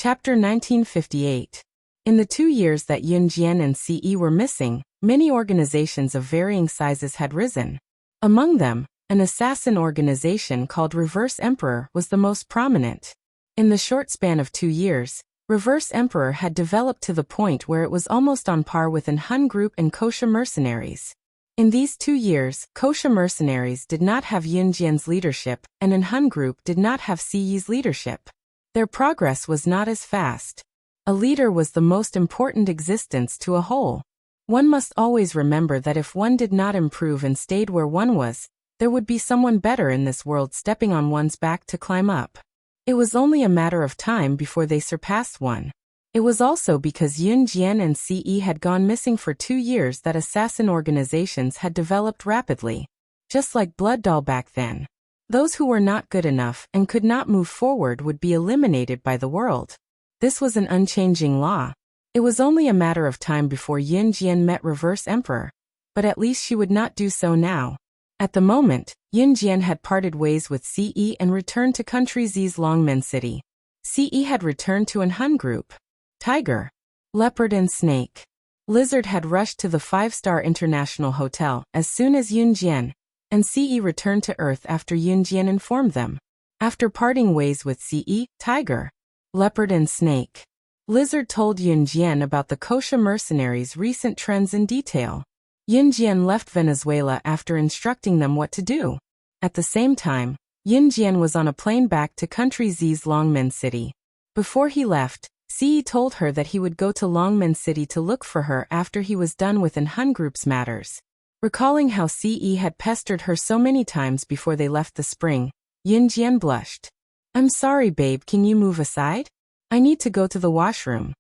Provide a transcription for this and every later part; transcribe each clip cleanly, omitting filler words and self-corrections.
Chapter 1958. In the 2 years that Yun Jian and Ce were missing, many organizations of varying sizes had risen. Among them, an assassin organization called Reverse Emperor was the most prominent. In the short span of 2 years, Reverse Emperor had developed to the point where it was almost on par with an Hun group and Kosha mercenaries. In these 2 years, Kosha mercenaries did not have Yun Jian's leadership, and an Hun group did not have Ce's leadership. Their progress was not as fast. A leader was the most important existence to a whole. One must always remember that if one did not improve and stayed where one was, there would be someone better in this world stepping on one's back to climb up. It was only a matter of time before they surpassed one. It was also because Yun Jian and Ce had gone missing for 2 years that assassin organizations had developed rapidly. Just like Blood Doll back then. Those who were not good enough and could not move forward would be eliminated by the world. This was an unchanging law. It was only a matter of time before Yun Jian met Reverse Emperor, but at least she would not do so now. At the moment, Yun Jian had parted ways with Ce and returned to Country Z's Longmen City. Ce had returned to an Hun group. Tiger, Leopard and Snake. Lizard had rushed to the 5-star International Hotel as soon as Yun Jian and Ce returned to Earth after Yun Jian informed them. After parting ways with Ce, Tiger, Leopard and Snake. Lizard told Yun Jian about the Kosha mercenaries' recent trends in detail. Yun Jian left Venezuela after instructing them what to do. At the same time, Yun Jian was on a plane back to Country Z's Longmen City. Before he left, Ce told her that he would go to Longmen City to look for her after he was done with an Hun group's matters. Recalling how Ce had pestered her so many times before they left the spring, Yun Jian blushed. "I'm sorry, babe, can you move aside? I need to go to the washroom."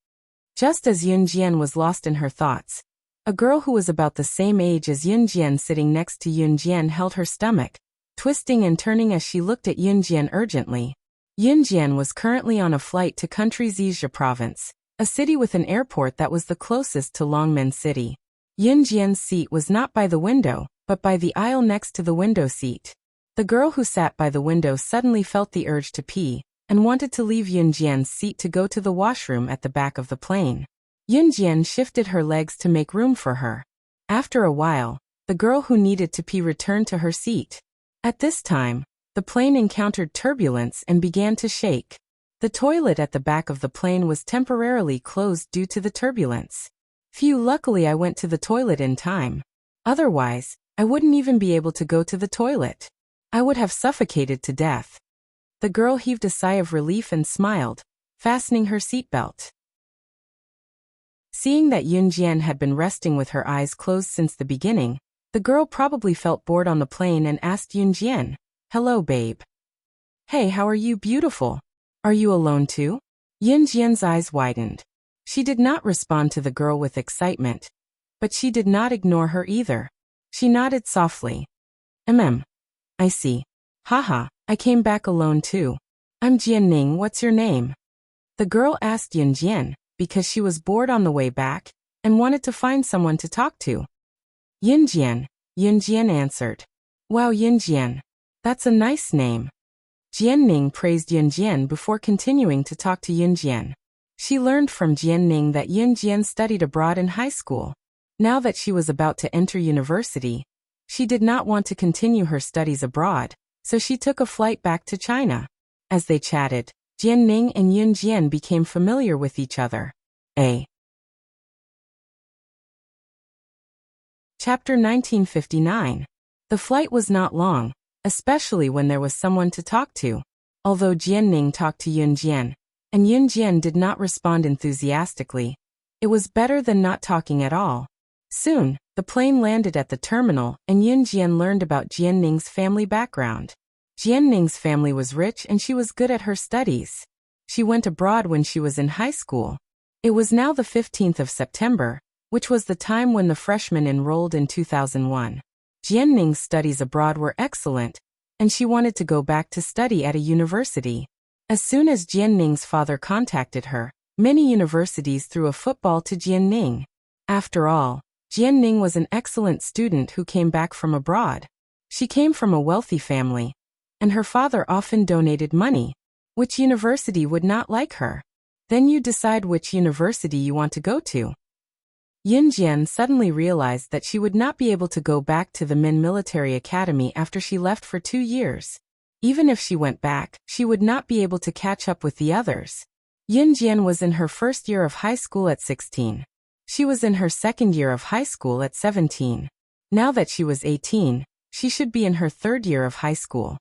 Just as Yun Jian was lost in her thoughts, a girl who was about the same age as Yun Jian sitting next to Yun Jian held her stomach, twisting and turning as she looked at Yun Jian urgently. Yun Jian was currently on a flight to Country Zhezhou province, a city with an airport that was the closest to Longmen City. Yun Jian's seat was not by the window, but by the aisle next to the window seat. The girl who sat by the window suddenly felt the urge to pee, and wanted to leave Yun Jian's seat to go to the washroom at the back of the plane. Yun Jian shifted her legs to make room for her. After a while, the girl who needed to pee returned to her seat. At this time, the plane encountered turbulence and began to shake. The toilet at the back of the plane was temporarily closed due to the turbulence. Phew, luckily I went to the toilet in time. Otherwise, I wouldn't even be able to go to the toilet. I would have suffocated to death. The girl heaved a sigh of relief and smiled, fastening her seatbelt. Seeing that Yun Jian had been resting with her eyes closed since the beginning, the girl probably felt bored on the plane and asked Yun Jian, "Hello, babe." "Hey, how are you, beautiful? Are you alone too?" Yun Jian's eyes widened. She did not respond to the girl with excitement, but she did not ignore her either. She nodded softly. I see. Haha, I came back alone too. I'm Jianning, what's your name?" The girl asked Yun Jian, because she was bored on the way back, and wanted to find someone to talk to. Yun Jian answered. "Wow, Yun Jian. That's a nice name." Jianning praised Yun Jian before continuing to talk to Yun Jian. She learned from Jianning that Yun Jian studied abroad in high school. Now that she was about to enter university, she did not want to continue her studies abroad, so she took a flight back to China. As they chatted, Jianning and Yun Jian became familiar with each other. Chapter 1959. The flight was not long, especially when there was someone to talk to. Although Jianning talked to Yun Jian, and Yun Jian did not respond enthusiastically, it was better than not talking at all. Soon, the plane landed at the terminal and Yun Jian learned about Jianning's family background. Jianning's family was rich and she was good at her studies. She went abroad when she was in high school. It was now the 15th of September, which was the time when the freshmen enrolled in 2001. Jianning's studies abroad were excellent, and she wanted to go back to study at a university. As soon as Jianning's father contacted her, many universities threw a football to Jianning. After all, Jianning was an excellent student who came back from abroad. She came from a wealthy family, and her father often donated money. Which university would not like her? Then you decide which university you want to go to. Yunjian suddenly realized that she would not be able to go back to the Min Military Academy after she left for 2 years. Even if she went back, she would not be able to catch up with the others. Yunjian was in her first year of high school at 16. She was in her second year of high school at 17. Now that she was 18, she should be in her third year of high school.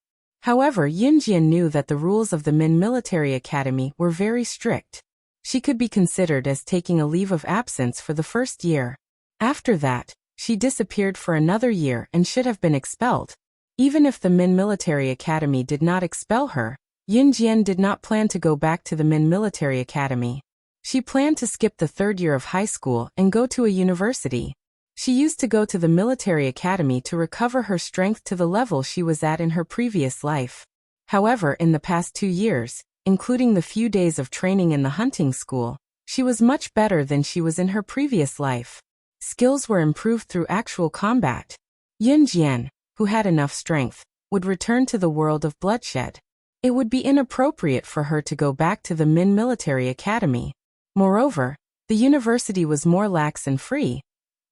However, Yunjian knew that the rules of the Min Military Academy were very strict. She could be considered as taking a leave of absence for the first year. After that, she disappeared for another year and should have been expelled. Even if the Min Military Academy did not expel her, Yunjian did not plan to go back to the Min Military Academy. She planned to skip the third year of high school and go to a university. She used to go to the military academy to recover her strength to the level she was at in her previous life. However, in the past 2 years, including the few days of training in the hunting school, she was much better than she was in her previous life. Skills were improved through actual combat. Yunjian, who had enough strength, would return to the world of bloodshed. It would be inappropriate for her to go back to the Min Military Academy. Moreover, the university was more lax and free,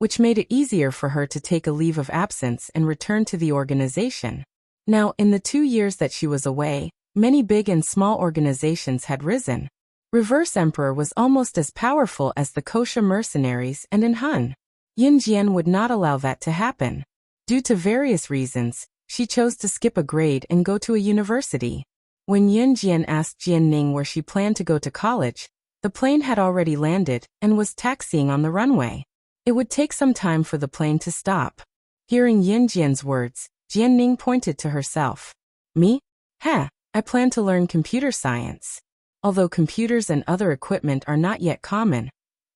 which made it easier for her to take a leave of absence and return to the organization. Now, in the 2 years that she was away, many big and small organizations had risen. Reverse Emperor was almost as powerful as the Kosha mercenaries and in Han. Yunjian would not allow that to happen. Due to various reasons, she chose to skip a grade and go to a university. When Yunjian asked Jianning where she planned to go to college, the plane had already landed and was taxiing on the runway. It would take some time for the plane to stop. Hearing Yunjian's words, Jianning pointed to herself. Me? I plan to learn computer science. Although computers and other equipment are not yet common,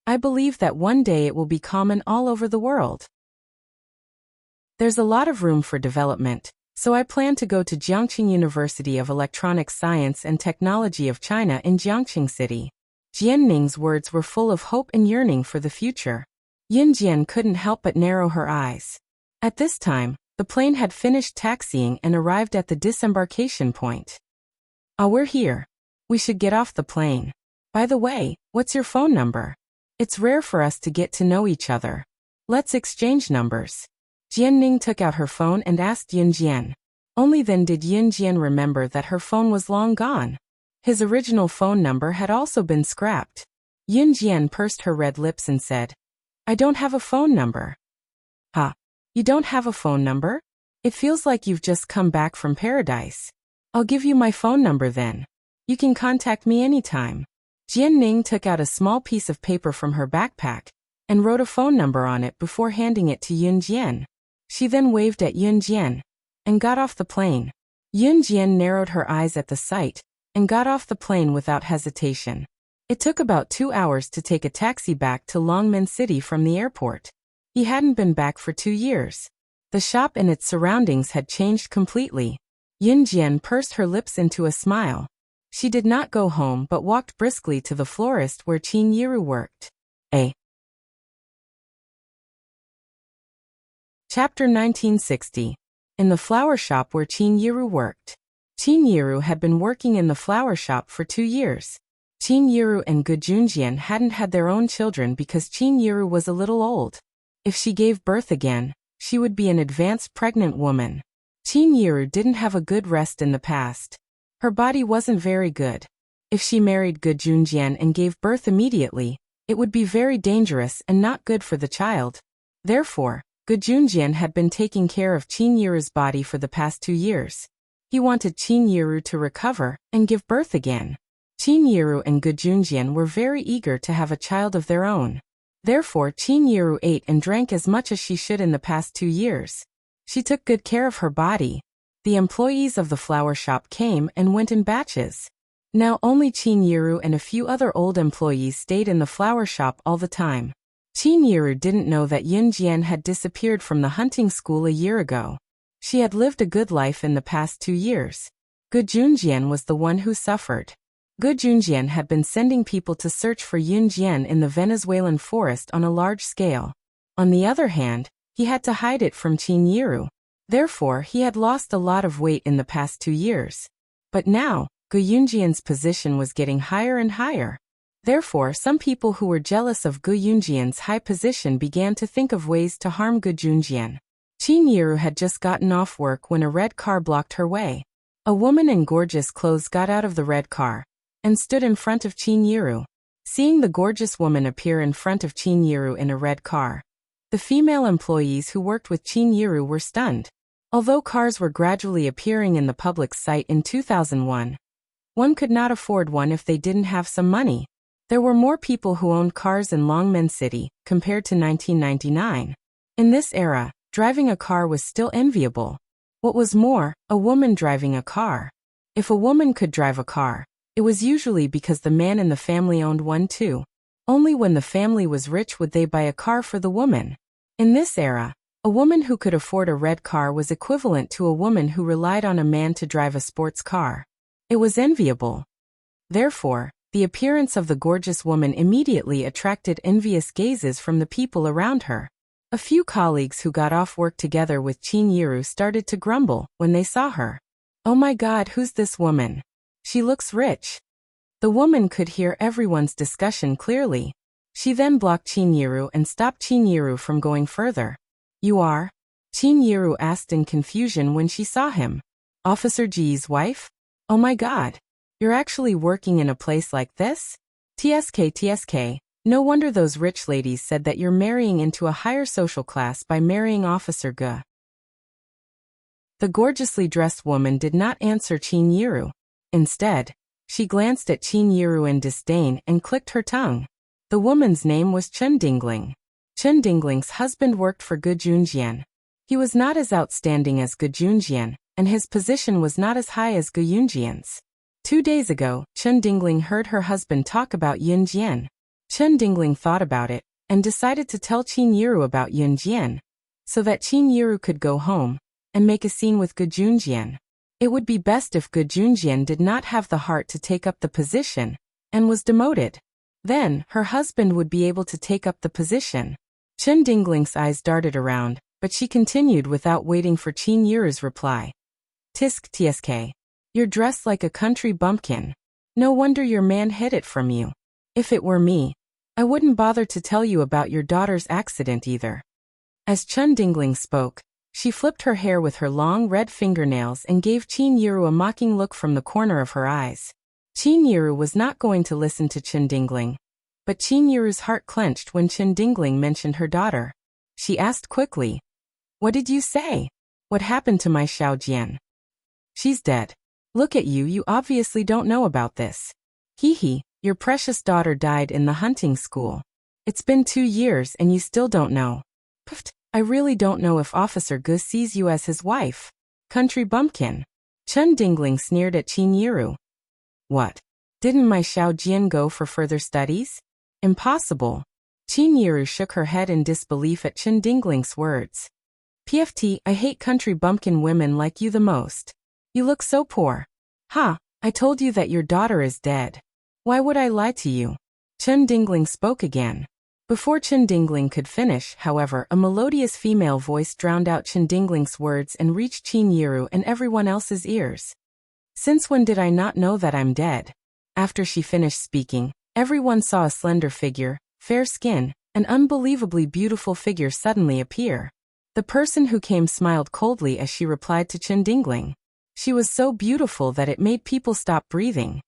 I believe that one day it will be common all over the world. There's a lot of room for development, so I plan to go to Jiangqing University of Electronics Science and Technology of China in Jiangqing City. Jianning's words were full of hope and yearning for the future. Yunjian couldn't help but narrow her eyes. At this time, the plane had finished taxiing and arrived at the disembarkation point. We're here. We should get off the plane. By the way, what's your phone number? It's rare for us to get to know each other. Let's exchange numbers. Jianning took out her phone and asked Yunjian. Only then did Yunjian remember that her phone was long gone. His original phone number had also been scrapped. Yunjian pursed her red lips and said, I don't have a phone number. You don't have a phone number? It feels like you've just come back from paradise. I'll give you my phone number then. You can contact me anytime. Jianning took out a small piece of paper from her backpack and wrote a phone number on it before handing it to Yunjian. She then waved at Yunjian and got off the plane. Yunjian narrowed her eyes at the sight and got off the plane without hesitation. It took about 2 hours to take a taxi back to Longmen City from the airport. He hadn't been back for 2 years. The shop and its surroundings had changed completely. Yunjian pursed her lips into a smile. She did not go home but walked briskly to the florist where Qin Yiru worked. Chapter 1960. In the flower shop where Qin Yiru worked. Qin Yiru had been working in the flower shop for 2 years. Qin Yiru and Gujunjian hadn't had their own children because Qin Yiru was a little old. If she gave birth again, she would be an advanced pregnant woman. Qin Yiru didn't have a good rest in the past. Her body wasn't very good. If she married Gujunjian and gave birth immediately, it would be very dangerous and not good for the child. Therefore, Gujunjian had been taking care of Qin Yiru's body for the past 2 years. He wanted Qin Yiru to recover and give birth again. Qin Yiru and Gujunjian were very eager to have a child of their own. Therefore, Qin Yiru ate and drank as much as she should in the past 2 years. She took good care of her body. The employees of the flower shop came and went in batches. Now only Qin Yiru and a few other old employees stayed in the flower shop all the time. Qin Yiru didn't know that Yunjian had disappeared from the hunting school a year ago. She had lived a good life in the past 2 years. Gujunjian was the one who suffered. Gujunjian had been sending people to search for Yunjian in the Venezuelan forest on a large scale. On the other hand, he had to hide it from Qin Yiru. Therefore, he had lost a lot of weight in the past 2 years. But now, Gujunjian's position was getting higher and higher. Therefore, some people who were jealous of Gu Yunjian's high position began to think of ways to harm Gu Junjian. Qin Yiru had just gotten off work when a red car blocked her way. A woman in gorgeous clothes got out of the red car and stood in front of Qin Yiru. Seeing the gorgeous woman appear in front of Qin Yiru in a red car, the female employees who worked with Qin Yiru were stunned. Although cars were gradually appearing in the public sight in 2001, one could not afford one if they didn't have some money. There were more people who owned cars in Longmen City compared to 1999. In this era, driving a car was still enviable. What was more, a woman driving a car. If a woman could drive a car, it was usually because the man in the family owned one too. Only when the family was rich would they buy a car for the woman. In this era, a woman who could afford a red car was equivalent to a woman who relied on a man to drive a sports car. It was enviable. Therefore, the appearance of the gorgeous woman immediately attracted envious gazes from the people around her. A few colleagues who got off work together with Qin Yiru started to grumble when they saw her. "Oh my God, who's this woman? She looks rich." The woman could hear everyone's discussion clearly. She then blocked Qin Yiru and stopped Qin Yiru from going further. "You are?" Qin Yiru asked in confusion when she saw him. "Officer Ji's wife? Oh my God. You're actually working in a place like this? TSK. No wonder those rich ladies said that you're marrying into a higher social class by marrying Officer Ge." The gorgeously dressed woman did not answer Qin Yiru. Instead, she glanced at Qin Yiru in disdain and clicked her tongue. The woman's name was Chen Dingling. Chen Dingling's husband worked for Gu Junjian. He was not as outstanding as Gu Junjian, and his position was not as high as Gu Yunjian's. 2 days ago, Chen Dingling heard her husband talk about Yunjian. Chen Dingling thought about it and decided to tell Qin Yiru about Yunjian, so that Qin Yiru could go home and make a scene with Gu Junjian. It would be best if Gu Junjian did not have the heart to take up the position and was demoted. Then, her husband would be able to take up the position. Chen Dingling's eyes darted around, but she continued without waiting for Qin Yiru's reply. "Tsk. You're dressed like a country bumpkin. No wonder your man hid it from you. If it were me, I wouldn't bother to tell you about your daughter's accident either." As Chen Dingling spoke, she flipped her hair with her long red fingernails and gave Qin Yiru a mocking look from the corner of her eyes. Qin Yiru was not going to listen to Chen Dingling, but Qin Yiru's heart clenched when Chen Dingling mentioned her daughter. She asked quickly, "What did you say? What happened to my Xiaojian?" "She's dead. Look at you, you obviously don't know about this. Hee, your precious daughter died in the hunting school. It's been 2 years and you still don't know. Pfft, I really don't know if Officer Ge sees you as his wife. Country bumpkin." Chen Dingling sneered at Qin Yiru. "What? Didn't my Xiaojian go for further studies? Impossible." Qin Yiru shook her head in disbelief at Chen Dingling's words. "PFT, I hate country bumpkin women like you the most. You look so poor. Ha, I told you that your daughter is dead. Why would I lie to you?" Chen Dingling spoke again. Before Chen Dingling could finish, however, a melodious female voice drowned out Chen Dingling's words and reached Qin Yiru and everyone else's ears. "Since when did I not know that I'm dead?" After she finished speaking, everyone saw a slender figure, fair skin, an unbelievably beautiful figure suddenly appear. The person who came smiled coldly as she replied to Chen Dingling. She was so beautiful that it made people stop breathing.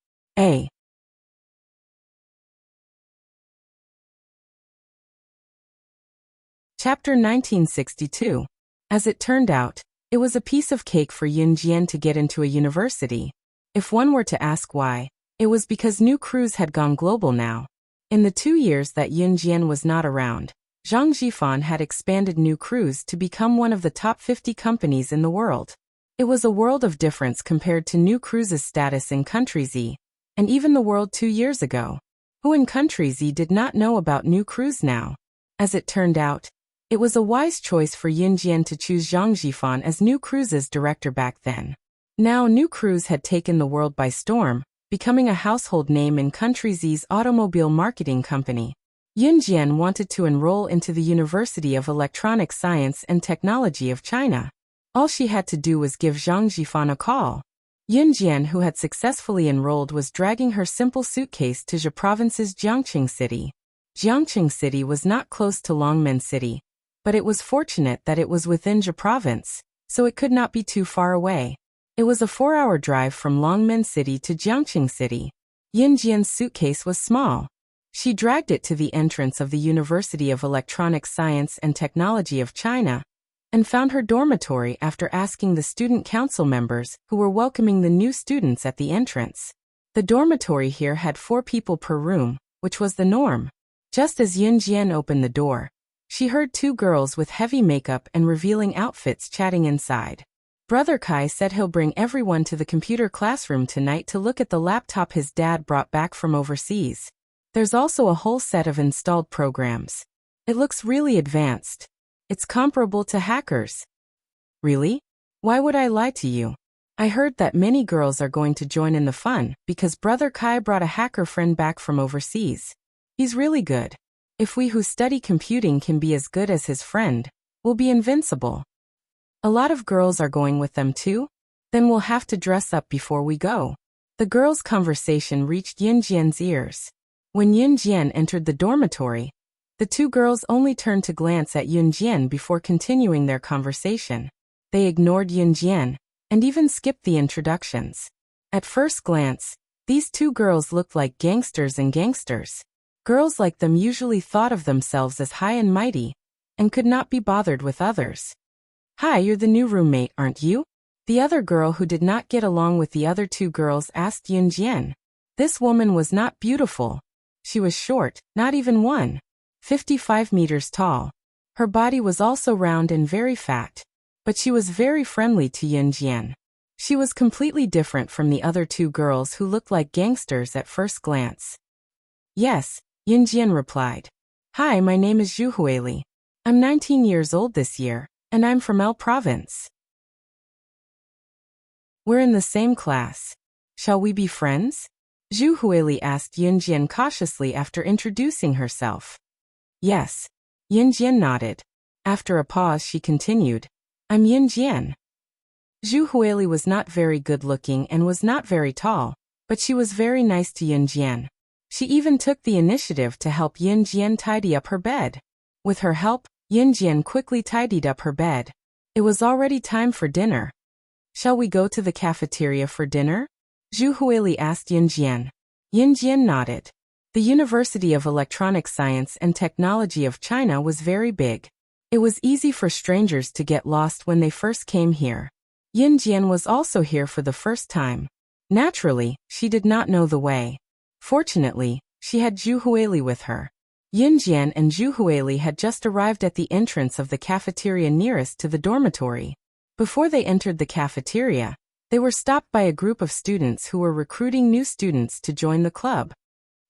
Chapter 1962. As it turned out, it was a piece of cake for Yunjian to get into a university. If one were to ask why, it was because New Cruise had gone global now. In the 2 years that Yunjian was not around, Zhang Jifan had expanded New Cruise to become one of the top 50 companies in the world. It was a world of difference compared to New Cruise's status in Country Z, and even the world 2 years ago. Who in Country Z did not know about New Cruise now? As it turned out, it was a wise choice for Yunjian to choose Zhang Jifan as New Cruise's director back then. Now New Cruise had taken the world by storm, becoming a household name in Country Z's automobile marketing company. Yunjian wanted to enroll into the University of Electronic Science and Technology of China. All she had to do was give Zhang Jifan a call. Yunjian, who had successfully enrolled, was dragging her simple suitcase to Zhe Province's Jiangqing City. Jiangqing City was not close to Longmen City, but it was fortunate that it was within Zhe Province, so it could not be too far away. It was a 4-hour drive from Longmen City to Jiangqing City. Yunjian's suitcase was small. She dragged it to the entrance of the University of Electronic Science and Technology of China, and found her dormitory after asking the student council members who were welcoming the new students at the entrance. The dormitory here had 4 people per room, which was the norm. Just as Yunjian opened the door, she heard 2 girls with heavy makeup and revealing outfits chatting inside. Brother Kai said he'll bring everyone to the computer classroom tonight to look at the laptop his dad brought back from overseas. There's also a whole set of installed programs. It looks really advanced. It's comparable to hackers. Really? Why would I lie to you? I heard that many girls are going to join in the fun because Brother Kai brought a hacker friend back from overseas. He's really good. If we who study computing can be as good as his friend, we'll be invincible. A lot of girls are going with them too? Then we'll have to dress up before we go. The girls' conversation reached Yunjian's ears. When Yunjian entered the dormitory, the 2 girls only turned to glance at Yunjian before continuing their conversation. They ignored Yunjian and even skipped the introductions. At first glance, these 2 girls looked like gangsters and gangsters. Girls like them usually thought of themselves as high and mighty and could not be bothered with others. Hi, you're the new roommate, aren't you? The other girl who did not get along with the other 2 girls asked Yunjian. This woman was not beautiful. She was short, not even 1.55 meters tall. Her body was also round and very fat, but she was very friendly to Yunjian. She was completely different from the other 2 girls who looked like gangsters at first glance. Yes, Yunjian replied. Hi, my name is Zhu Huili. I'm 19 years old this year, and I'm from L Province. We're in the same class. Shall we be friends? Zhu Huili asked Yunjian cautiously after introducing herself. Yes. Yunjian nodded. After a pause she continued. I'm Yunjian. Zhu Huili was not very good-looking and was not very tall, but she was very nice to Yunjian. She even took the initiative to help Yunjian tidy up her bed. With her help, Yunjian quickly tidied up her bed. It was already time for dinner. Shall we go to the cafeteria for dinner? Zhu Huili asked Yunjian. Yunjian nodded. The University of Electronic Science and Technology of China was very big. It was easy for strangers to get lost when they first came here. Yunjian was also here for the first time. Naturally, she did not know the way. Fortunately, she had Zhu Huili with her. Yunjian and Zhu Huili had just arrived at the entrance of the cafeteria nearest to the dormitory. Before they entered the cafeteria, they were stopped by a group of students who were recruiting new students to join the club.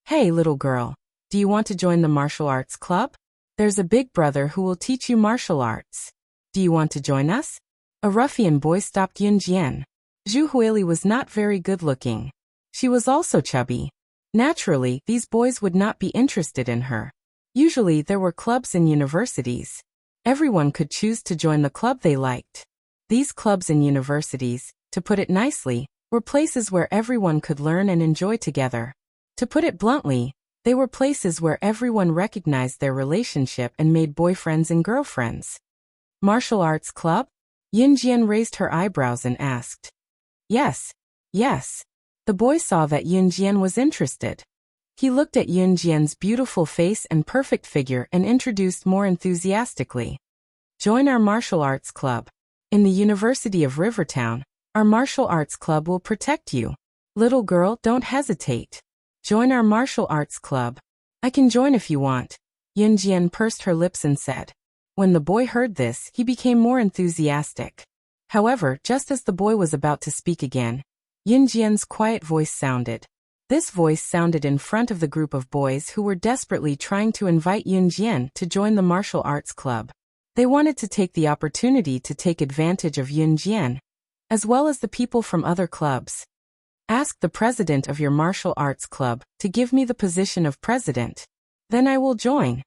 Hey, little girl, do you want to join the martial arts club? There's a big brother who will teach you martial arts. Do you want to join us? A ruffian boy stopped Yunjian. Zhu Huili was not very good-looking. She was also chubby. Naturally, these boys would not be interested in her. Usually there were clubs in universities. Everyone could choose to join the club they liked. These clubs in universities, to put it nicely, were places where everyone could learn and enjoy together. To put it bluntly, they were places where everyone recognized their relationship and made boyfriends and girlfriends. Martial arts club? Yunjian raised her eyebrows and asked. Yes. The boy saw that Yunjian was interested. He looked at Yunjian's beautiful face and perfect figure and introduced more enthusiastically. Join our martial arts club. In the University of Rivertown, our martial arts club will protect you. Little girl, don't hesitate. Join our martial arts club. I can join if you want. Yunjian pursed her lips and said. When the boy heard this, he became more enthusiastic. However, just as the boy was about to speak again, Yunjian's quiet voice sounded. This voice sounded in front of the group of boys who were desperately trying to invite Yunjian to join the martial arts club. They wanted to take the opportunity to take advantage of Yunjian, as well as the people from other clubs. Ask the president of your martial arts club to give me the position of president. Then I will join.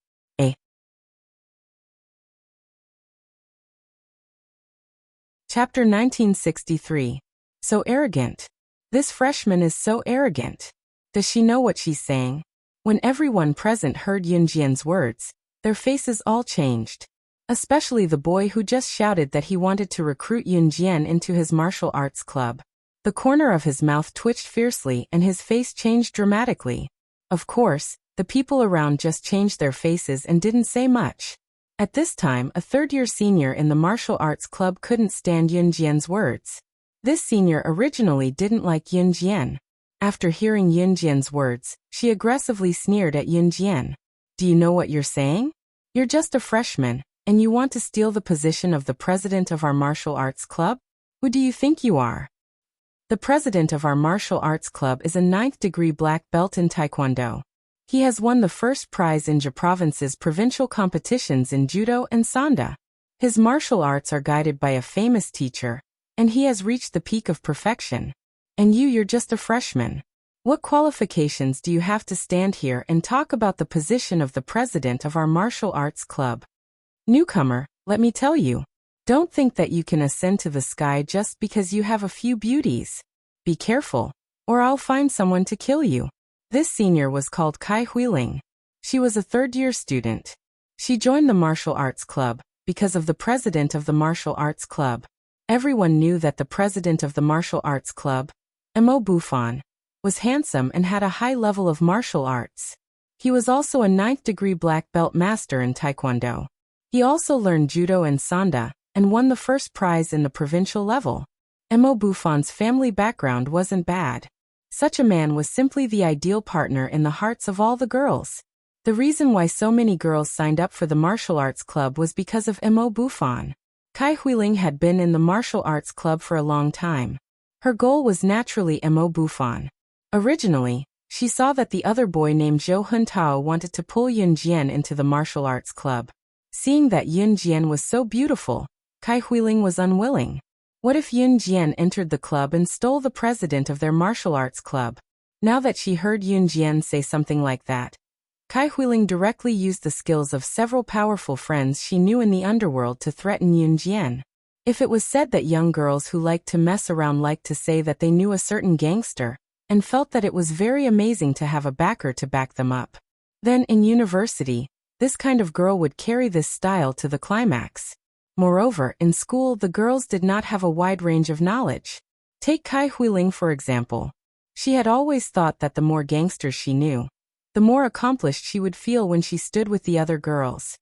Chapter 1963. So arrogant. This freshman is so arrogant. Does she know what she's saying? When everyone present heard Yunjian's words, their faces all changed. Especially the boy who just shouted that he wanted to recruit Yunjian into his martial arts club. The corner of his mouth twitched fiercely and his face changed dramatically. Of course, the people around just changed their faces and didn't say much. At this time, a third-year senior in the martial arts club couldn't stand Yunjian's words. This senior originally didn't like Yunjian. After hearing Yunjian's words, she aggressively sneered at Yunjian. Do you know what you're saying? You're just a freshman, and you want to steal the position of the president of our martial arts club? Who do you think you are? The president of our martial arts club is a 9th-degree black belt in Taekwondo. He has won the first prize in Ja Province's provincial competitions in Judo and Sanda. His martial arts are guided by a famous teacher, and he has reached the peak of perfection. And you're just a freshman. What qualifications do you have to stand here and talk about the position of the president of our martial arts club? Newcomer, let me tell you. Don't think that you can ascend to the sky just because you have a few beauties. Be careful, or I'll find someone to kill you. This senior was called Kai Huiling. She was a third-year student. She joined the martial arts club because of the president of the martial arts club. Everyone knew that the president of the martial arts club, Mo Bufan, was handsome and had a high level of martial arts. He was also a 9th-degree black belt master in Taekwondo. He also learned Judo and Sanda, and won the first prize in the provincial level. Mo Bufan's family background wasn't bad. Such a man was simply the ideal partner in the hearts of all the girls. The reason why so many girls signed up for the martial arts club was because of Mo Bufan. Kai Huiling had been in the martial arts club for a long time. Her goal was naturally Mo Bufan. Originally, she saw that the other boy named Zhou Huntao wanted to pull Yunjian into the martial arts club. Seeing that Yunjian was so beautiful, Kai Huiling was unwilling. What if Yunjian entered the club and stole the president of their martial arts club? Now that she heard Yunjian say something like that, Kai Huiling directly used the skills of several powerful friends she knew in the underworld to threaten Yunjian. If it was said that young girls who liked to mess around liked to say that they knew a certain gangster, and felt that it was very amazing to have a backer to back them up, then in university, this kind of girl would carry this style to the climax. Moreover, in school the girls did not have a wide range of knowledge. Take Kai Huiling for example. She had always thought that the more gangsters she knew, the more accomplished she would feel when she stood with the other girls.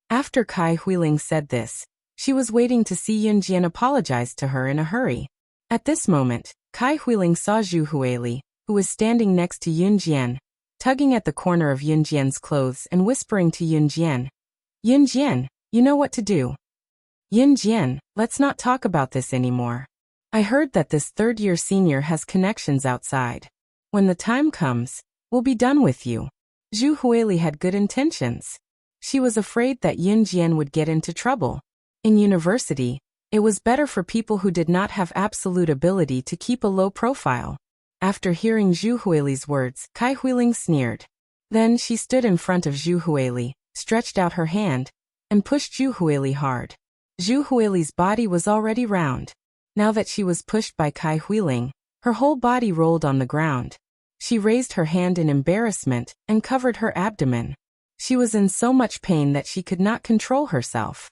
After Kai Huiling said this, she was waiting to see Yunjian apologize to her in a hurry. At this moment, Kai Huiling saw Zhu Huili, who was standing next to Yunjian, tugging at the corner of Yunjian's clothes and whispering to Yunjian, "Yunjian, you know what to do. Yunjian, let's not talk about this anymore. I heard that this third-year senior has connections outside. When the time comes, we'll be done with you." Zhu Huili had good intentions. She was afraid that Yunjian would get into trouble. In university, it was better for people who did not have absolute ability to keep a low profile. After hearing Zhu Huili's words, Kai Huiling sneered. Then she stood in front of Zhu Huili, stretched out her hand, and pushed Zhu Huili hard. Zhu Huili's body was already round. Now that she was pushed by Kai Huiling, her whole body rolled on the ground. She raised her hand in embarrassment and covered her abdomen. She was in so much pain that she could not control herself.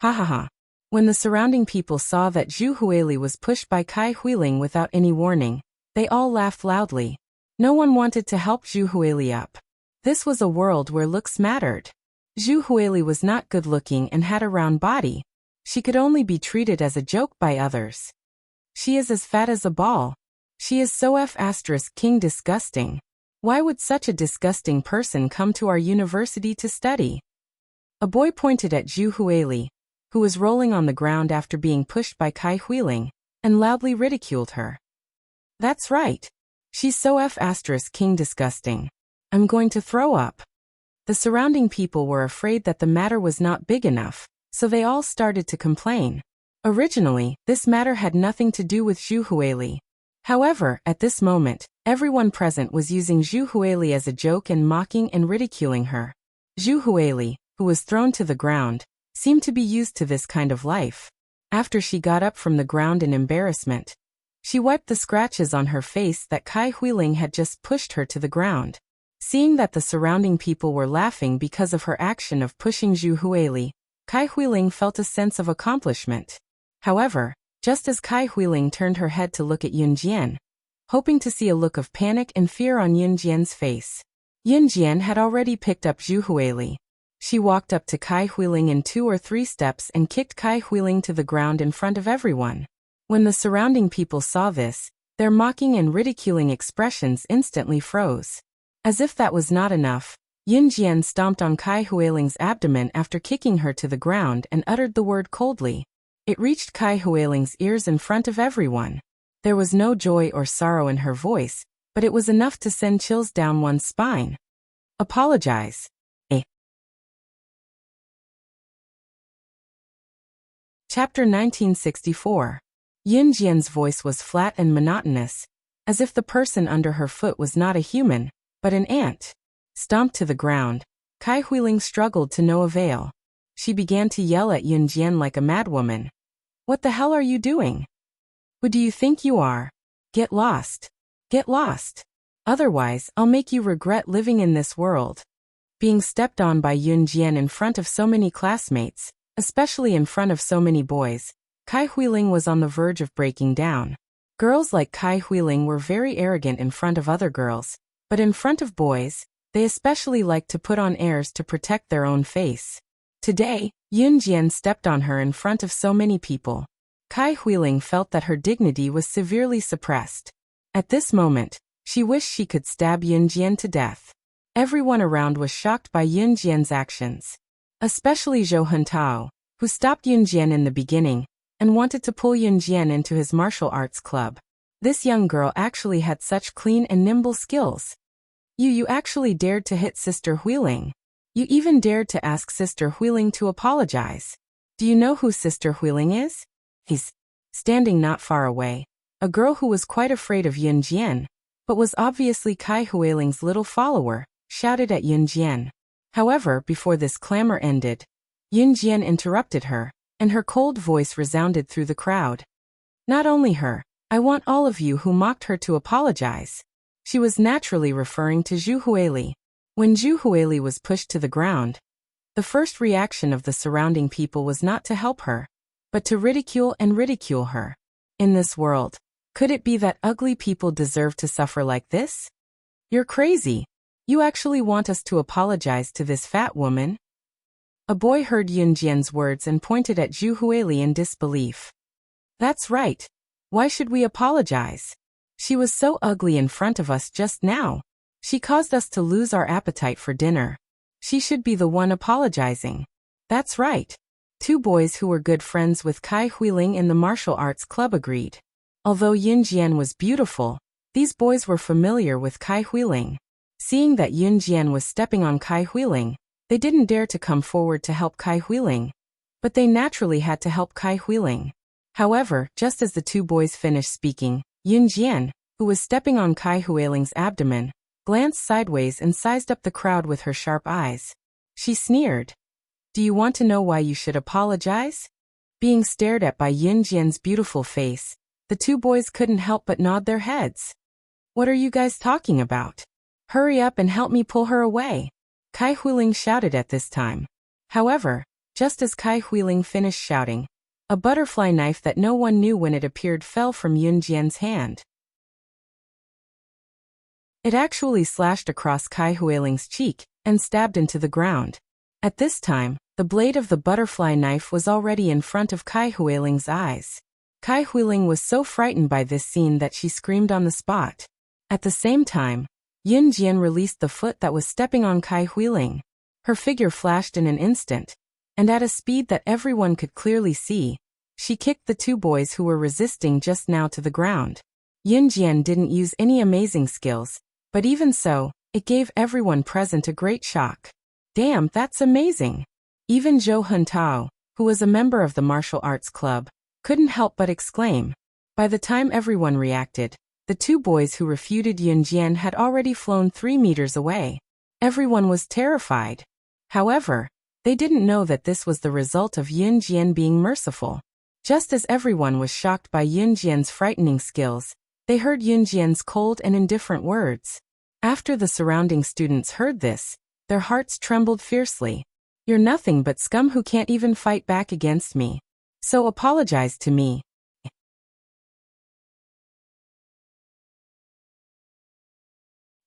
Ha ha ha. When the surrounding people saw that Zhu Huili was pushed by Kai Huiling without any warning, they all laughed loudly. No one wanted to help Zhu Huili up. This was a world where looks mattered. Zhu Huili was not good-looking and had a round body. She could only be treated as a joke by others. She is as fat as a ball. She is so king disgusting. Why would such a disgusting person come to our university to study? A boy pointed at Zhu Huili, who was rolling on the ground after being pushed by Kai Huiling, and loudly ridiculed her. That's right. She's so king disgusting. I'm going to throw up. The surrounding people were afraid that the matter was not big enough, so they all started to complain. Originally, this matter had nothing to do with Zhu Huili. However, at this moment, everyone present was using Zhu Huili as a joke and mocking and ridiculing her. Zhu Huili, who was thrown to the ground, seemed to be used to this kind of life. After she got up from the ground in embarrassment, she wiped the scratches on her face that Kai Huiling had just pushed her to the ground. Seeing that the surrounding people were laughing because of her action of pushing Zhu Huili, Kai Huiling felt a sense of accomplishment. However, just as Kai Huiling turned her head to look at Yun Jian, hoping to see a look of panic and fear on Yun Jian's face, Yun Jian had already picked up Zhu Huili. She walked up to Kai Huiling in 2 or 3 steps and kicked Kai Huiling to the ground in front of everyone. When the surrounding people saw this, their mocking and ridiculing expressions instantly froze. As if that was not enough, Yun Jian stomped on Kai Huiling's abdomen after kicking her to the ground and uttered the word coldly. It reached Kai Huiling's ears in front of everyone. There was no joy or sorrow in her voice, but it was enough to send chills down one's spine. Apologize. Chapter 1964. Yun Jian's voice was flat and monotonous, as if the person under her foot was not a human, but an ant. Stomped to the ground, Kai Huiling struggled to no avail. She began to yell at Yun Jian like a madwoman. What the hell are you doing? Who do you think you are? Get lost. Get lost. Otherwise, I'll make you regret living in this world. Being stepped on by Yun Jian in front of so many classmates, especially in front of so many boys, Kai Huiling was on the verge of breaking down. Girls like Kai Huiling were very arrogant in front of other girls, but in front of boys, they especially liked to put on airs to protect their own face. Today, Yun Jian stepped on her in front of so many people. Kai Huiling felt that her dignity was severely suppressed. At this moment, she wished she could stab Yun Jian to death. Everyone around was shocked by Yun Jian's actions. Especially Zhou Huntao, who stopped Yun Jian in the beginning, and wanted to pull Yun Jian into his martial arts club. This young girl actually had such clean and nimble skills. You actually dared to hit Sister Huiling. You even dared to ask Sister Huiling to apologize. Do you know who Sister Huiling is? He's standing not far away. A girl who was quite afraid of Yun Jian, but was obviously Kai Huiling's little follower, shouted at Yun Jian. However, before this clamor ended, Yun Jian interrupted her, and her cold voice resounded through the crowd. Not only her, I want all of you who mocked her to apologize. She was naturally referring to Zhu Huili. When Zhu Huili was pushed to the ground, the first reaction of the surrounding people was not to help her, but to ridicule her. In this world, could it be that ugly people deserve to suffer like this? You're crazy. You actually want us to apologize to this fat woman? A boy heard Yun Jian's words and pointed at Zhu Huili in disbelief. That's right. Why should we apologize? She was so ugly in front of us just now. She caused us to lose our appetite for dinner. She should be the one apologizing. That's right. 2 boys who were good friends with Kai Huiling in the martial arts club agreed. Although Yun Jian was beautiful, these boys were familiar with Kai Huiling. Seeing that Yun Jian was stepping on Kai Huiling, they didn't dare to come forward to help Kai Huiling, but they naturally had to help Kai Huiling. However, just as the 2 boys finished speaking, Yun Jian, who was stepping on Kai Huiling's abdomen, glanced sideways and sized up the crowd with her sharp eyes. She sneered. Do you want to know why you should apologize? Being stared at by Yun Jian's beautiful face, the 2 boys couldn't help but nod their heads. What are you guys talking about? Hurry up and help me pull her away. Kai Huiling shouted at this time. However, just as Kai Huiling finished shouting, a butterfly knife that no one knew when it appeared fell from Yun Jian's hand. It actually slashed across Kai Huiling's cheek and stabbed into the ground. At this time, the blade of the butterfly knife was already in front of Kai Huiling's eyes. Kai Huiling was so frightened by this scene that she screamed on the spot. At the same time, Yun Jian released the foot that was stepping on Kai Huiling. Her figure flashed in an instant, and at a speed that everyone could clearly see, she kicked the 2 boys who were resisting just now to the ground. Yun Jian didn't use any amazing skills, but even so, it gave everyone present a great shock. Damn, that's amazing! Even Zhou Huntao, who was a member of the martial arts club, couldn't help but exclaim. By the time everyone reacted, the 2 boys who refuted Yun Jian had already flown 3 meters away. Everyone was terrified. However, they didn't know that this was the result of Yun Jian being merciful. Just as everyone was shocked by Yunjian's frightening skills, they heard Yunjian's cold and indifferent words. After the surrounding students heard this, their hearts trembled fiercely. "You're nothing but scum who can't even fight back against me. So apologize to me."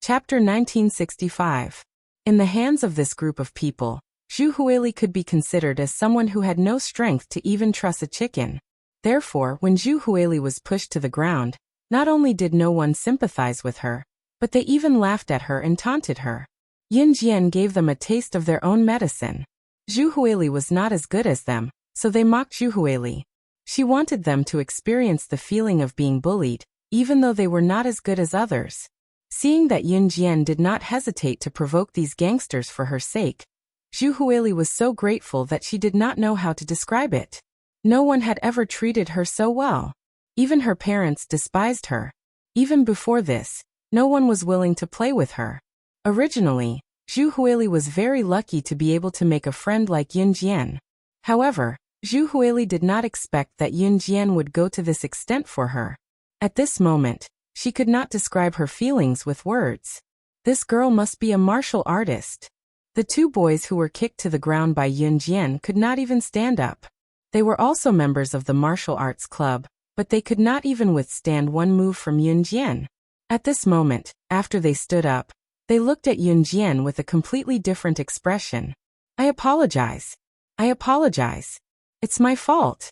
Chapter 1965. In the hands of this group of people, Zhu Huili could be considered as someone who had no strength to even truss a chicken. Therefore, when Zhu Huili was pushed to the ground, not only did no one sympathize with her, but they even laughed at her and taunted her. Yunjian gave them a taste of their own medicine. Zhu Huili was not as good as them, so they mocked Zhu Huili. She wanted them to experience the feeling of being bullied, even though they were not as good as others. Seeing that Yunjian did not hesitate to provoke these gangsters for her sake, Zhu Huili was so grateful that she did not know how to describe it. No one had ever treated her so well. Even her parents despised her. Even before this, no one was willing to play with her. Originally, Zhu Huili was very lucky to be able to make a friend like Yunjian. However, Zhu Huili did not expect that Yunjian would go to this extent for her. At this moment, she could not describe her feelings with words. This girl must be a martial artist. The two boys who were kicked to the ground by Yunjian could not even stand up. They were also members of the martial arts club, but they could not even withstand one move from Yunjian. At this moment, after they stood up, they looked at Yunjian with a completely different expression. "I apologize. I apologize. It's my fault."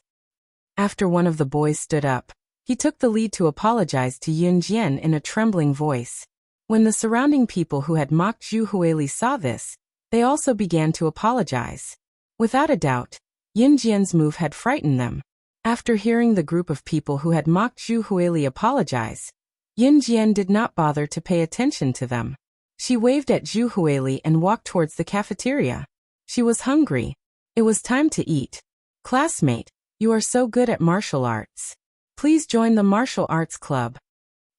After one of the boys stood up, he took the lead to apologize to Yunjian in a trembling voice. When the surrounding people who had mocked Zhu Huili saw this, they also began to apologize. Without a doubt, Yunjian's move had frightened them. After hearing the group of people who had mocked Zhu Huili apologize, Yunjian did not bother to pay attention to them. She waved at Zhu Huili and walked towards the cafeteria. She was hungry. It was time to eat. "Classmate, you are so good at martial arts. Please join the martial arts club."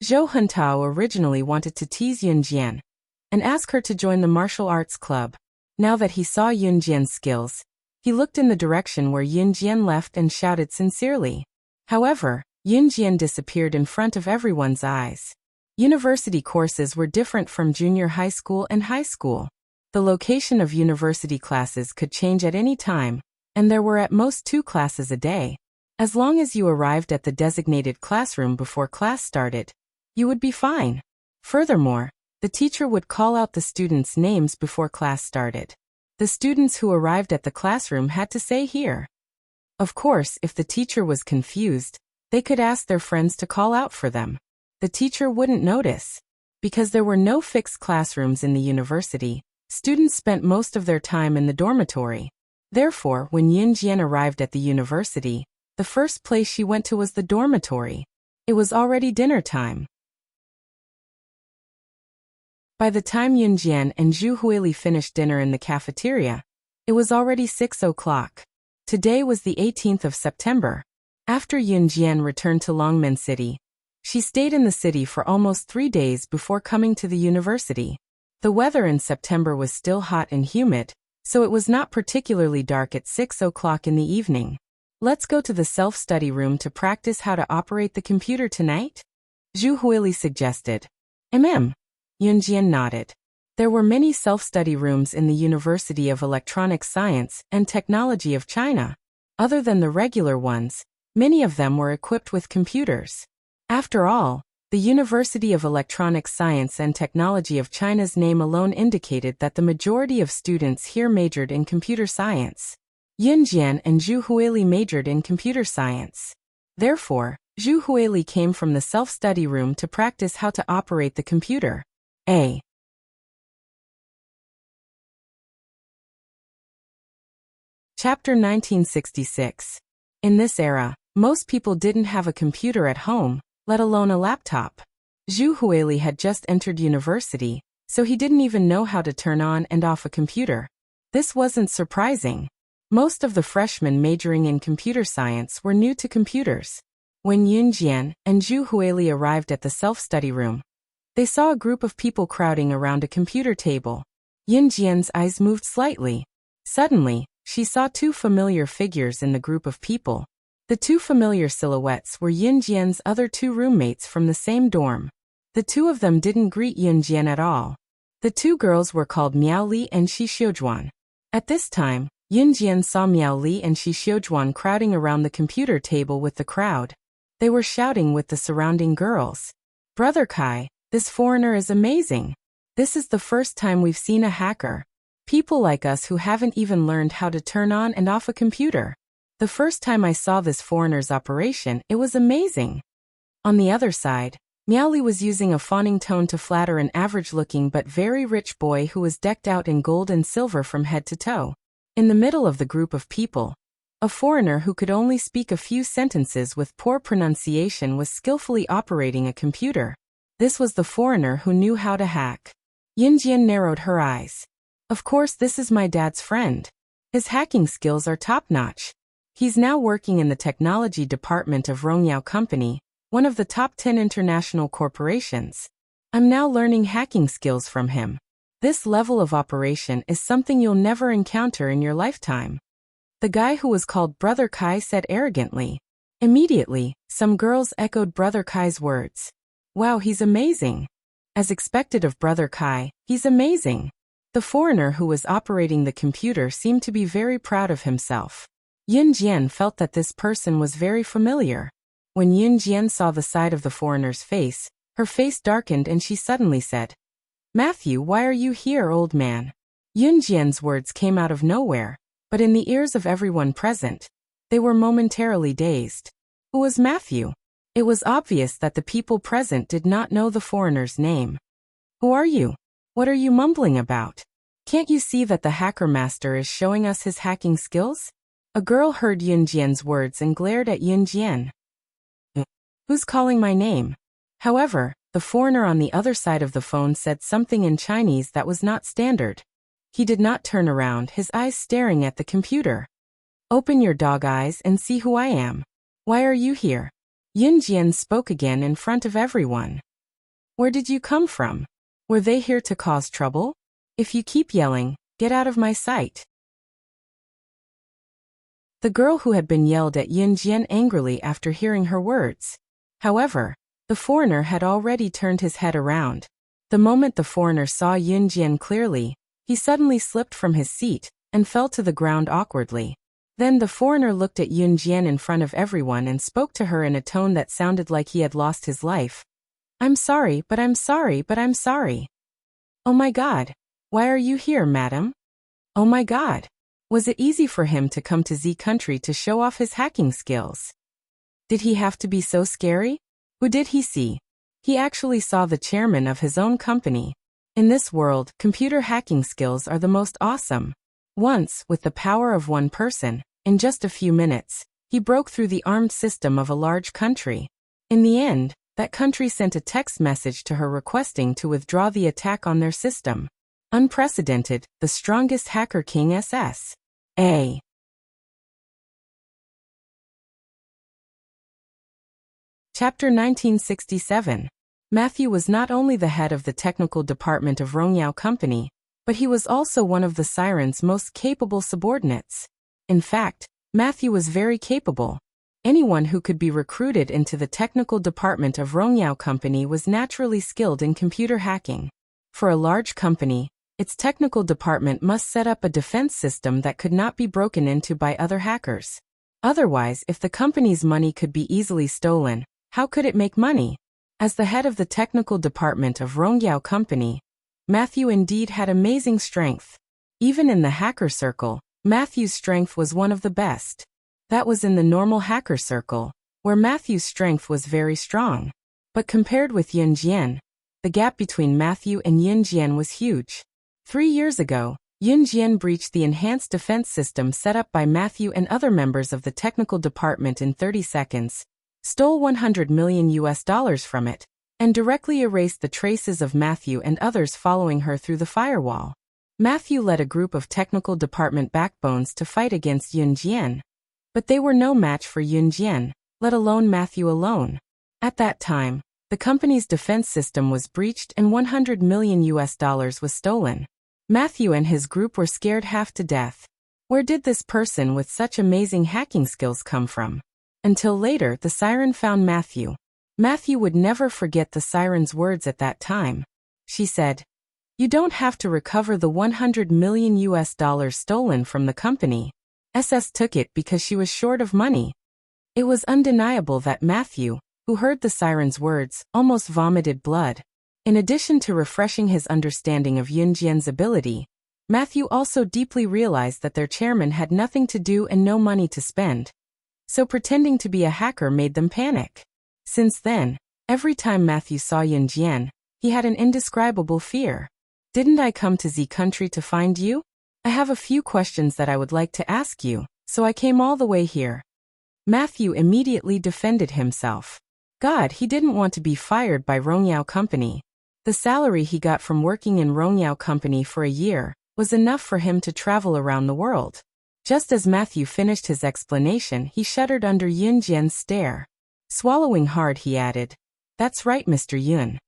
Zhou Huntao originally wanted to tease Yunjian and ask her to join the martial arts club. Now that he saw Yunjian's skills, he looked in the direction where Yunjian left and shouted sincerely. However, Yunjian disappeared in front of everyone's eyes. University courses were different from junior high school and high school. The location of university classes could change at any time, and there were at most 2 classes a day. As long as you arrived at the designated classroom before class started, you would be fine. Furthermore, the teacher would call out the students' names before class started. The students who arrived at the classroom had to say here. Of course, if the teacher was confused, they could ask their friends to call out for them. The teacher wouldn't notice. Because there were no fixed classrooms in the university, students spent most of their time in the dormitory. Therefore, when Yunjian arrived at the university, the first place she went to was the dormitory. It was already dinner time. By the time Yunjian and Zhu Huili finished dinner in the cafeteria, it was already 6 o'clock. Today was the 18th of September. After Yunjian returned to Longmen City, she stayed in the city for almost 3 days before coming to the university. The weather in September was still hot and humid, so it was not particularly dark at 6 o'clock in the evening. "Let's go to the self-study room to practice how to operate the computer tonight?" Zhu Huili suggested. Yunjian nodded. There were many self-study rooms in the University of Electronic Science and Technology of China. Other than the regular ones, many of them were equipped with computers. After all, the University of Electronic Science and Technology of China's name alone indicated that the majority of students here majored in computer science. Yunjian and Zhu Huili majored in computer science. Therefore, Zhu Huili came from the self-study room to practice how to operate the computer. Chapter 1966. In this era, most people didn't have a computer at home, let alone a laptop. Zhu Huili had just entered university, so he didn't even know how to turn on and off a computer. This wasn't surprising. Most of the freshmen majoring in computer science were new to computers. When Yunjian and Zhu Huili arrived at the self-study room, they saw a group of people crowding around a computer table. Yunjian's eyes moved slightly. Suddenly, she saw 2 familiar figures in the group of people. The two familiar silhouettes were Yunjian's other two roommates from the same dorm. The two of them didn't greet Yunjian at all. The two girls were called Miao Li and Shi Xiujuan. At this time, Yunjian saw Miao Li and Shi Xiujuan crowding around the computer table with the crowd. They were shouting with the surrounding girls. "Brother Kai, this foreigner is amazing. This is the first time we've seen a hacker. People like us who haven't even learned how to turn on and off a computer. The first time I saw this foreigner's operation, it was amazing." On the other side, Miao Li was using a fawning tone to flatter an average-looking but very rich boy who was decked out in gold and silver from head to toe. In the middle of the group of people, a foreigner who could only speak a few sentences with poor pronunciation was skillfully operating a computer. This was the foreigner who knew how to hack. Yunjian narrowed her eyes. "Of course, this is my dad's friend. His hacking skills are top-notch. He's now working in the technology department of Rongyao Company, one of the top 10 international corporations. I'm now learning hacking skills from him. This level of operation is something you'll never encounter in your lifetime." The guy who was called Brother Kai said arrogantly. Immediately, some girls echoed Brother Kai's words. "Wow, he's amazing. As expected of Brother Kai, he's amazing." The foreigner who was operating the computer seemed to be very proud of himself. Yunjian felt that this person was very familiar. When Yunjian saw the side of the foreigner's face, her face darkened and she suddenly said, "Matthew, why are you here, old man?" Yunjian's words came out of nowhere, but in the ears of everyone present, they were momentarily dazed. Who was Matthew? It was obvious that the people present did not know the foreigner's name. "Who are you? What are you mumbling about? Can't you see that the hacker master is showing us his hacking skills?" A girl heard Yunjian's words and glared at Yunjian. "Who's calling my name?" However, the foreigner on the other side of the phone said something in Chinese that was not standard. He did not turn around, his eyes staring at the computer. "Open your dog eyes and see who I am. Why are you here?" Yunjian spoke again in front of everyone. "Where did you come from? Were they here to cause trouble? If you keep yelling, get out of my sight." The girl who had been yelled at Yunjian angrily after hearing her words. However, the foreigner had already turned his head around. The moment the foreigner saw Yunjian clearly, he suddenly slipped from his seat and fell to the ground awkwardly. Then the foreigner looked at Yunjian in front of everyone and spoke to her in a tone that sounded like he had lost his life. "I'm sorry, but I'm sorry, but I'm sorry. Oh my God. Why are you here, madam? Oh my God. Was it easy for him to come to Z country to show off his hacking skills? Did he have to be so scary? Who did he see? He actually saw the chairman of his own company. In this world, computer hacking skills are the most awesome. Once, with the power of one person, in just a few minutes, he broke through the armed system of a large country. In the end, that country sent a text message to her requesting to withdraw the attack on their system. Unprecedented, the strongest hacker king S.S.A. Chapter 1967. Matthew was not only the head of the technical department of Rongyao Company, but he was also one of the Siren's most capable subordinates. In fact, Matthew was very capable. Anyone who could be recruited into the technical department of Rongyao Company was naturally skilled in computer hacking. For a large company, its technical department must set up a defense system that could not be broken into by other hackers. Otherwise, if the company's money could be easily stolen, how could it make money? As the head of the technical department of Rongyao Company, Matthew indeed had amazing strength. Even in the hacker circle, Matthew's strength was one of the best. That was in the normal hacker circle, where Matthew's strength was very strong. But compared with Yunjian, the gap between Matthew and Yunjian was huge. 3 years ago, Yunjian breached the enhanced defense system set up by Matthew and other members of the technical department in 30 seconds, stole $100 million from it, and directly erased the traces of Matthew and others following her through the firewall. Matthew led a group of technical department backbones to fight against Yunjian, but they were no match for Yunjian, let alone Matthew alone. At that time, the company's defense system was breached and $100 million was stolen. Matthew and his group were scared half to death. Where did this person with such amazing hacking skills come from? Until later the siren found Matthew. Matthew would never forget the siren's words at that time. She said, "You don't have to recover the $100 million stolen from the company. SS took it because she was short of money." It was undeniable that Matthew, who heard the siren's words, almost vomited blood. In addition to refreshing his understanding of Yunjian's ability, Matthew also deeply realized that their chairman had nothing to do and no money to spend. So pretending to be a hacker made them panic. Since then, every time Matthew saw Yunjian, he had an indescribable fear. "Didn't I come to Z country to find you? I have a few questions that I would like to ask you, so I came all the way here." Matthew immediately defended himself. God, he didn't want to be fired by Rongyao Company. The salary he got from working in Rongyao Company for a year was enough for him to travel around the world. Just as Matthew finished his explanation, he shuddered under Yunjian's stare. Swallowing hard, he added, "That's right, Mr. Yun.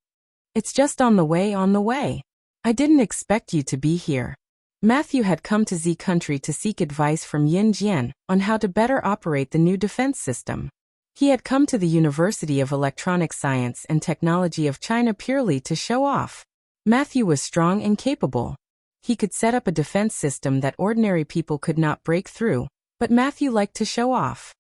It's just on the way, on the way. I didn't expect you to be here." Matthew had come to Z country to seek advice from Yunjian on how to better operate the new defense system. He had come to the University of Electronic Science and Technology of China purely to show off. Matthew was strong and capable. He could set up a defense system that ordinary people could not break through, but Matthew liked to show off.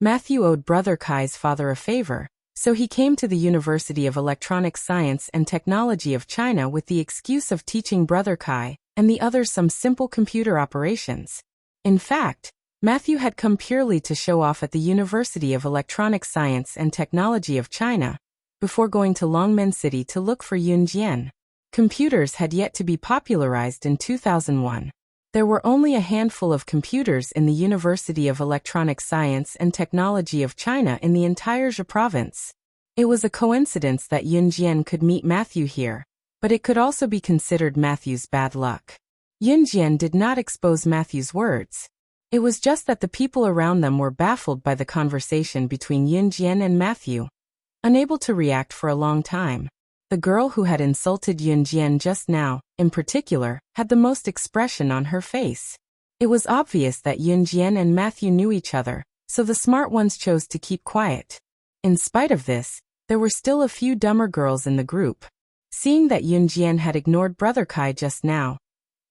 Matthew owed Brother Kai's father a favor, so he came to the University of Electronic Science and Technology of China with the excuse of teaching Brother Kai and the others some simple computer operations. In fact, Matthew had come purely to show off at the University of Electronic Science and Technology of China, before going to Longmen City to look for Yunjian. Computers had yet to be popularized in 2001. There were only a handful of computers in the University of Electronic Science and Technology of China in the entire Zhe province. It was a coincidence that Yunjian could meet Matthew here, but it could also be considered Matthew's bad luck. Yunjian did not expose Matthew's words. It was just that the people around them were baffled by the conversation between Yunjian and Matthew, unable to react for a long time. The girl who had insulted Yunjian just now, in particular, had the most expression on her face. It was obvious that Yunjian and Matthew knew each other, so the smart ones chose to keep quiet. In spite of this, there were still a few dumber girls in the group. Seeing that Yunjian had ignored Brother Kai just now,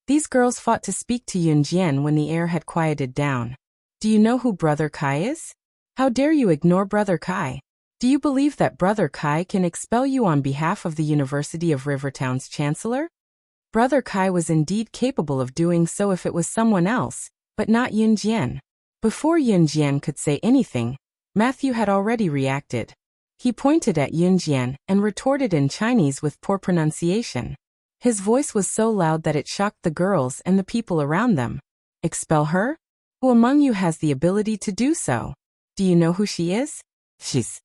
these girls fought to speak to Yunjian when the air had quieted down. "Do you know who Brother Kai is? How dare you ignore Brother Kai? Do you believe that Brother Kai can expel you on behalf of the University of Rivertown's Chancellor?" Brother Kai was indeed capable of doing so if it was someone else, but not Yunjian. Before Yunjian could say anything, Matthew had already reacted. He pointed at Yunjian and retorted in Chinese with poor pronunciation. His voice was so loud that it shocked the girls and the people around them. "Expel her? Who among you has the ability to do so? Do you know who she is? She's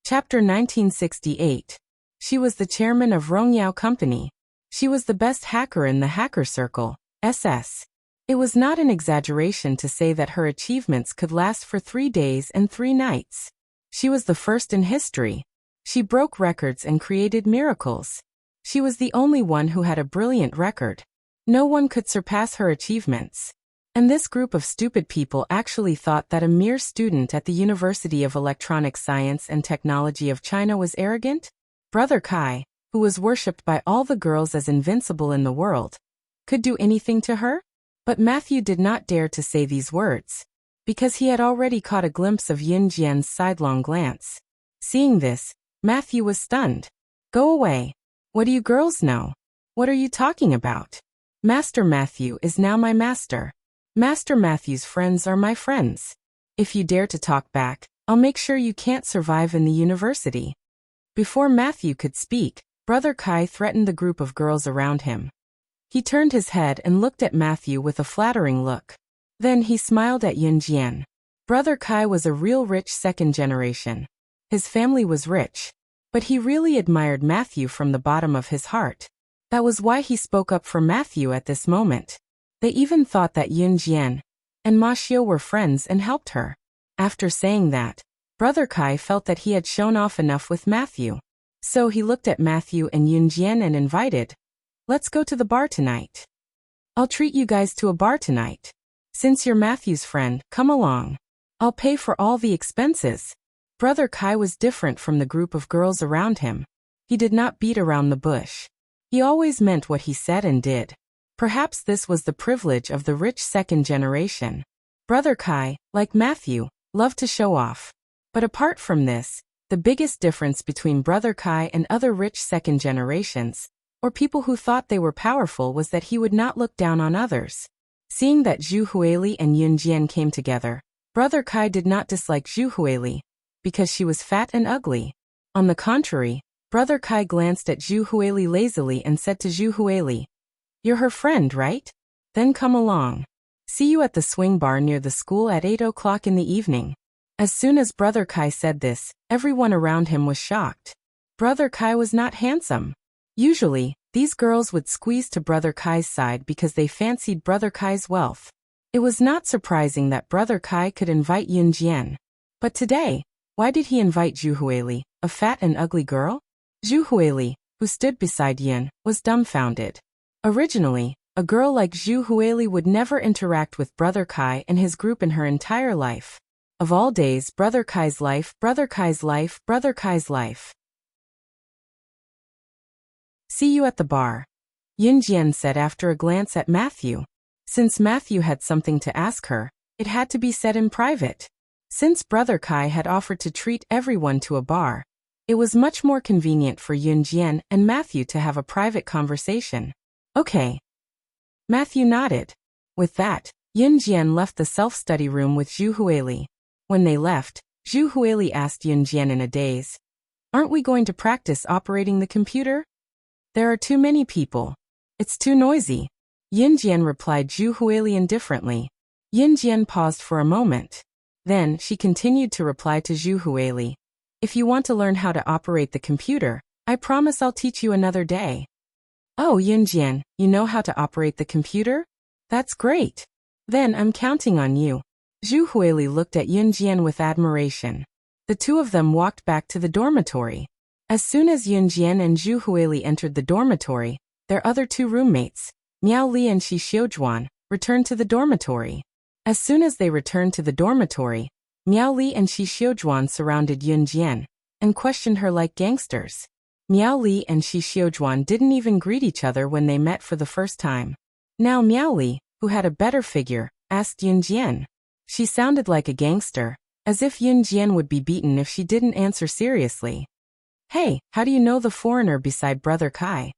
Chapter 1968. She was the chairman of Rongyao Company. She was the best hacker in the hacker circle, SS. It was not an exaggeration to say that her achievements could last for 3 days and 3 nights. She was the first in history. She broke records and created miracles. She was the only one who had a brilliant record. No one could surpass her achievements. And this group of stupid people actually thought that a mere student at the University of Electronic Science and Technology of China was arrogant? Brother Kai, who was worshipped by all the girls as invincible in the world, could do anything to her? But Matthew did not dare to say these words, because he had already caught a glimpse of Yunjian's sidelong glance. Seeing this, Matthew was stunned. "Go away. What do you girls know? What are you talking about? Master Matthew is now my master. Master Matthew's friends are my friends. If you dare to talk back, I'll make sure you can't survive in the university." Before Matthew could speak, Brother Kai threatened the group of girls around him. He turned his head and looked at Matthew with a flattering look. Then he smiled at Yunjian. Brother Kai was a real rich second generation. His family was rich, but he really admired Matthew from the bottom of his heart. That was why he spoke up for Matthew at this moment. They even thought that Yunjian and Ma Xiu were friends and helped her. After saying that, Brother Kai felt that he had shown off enough with Matthew. So he looked at Matthew and Yunjian and invited, Let's go to the bar tonight. I'll treat you guys to a bar tonight. Since you're Matthew's friend, come along. I'll pay for all the expenses. Brother Kai was different from the group of girls around him. He did not beat around the bush. He always meant what he said and did. Perhaps this was the privilege of the rich second generation. Brother Kai, like Matthew, loved to show off. But apart from this, the biggest difference between Brother Kai and other rich second generations, or people who thought they were powerful, was that he would not look down on others. Seeing that Zhu Huili and Yun Jian came together, Brother Kai did not dislike Zhu Huili, because she was fat and ugly. On the contrary, Brother Kai glanced at Zhu Huili lazily and said to Zhu Huili, "You're her friend, right? Then come along. See you at the swing bar near the school at 8 o'clock in the evening." As soon as Brother Kai said this, everyone around him was shocked. Brother Kai was not handsome. Usually, these girls would squeeze to Brother Kai's side because they fancied Brother Kai's wealth. It was not surprising that Brother Kai could invite Yun Jian. But today, why did he invite Zhu Huili, a fat and ugly girl? Zhu Huili, who stood beside Yun, was dumbfounded. Originally, a girl like Zhu Huili would never interact with Brother Kai and his group in her entire life. Of all days, Brother Kai's life, Brother Kai's life, Brother Kai's life. "See you at the bar," Yun Jian said after a glance at Matthew. Since Matthew had something to ask her, it had to be said in private. Since Brother Kai had offered to treat everyone to a bar, it was much more convenient for Yun Jian and Matthew to have a private conversation. Okay. Matthew nodded. With that, Yun Jian left the self-study room with Zhu Huili. When they left, Zhu Huili asked Yun Jian in a daze, "Aren't we going to practice operating the computer? There are too many people. It's too noisy." Yun Jian replied Zhu Huili indifferently. Yun Jian paused for a moment. Then, she continued to reply to Zhu Huili, "If you want to learn how to operate the computer, I promise I'll teach you another day." "Oh, Yun Jian, you know how to operate the computer? That's great. Then I'm counting on you." Zhu Huili looked at Yun Jian with admiration. The two of them walked back to the dormitory. As soon as Yun Jian and Zhu Huili entered the dormitory, their other two roommates, Miao Li and Shi Xiujuan, returned to the dormitory. As soon as they returned to the dormitory, Miao Li and Shi Xiujuan surrounded Yun Jian and questioned her like gangsters. Miao Li and Shi Xiujuan didn't even greet each other when they met for the first time. Now Miao Li, who had a better figure, asked Yun Jian. She sounded like a gangster, as if Yun Jian would be beaten if she didn't answer seriously. "Hey, how do you know the foreigner beside Brother Kai?"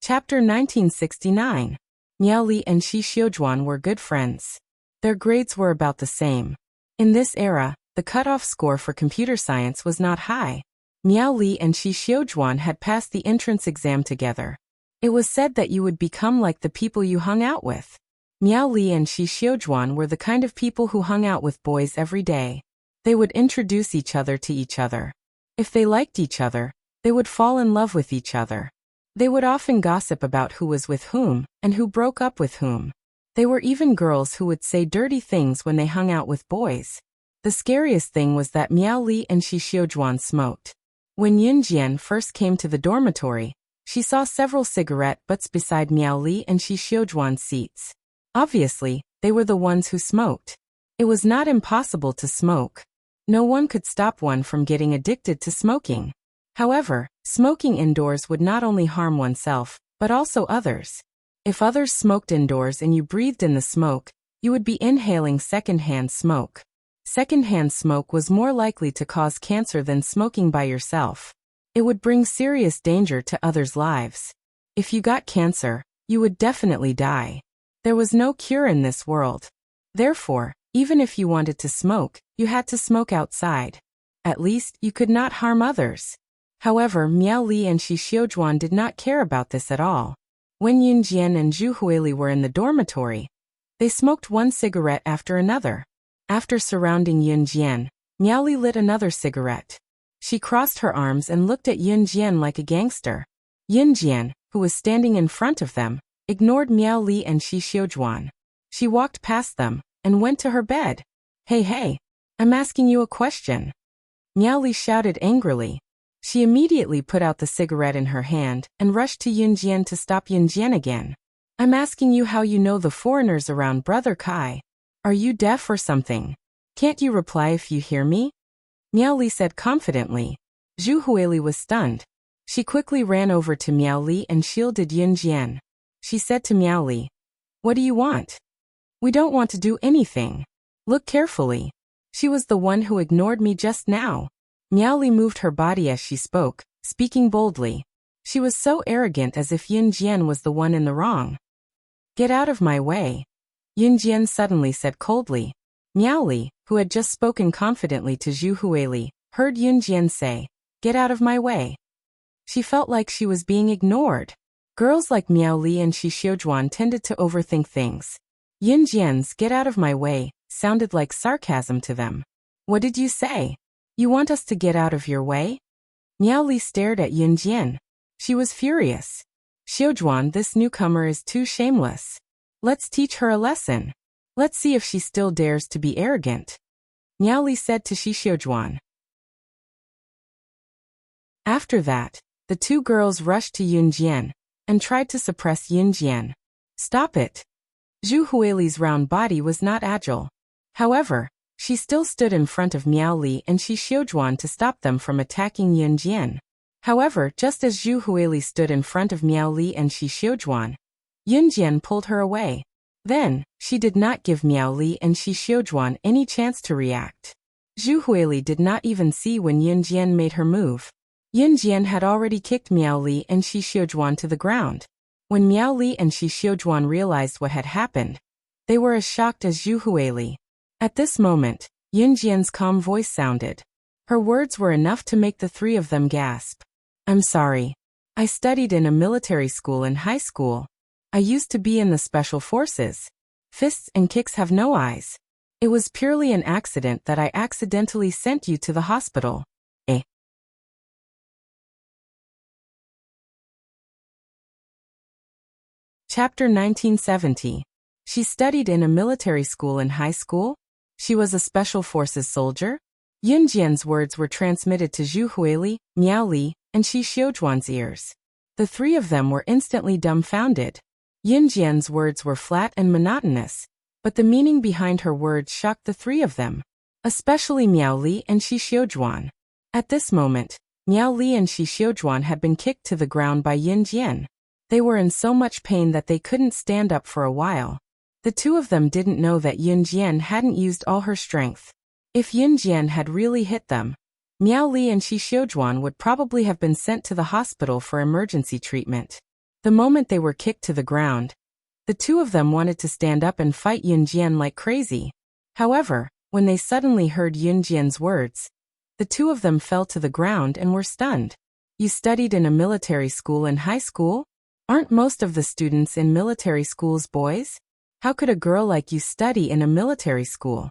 Chapter 1969. Miao Li and Shi Xiujuan were good friends. Their grades were about the same. In this era, the cutoff score for computer science was not high. Miao Li and Shi Xiujuan had passed the entrance exam together. It was said that you would become like the people you hung out with. Miao Li and Shi Xiujuan were the kind of people who hung out with boys every day. They would introduce each other to each other. If they liked each other, they would fall in love with each other. They would often gossip about who was with whom and who broke up with whom. There were even girls who would say dirty things when they hung out with boys. The scariest thing was that Miao Li and Shi Xiujuan smoked. When Yun Jian first came to the dormitory, she saw several cigarette butts beside Miao Li and Shi Xiujuan's seats. Obviously, they were the ones who smoked. It was not impossible to smoke. No one could stop one from getting addicted to smoking. However, smoking indoors would not only harm oneself, but also others. If others smoked indoors and you breathed in the smoke, you would be inhaling secondhand smoke. Secondhand smoke was more likely to cause cancer than smoking by yourself. It would bring serious danger to others' lives. If you got cancer, you would definitely die. There was no cure in this world. Therefore, even if you wanted to smoke, you had to smoke outside. At least, you could not harm others. However, Miao Li and Shi Xiujuan did not care about this at all. When Yun Jian and Zhu Huili were in the dormitory, they smoked one cigarette after another. After surrounding Yun Jian, Miao Li lit another cigarette. She crossed her arms and looked at Yun Jian like a gangster. Yun Jian, who was standing in front of them, ignored Miao Li and Shi Xiujuan. She walked past them and went to her bed. Hey, I'm asking you a question. Miao Li shouted angrily. She immediately put out the cigarette in her hand and rushed to Yunjian to stop Yunjian again. I'm asking you how you know the foreigners around Brother Kai. Are you deaf or something? Can't you reply if you hear me? Miao Li said confidently. Zhu Huili was stunned. She quickly ran over to Miao Li and shielded Yunjian. She said to Miao Li, "What do you want?" "We don't want to do anything. Look carefully. She was the one who ignored me just now." Miao Li moved her body as she spoke, speaking boldly. She was so arrogant, as if Yunjian was the one in the wrong. "Get out of my way," Yunjian suddenly said coldly. Miao Li, who had just spoken confidently to Zhu Huili, heard Yunjian say, "Get out of my way." She felt like she was being ignored. Girls like Miao Li and Shi Xiujuan tended to overthink things. Yunjian's "get out of my way" sounded like sarcasm to them. "What did you say? You want us to get out of your way?" Miao Li stared at Yunjian. She was furious. "Xiujuan, this newcomer is too shameless. Let's teach her a lesson. Let's see if she still dares to be arrogant," Miao Li said to Shi Xiujuan. After that, the two girls rushed to Yunjian and tried to suppress Yunjian. "Stop it." Zhu Huili's round body was not agile. However, she still stood in front of Miao Li and Shi Xiujuan to stop them from attacking Yunjian. However, just as Zhu Huili stood in front of Miao Li and Shi Xiujuan, Yunjian pulled her away. Then, she did not give Miao Li and Shi Xiujuan any chance to react. Zhu Huili did not even see when Yunjian made her move. Yunjian had already kicked Miao Li and Shi Xiujuan to the ground. When Miao Li and Shi Xiujuan realized what had happened, they were as shocked as Zhu Huili. At this moment, Yunjian's calm voice sounded. Her words were enough to make the three of them gasp. "I'm sorry. I studied in a military school in high school. I used to be in the special forces. Fists and kicks have no eyes. It was purely an accident that I accidentally sent you to the hospital." Chapter 1970. She studied in a military school in high school? She was a special forces soldier? Yunjian's words were transmitted to Zhu Huili, Miao Li, and Shi Xiujuan's ears. The three of them were instantly dumbfounded. Yunjian's words were flat and monotonous, but the meaning behind her words shocked the three of them, especially Miao Li and Shi Xiujuan. At this moment, Miao Li and Shi Xiujuan had been kicked to the ground by Yunjian. They were in so much pain that they couldn't stand up for a while. The two of them didn't know that Yunjian hadn't used all her strength. If Yunjian had really hit them, Miao Li and Shi Xiujuan would probably have been sent to the hospital for emergency treatment. The moment they were kicked to the ground, the two of them wanted to stand up and fight Yunjian like crazy. However, when they suddenly heard Yunjian's words, the two of them fell to the ground and were stunned. "You studied in a military school in high school? Aren't most of the students in military schools boys? How could a girl like you study in a military school?"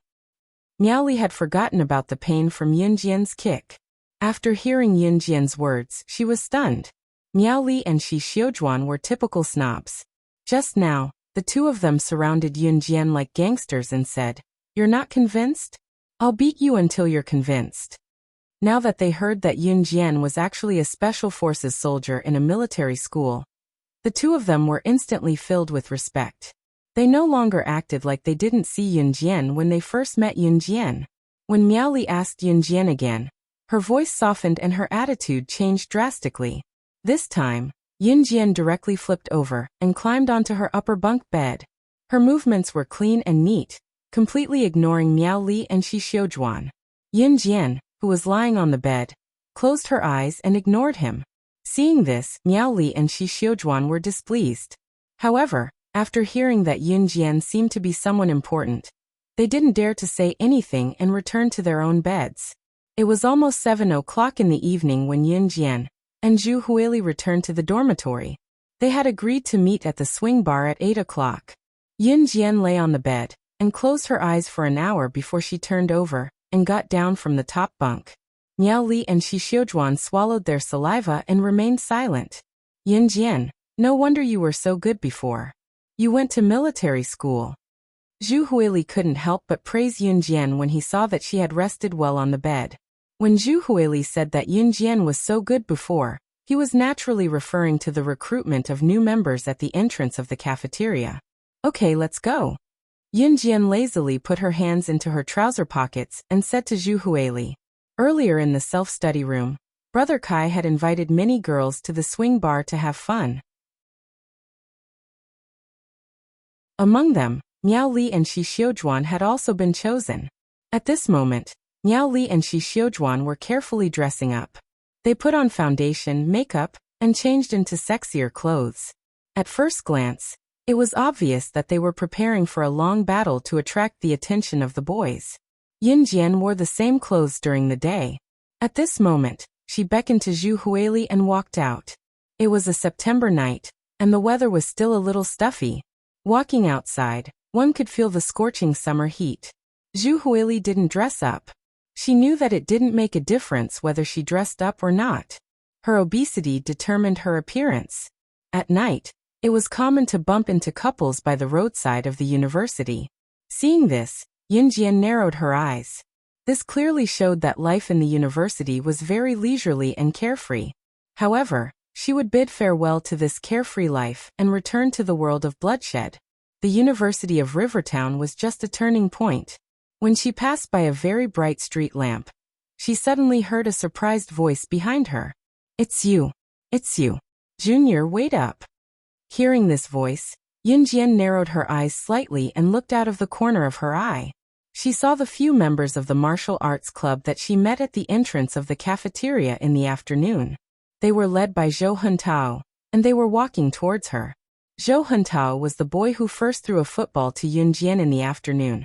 Miao Li had forgotten about the pain from Yunjian's kick. After hearing Yunjian's words, she was stunned. Miao Li and Shi Xiujuan were typical snobs. Just now, the two of them surrounded Yunjian like gangsters and said, "You're not convinced? I'll beat you until you're convinced." Now that they heard that Yunjian was actually a special forces soldier in a military school, the two of them were instantly filled with respect. They no longer acted like they didn't see Yunjian when they first met Yunjian. When Miao Li asked Yunjian again, her voice softened and her attitude changed drastically. This time, Yunjian directly flipped over and climbed onto her upper bunk bed. Her movements were clean and neat, completely ignoring Miao Li and Shi Xiujuan. Yunjian, who was lying on the bed, closed her eyes and ignored him. Seeing this, Miao Li and Shi Xiujuan were displeased. However, after hearing that Yunjian seemed to be someone important, they didn't dare to say anything and returned to their own beds. It was almost 7 o'clock in the evening when Yunjian and Zhu Huili returned to the dormitory. They had agreed to meet at the swing bar at 8 o'clock. Yunjian lay on the bed and closed her eyes for an hour before she turned over and got down from the top bunk. Miao Li and Shi Xiujuan swallowed their saliva and remained silent. "Yunjian, no wonder you were so good before. You went to military school." Zhu Huili couldn't help but praise Yunjian when he saw that she had rested well on the bed. When Zhu Huili said that Yun Jian was so good before, he was naturally referring to the recruitment of new members at the entrance of the cafeteria. Okay, let's go. Yun Jian lazily put her hands into her trouser pockets and said to Zhu Huili. Earlier in the self-study room, Brother Kai had invited many girls to the swing bar to have fun. Among them, Miao Li and Shi Xiujuan had also been chosen. At this moment, Miao Li and Shi Xiujuan were carefully dressing up. They put on foundation, makeup, and changed into sexier clothes. At first glance, it was obvious that they were preparing for a long battle to attract the attention of the boys. Yun Jian wore the same clothes during the day. At this moment, she beckoned to Zhu Huili and walked out. It was a September night, and the weather was still a little stuffy. Walking outside, one could feel the scorching summer heat. Zhu Huili didn't dress up. She knew that it didn't make a difference whether she dressed up or not. Her obesity determined her appearance. At night, it was common to bump into couples by the roadside of the university. Seeing this, Yun Jian narrowed her eyes. This clearly showed that life in the university was very leisurely and carefree. However, she would bid farewell to this carefree life and return to the world of bloodshed. The University of Rivertown was just a turning point. When she passed by a very bright street lamp, she suddenly heard a surprised voice behind her. It's you. It's you. Junior, wait up. Hearing this voice, Yun Jian narrowed her eyes slightly and looked out of the corner of her eye. She saw the few members of the martial arts club that she met at the entrance of the cafeteria in the afternoon. They were led by Zhou Huntao, and they were walking towards her. Zhou Huntao was the boy who first threw a football to Yun Jian in the afternoon,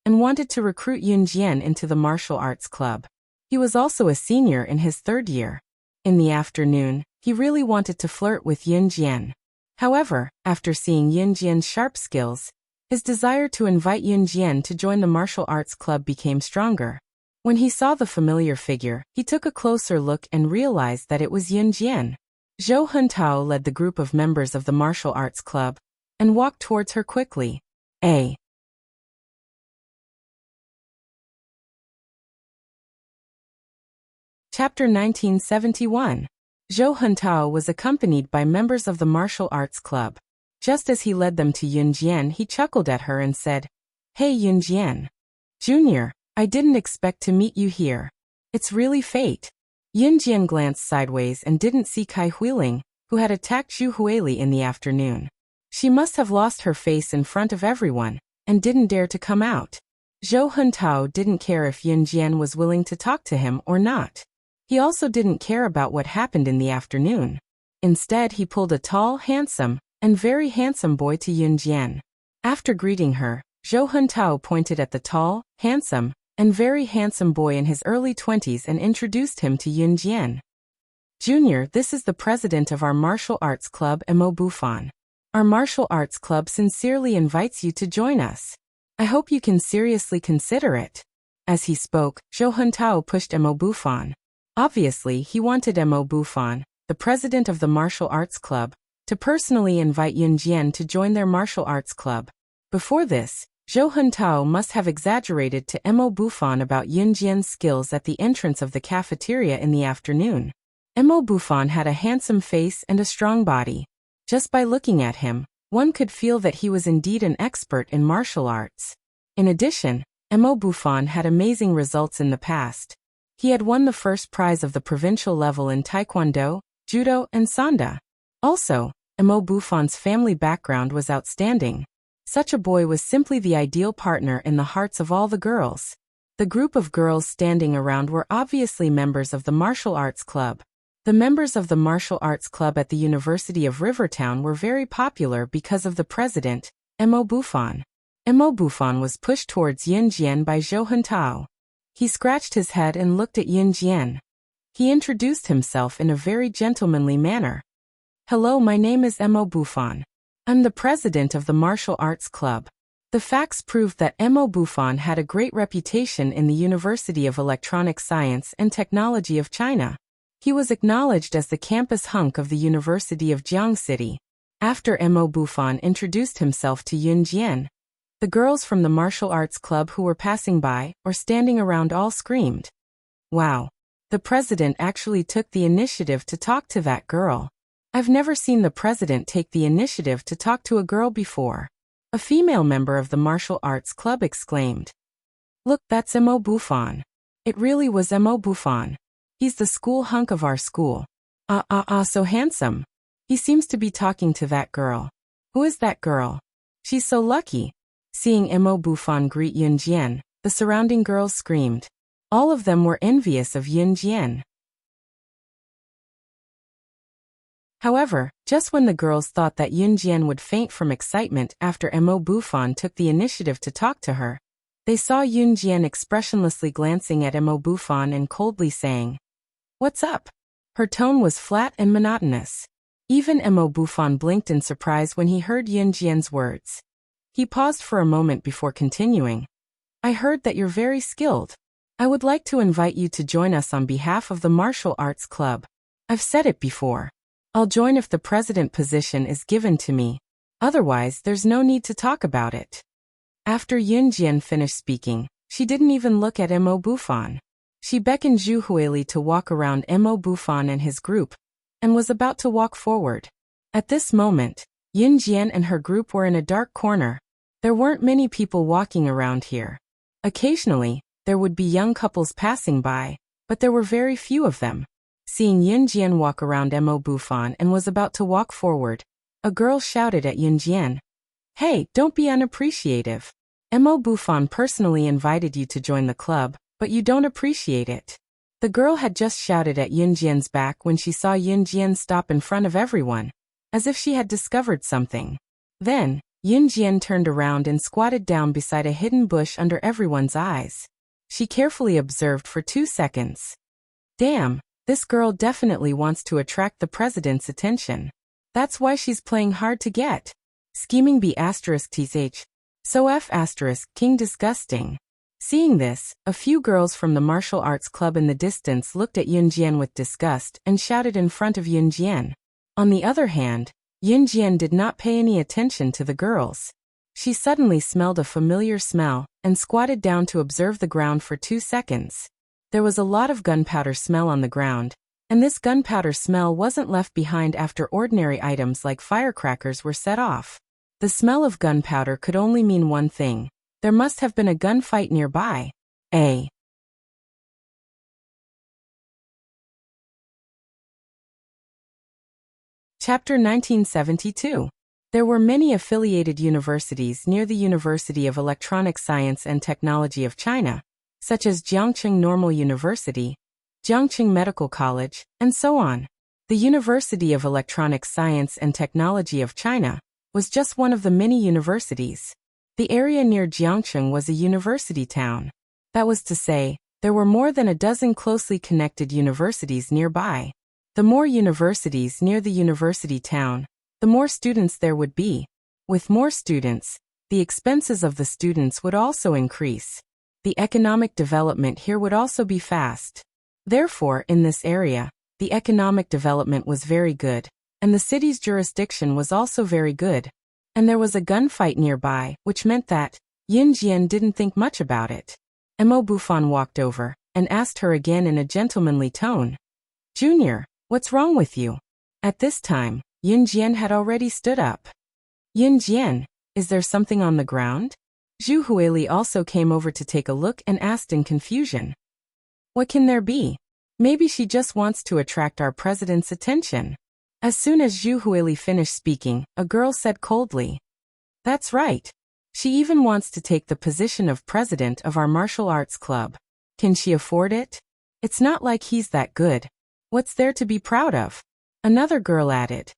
and wanted to recruit Yun Jian into the martial arts club. He was also a senior in his third year. In the afternoon, he really wanted to flirt with Yun Jian. However, after seeing Yun Jian's sharp skills, his desire to invite Yun Jian to join the martial arts club became stronger. When he saw the familiar figure, he took a closer look and realized that it was Yun Jian. Zhou Huntao led the group of members of the martial arts club and walked towards her quickly. Chapter 1971. Zhou Huntao was accompanied by members of the martial arts club. Just as he led them to Yun Jian, he chuckled at her and said, "Hey Yun Jian. Junior, I didn't expect to meet you here. It's really fate." Yun Jian glanced sideways and didn't see Kai Huiling, who had attacked Zhu Huili in the afternoon. She must have lost her face in front of everyone, and didn't dare to come out. Zhou Huntao didn't care if Yun Jian was willing to talk to him or not. He also didn't care about what happened in the afternoon. Instead, he pulled a tall, handsome, and very handsome boy to Yun Jian. After greeting her, Zhou Huntao pointed at the tall, handsome, and very handsome boy in his early 20s and introduced him to Yun Jian. "Junior, this is the president of our martial arts club, Mo Bufan. Our martial arts club sincerely invites you to join us. I hope you can seriously consider it." As he spoke, Zhou Huntao pushed Mo Bufan. Obviously, he wanted Mo Bufan, the president of the martial arts club, to personally invite Yun Jian to join their martial arts club. Before this, Zhou Huntao must have exaggerated to Mo Bufan about Yun Jian's skills at the entrance of the cafeteria in the afternoon. Mo Bufan had a handsome face and a strong body. Just by looking at him, one could feel that he was indeed an expert in martial arts. In addition, Mo Bufan had amazing results in the past. He had won the first prize of the provincial level in Taekwondo, Judo, and Sanda. Also, Mo Bufan's family background was outstanding. Such a boy was simply the ideal partner in the hearts of all the girls. The group of girls standing around were obviously members of the martial arts club. The members of the martial arts club at the University of Rivertown were very popular because of the president, Mo Bufan. Mo Bufan was pushed towards Yun Jian by Zhou Huntao. He scratched his head and looked at Yun Jian. He introduced himself in a very gentlemanly manner. "Hello, my name is Mo Bufan. I'm the president of the martial arts club." The facts proved that Mo Bufan had a great reputation in the University of Electronic Science and Technology of China. He was acknowledged as the campus hunk of the University of Jiang City. After Mo Bufan introduced himself to Yun Jian, the girls from the martial arts club who were passing by or standing around all screamed, "Wow, The president actually took the initiative to talk to that girl. I've never seen the president take the initiative to talk to a girl before. A female member of the martial arts club exclaimed. Look, that's Mo Buffon. It really was Mo Buffon. He's the school hunk of our school. So handsome. He seems to be talking to that girl. Who is that girl? She's so lucky. Seeing Mo Buffon greet Yun Jian, the surrounding girls screamed. All of them were envious of Yun Jian. However, just when the girls thought that Yun Jian would faint from excitement after Mo Buffon took the initiative to talk to her, they saw Yun Jian expressionlessly glancing at Mo Buffon and coldly saying, "What's up?" Her tone was flat and monotonous. Even Mo Buffon blinked in surprise when he heard Yun Jian's words. He paused for a moment before continuing. "I heard that you're very skilled. I would like to invite you to join us on behalf of the martial arts club. I've said it before. I'll join if the president position is given to me. Otherwise, there's no need to talk about it." After Yun Jian finished speaking, she didn't even look at Mo Buffon. She beckoned Zhu Huili to walk around Mo Buffon and his group, and was about to walk forward. At this moment, Yun Jian and her group were in a dark corner. There weren't many people walking around here. Occasionally, there would be young couples passing by, but there were very few of them. Seeing Yun Jian walk around Mo Buffon and was about to walk forward, a girl shouted at Yun Jian, "Hey, don't be unappreciative. Mo Buffon personally invited you to join the club, but you don't appreciate it." The girl had just shouted at Yun Jian's back when she saw Yun Jian stop in front of everyone, as if she had discovered something. Then, Yun Jian turned around and squatted down beside a hidden bush under everyone's eyes. She carefully observed for 2 seconds. Damn, this girl definitely wants to attract the president's attention. That's why she's playing hard to get. Scheming B*th. So F** king disgusting. Seeing this, a few girls from the martial arts club in the distance looked at Yun Jian with disgust and shouted in front of Yun Jian. On the other hand, Yun Jian did not pay any attention to the girls. She suddenly smelled a familiar smell and squatted down to observe the ground for 2 seconds. There was a lot of gunpowder smell on the ground, and this gunpowder smell wasn't left behind after ordinary items like firecrackers were set off. The smell of gunpowder could only mean one thing. There must have been a gunfight nearby. Chapter 1972. There were many affiliated universities near the University of Electronic Science and Technology of China, such as Jiangqing Normal University, Jiangqing Medical College, and so on. The University of Electronic Science and Technology of China was just one of the many universities. The area near Jiangqing was a university town. That was to say, there were more than a dozen closely connected universities nearby. The more universities near the university town, the more students there would be. With more students, the expenses of the students would also increase. The economic development here would also be fast. Therefore, in this area, the economic development was very good, and the city's jurisdiction was also very good. And there was a gunfight nearby, which meant that Yun Jian didn't think much about it. Mo Buffon walked over and asked her again in a gentlemanly tone, "Junior, what's wrong with you?" At this time, Yun Jian had already stood up. "Yun Jian, is there something on the ground?" Zhu Huili also came over to take a look and asked in confusion. "What can there be? Maybe she just wants to attract our president's attention." As soon as Zhu Huili finished speaking, a girl said coldly, "That's right. She even wants to take the position of president of our martial arts club. Can she afford it? It's not like he's that good. What's there to be proud of?" Another girl added.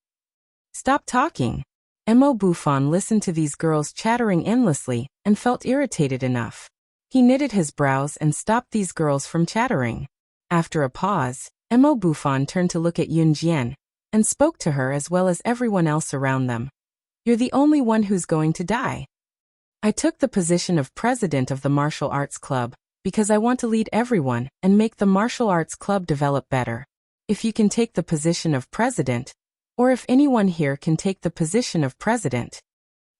"Stop talking." Mo Buffon listened to these girls chattering endlessly and felt irritated enough. He knitted his brows and stopped these girls from chattering. After a pause, Mo Buffon turned to look at Yun Jian and spoke to her as well as everyone else around them. "You're the only one who's going to die. I took the position of president of the martial arts club because I want to lead everyone and make the martial arts club develop better. If you can take the position of president, or if anyone here can take the position of president,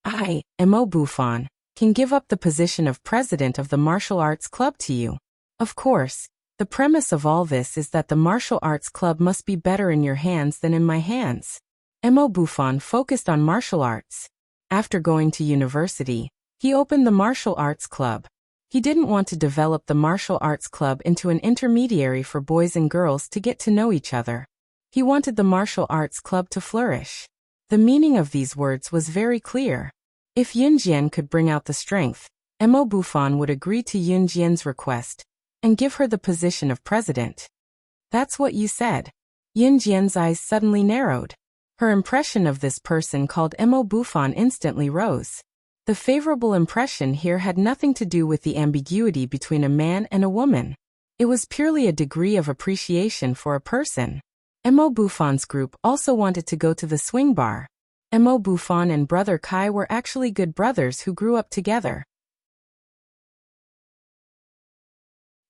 I, Mo Buffon, can give up the position of president of the martial arts club to you. Of course, The premise of all this is that the martial arts club must be better in your hands than in my hands. Mo Buffon focused on martial arts. After going to university, he opened the martial arts club. He didn't want to develop the martial arts club into an intermediary for boys and girls to get to know each other. He wanted the martial arts club to flourish. The meaning of these words was very clear. If Yunjian could bring out the strength, Mo Buffon would agree to Yunjian's request and give her the position of president. That's what you said. Yunjian's eyes suddenly narrowed. Her impression of this person called Mo Buffon instantly rose. The favorable impression here had nothing to do with the ambiguity between a man and a woman. It was purely a degree of appreciation for a person. Mo Buffon's group also wanted to go to the swing bar. Mo Buffon and brother Kai were actually good brothers who grew up together.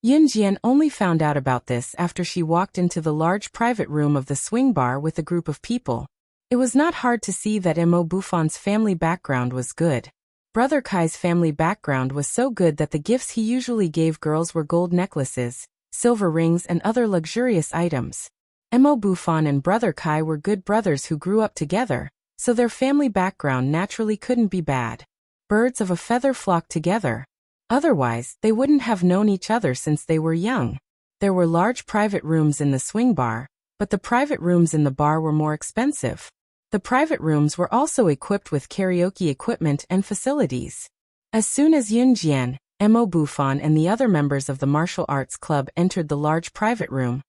Yunjian only found out about this after she walked into the large private room of the swing bar with a group of people. It was not hard to see that Mo Buffon's family background was good. Brother Kai's family background was so good that the gifts he usually gave girls were gold necklaces, silver rings and other luxurious items. Mo Buffon and brother Kai were good brothers who grew up together, so their family background naturally couldn't be bad. Birds of a feather flock together. Otherwise, they wouldn't have known each other since they were young. There were large private rooms in the swing bar, but the private rooms in the bar were more expensive. The private rooms were also equipped with karaoke equipment and facilities. As soon as Yunjian, Mo Buffon and the other members of the martial arts club entered the large private room,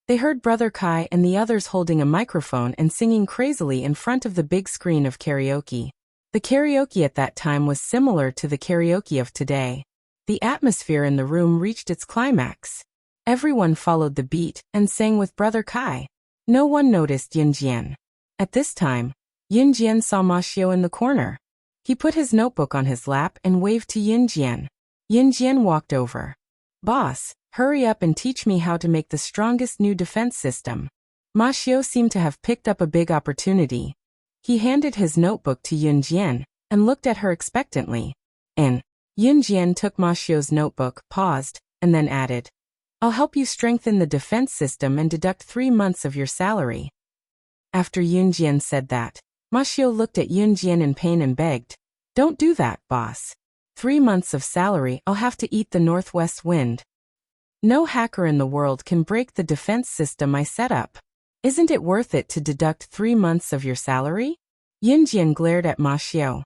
they heard brother Kai and the others holding a microphone and singing crazily in front of the big screen of karaoke. The karaoke at that time was similar to the karaoke of today. The atmosphere in the room reached its climax. Everyone followed the beat and sang with brother Kai. No one noticed Yunjian. At this time, Yunjian saw Ma Xiao in the corner. He put his notebook on his lap and waved to Yunjian. Yunjian walked over. "Boss, hurry up and teach me how to make the strongest new defense system." Ma Xiao seemed to have picked up a big opportunity. He handed his notebook to Yunjian and looked at her expectantly. And Yunjian took Ma Xiao's notebook, paused, and then added, "I'll help you strengthen the defense system and deduct 3 months of your salary." After Yunjian said that, Ma Xiao looked at Yunjian in pain and begged, "Don't do that, boss. 3 months of salary, I'll have to eat the northwest wind. No hacker in the world can break the defense system I set up. Isn't it worth it to deduct 3 months of your salary?" Yunjian glared at Ma Xiao.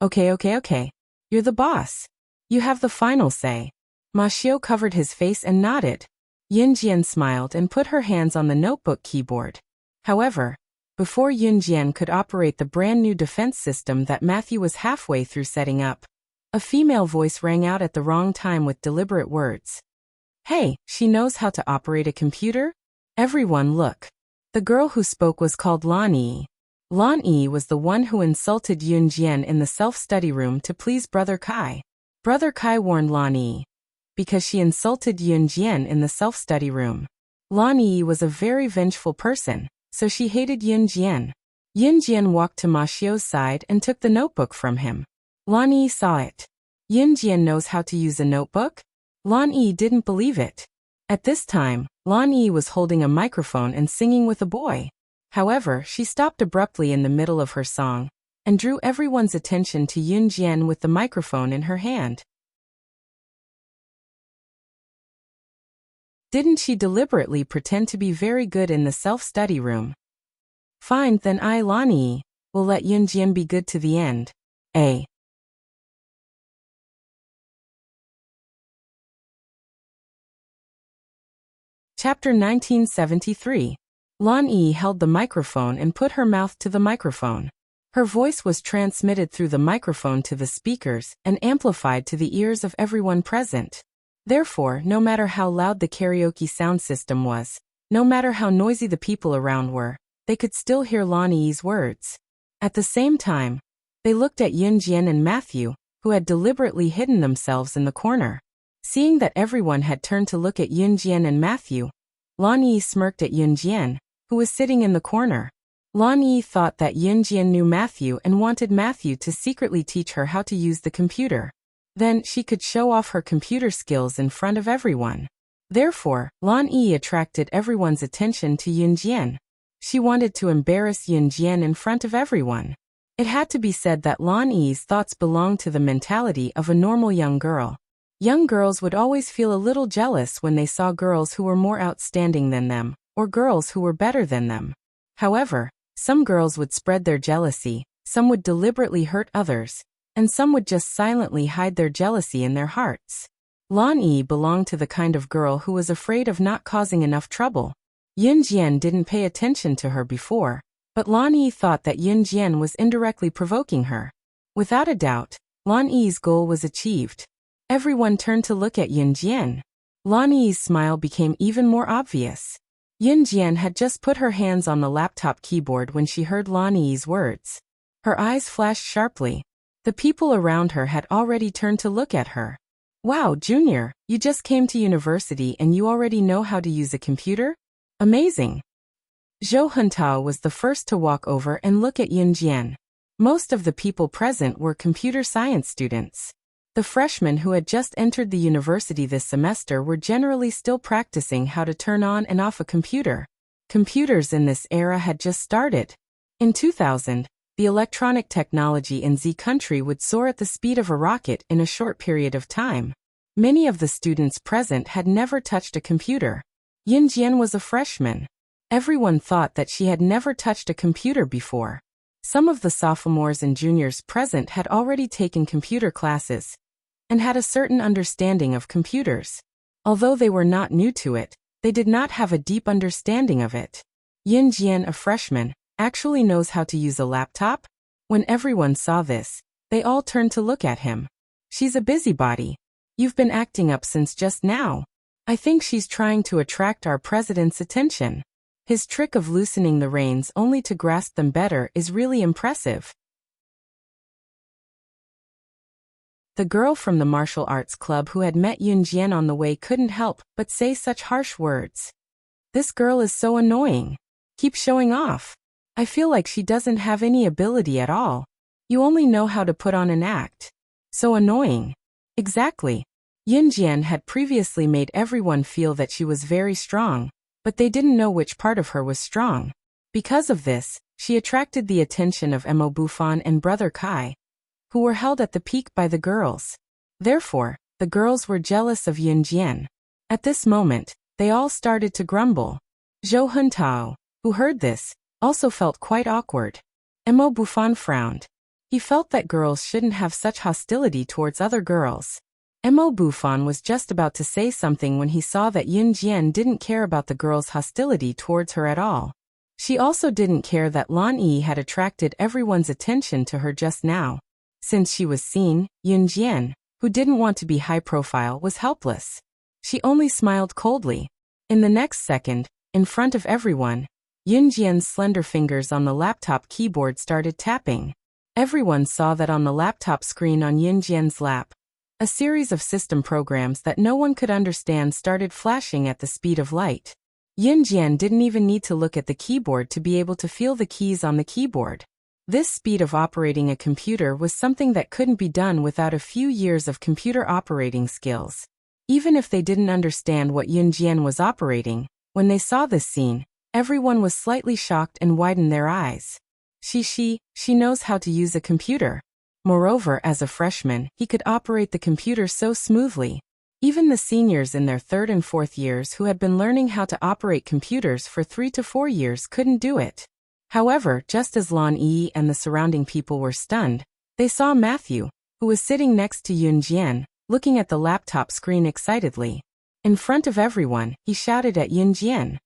Okay. You're the boss. You have the final say." Ma Xiao covered his face and nodded. Yunjian smiled and put her hands on the notebook keyboard. However, before Yunjian could operate the brand new defense system that Matthew was halfway through setting up, a female voice rang out at the wrong time with deliberate words. "Hey, she knows how to operate a computer? Everyone look." The girl who spoke was called Lan Yi. Lan Yi was the one who insulted Yunjian in the self-study room to please brother Kai. Brother Kai warned Lan Yi because she insulted Yunjian in the self-study room. Lan Yi was a very vengeful person, so she hated Yunjian. Yunjian walked to Ma Xiao's side and took the notebook from him. Lan Yi saw it. Yunjian knows how to use a notebook? Lan Yi didn't believe it. At this time, Lan Yi was holding a microphone and singing with a boy. However, she stopped abruptly in the middle of her song and drew everyone's attention to Yunjian with the microphone in her hand. Didn't she deliberately pretend to be very good in the self-study room? Fine, then I, Lan Yi, will let Yunjian be good to the end. A. Chapter 1973. Lan Yi held the microphone and put her mouth to the microphone. Her voice was transmitted through the microphone to the speakers and amplified to the ears of everyone present. Therefore, no matter how loud the karaoke sound system was, no matter how noisy the people around were, they could still hear Lan Yi's words. At the same time, they looked at Yunjian and Matthew, who had deliberately hidden themselves in the corner. Seeing that everyone had turned to look at Yunjian and Matthew, Lan Yi smirked at Yunjian, who was sitting in the corner. Lan Yi thought that Yunjian knew Matthew and wanted Matthew to secretly teach her how to use the computer. Then she could show off her computer skills in front of everyone. Therefore, Lan Yi attracted everyone's attention to Yun Jian. She wanted to embarrass Yun Jian in front of everyone. It had to be said that Lan Yi's thoughts belonged to the mentality of a normal young girl. Young girls would always feel a little jealous when they saw girls who were more outstanding than them, or girls who were better than them. However, some girls would spread their jealousy, some would deliberately hurt others, and some would just silently hide their jealousy in their hearts. Lan Yi belonged to the kind of girl who was afraid of not causing enough trouble. Yun Jian didn't pay attention to her before, but Lan Yi thought that Yun Jian was indirectly provoking her. Without a doubt, Lan Yi's goal was achieved. Everyone turned to look at Yun Jian. Lan Yi's smile became even more obvious. Yun Jian had just put her hands on the laptop keyboard when she heard Lan Yi's words. Her eyes flashed sharply. The people around her had already turned to look at her. Wow, Junior, you just came to university and you already know how to use a computer? Amazing. Zhou Huntao was the first to walk over and look at Yun Jian. Most of the people present were computer science students. The freshmen who had just entered the university this semester were generally still practicing how to turn on and off a computer. Computers in this era had just started. In 2000, the electronic technology in Z country would soar at the speed of a rocket in a short period of time. Many of the students present had never touched a computer. Yun Jian was a freshman. Everyone thought that she had never touched a computer before. Some of the sophomores and juniors present had already taken computer classes and had a certain understanding of computers. Although they were not new to it, they did not have a deep understanding of it. Yun Jian, a freshman, actually knows how to use a laptop? When everyone saw this, they all turned to look at him. She's a busybody. You've been acting up since just now. I think she's trying to attract our president's attention. His trick of loosening the reins only to grasp them better is really impressive. The girl from the martial arts club who had met Yun Jian on the way couldn't help but say such harsh words. This girl is so annoying. Keep showing off. I feel like she doesn't have any ability at all. You only know how to put on an act. So annoying. Exactly. Yun Jian had previously made everyone feel that she was very strong, but they didn't know which part of her was strong. Because of this, she attracted the attention of Mo Bufan and Brother Kai, who were held at the peak by the girls. Therefore, the girls were jealous of Yun Jian. At this moment, they all started to grumble. Zhou Huntao, who heard this, also felt quite awkward. Mo Bufan frowned. He felt that girls shouldn't have such hostility towards other girls. Mo Bufan was just about to say something when he saw that Yun Jian didn't care about the girls' hostility towards her at all. She also didn't care that Lan Yi had attracted everyone's attention to her just now. Since she was seen, Yun Jian, who didn't want to be high profile, was helpless. She only smiled coldly. In the next second, in front of everyone, Yun Jian's slender fingers on the laptop keyboard started tapping. Everyone saw that on the laptop screen on Yun Jian's lap. A series of system programs that no one could understand started flashing at the speed of light. Yun Jian didn't even need to look at the keyboard to be able to feel the keys on the keyboard. This speed of operating a computer was something that couldn't be done without a few years of computer operating skills. Even if they didn't understand what Yun Jian was operating, when they saw this scene, everyone was slightly shocked and widened their eyes. She knows how to use a computer. Moreover, as a freshman, he could operate the computer so smoothly. Even the seniors in their 3rd and 4th years who had been learning how to operate computers for 3 to 4 years couldn't do it. However, just as Lan Yi and the surrounding people were stunned, they saw Matthew, who was sitting next to Yun Jian, looking at the laptop screen excitedly. In front of everyone, he shouted at Yun Jian,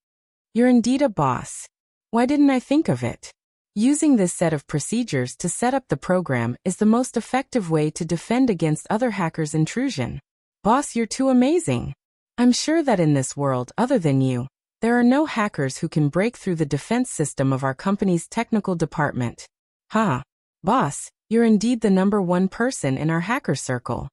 "You're indeed a boss. Why didn't I think of it?" Using this set of procedures to set up the program is the most effective way to defend against other hackers' intrusion. Boss, you're too amazing. I'm sure that in this world other than you, there are no hackers who can break through the defense system of our company's technical department. Ha! Boss, you're indeed the #1 person in our hacker circle.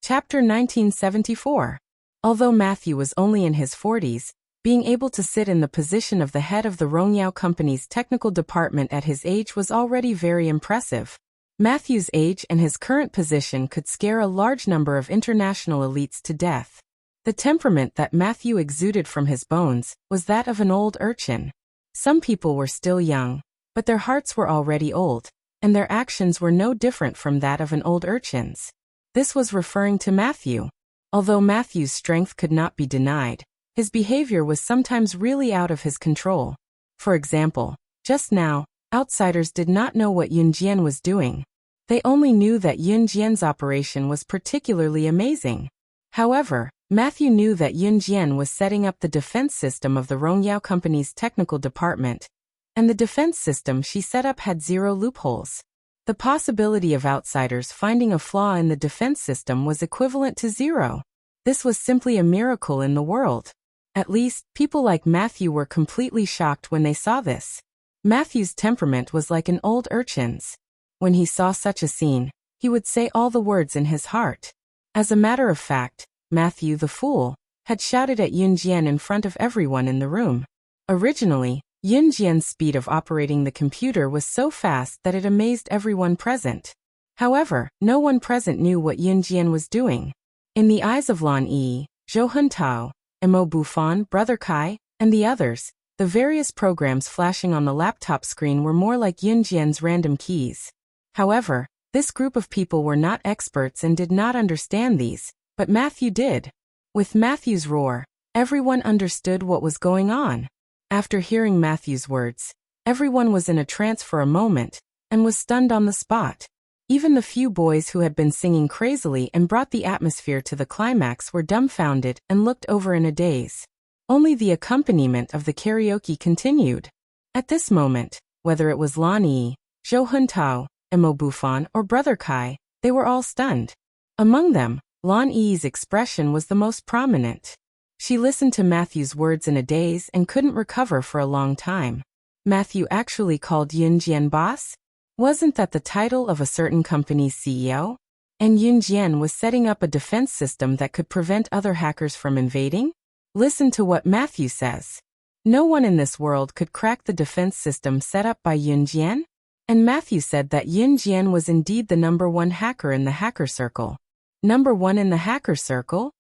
Chapter 1974. Although Matthew was only in his 40s, being able to sit in the position of the head of the Rongyao Company's technical department at his age was already very impressive. Matthew's age and his current position could scare a large number of international elites to death. The temperament that Matthew exuded from his bones was that of an old urchin. Some people were still young, but their hearts were already old, and their actions were no different from that of an old urchin's. This was referring to Matthew. Although Matthew's strength could not be denied, his behavior was sometimes really out of his control. For example, just now, outsiders did not know what Yunjian was doing. They only knew that Yunjian's operation was particularly amazing. However, Matthew knew that Yunjian was setting up the defense system of the Rongyao Company's technical department, and the defense system she set up had 0 loopholes. The possibility of outsiders finding a flaw in the defense system was equivalent to 0. This was simply a miracle in the world. At least, people like Matthew were completely shocked when they saw this. Matthew's temperament was like an old urchin's. When he saw such a scene, he would say all the words in his heart. As a matter of fact, Matthew the fool had shouted at Yunjian in front of everyone in the room. Originally, Yunjian's speed of operating the computer was so fast that it amazed everyone present. However, no one present knew what Yunjian was doing. In the eyes of Lan Yi, Zhou Huntao, Mo Bufan, Brother Kai, and the others, the various programs flashing on the laptop screen were more like Yunjian's random keys. However, this group of people were not experts and did not understand these, but Matthew did. With Matthew's roar, everyone understood what was going on. After hearing Matthew's words, everyone was in a trance for a moment, and was stunned on the spot. Even the few boys who had been singing crazily and brought the atmosphere to the climax were dumbfounded and looked over in a daze. Only the accompaniment of the karaoke continued. At this moment, whether it was Lan Yi, Zhou Huntao, Mo Bufan, or Brother Kai, they were all stunned. Among them, Lan Yi's expression was the most prominent. She listened to Matthew's words in a daze and couldn't recover for a long time. Matthew actually called Yunjian boss? Wasn't that the title of a certain company's CEO? And Yunjian was setting up a defense system that could prevent other hackers from invading? Listen to what Matthew says. No one in this world could crack the defense system set up by Yunjian? And Matthew said that Yunjian was indeed the #1 hacker in the hacker circle. #1 in the hacker circle?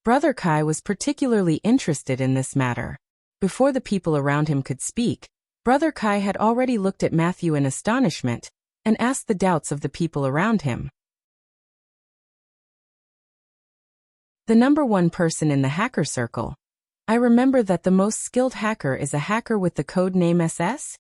Brother Kai was particularly interested in this matter. Before the people around him could speak, Brother Kai had already looked at Matthew in astonishment and asked the doubts of the people around him. The #1 person in the hacker circle. I remember that the most skilled hacker is a hacker with the code name SS?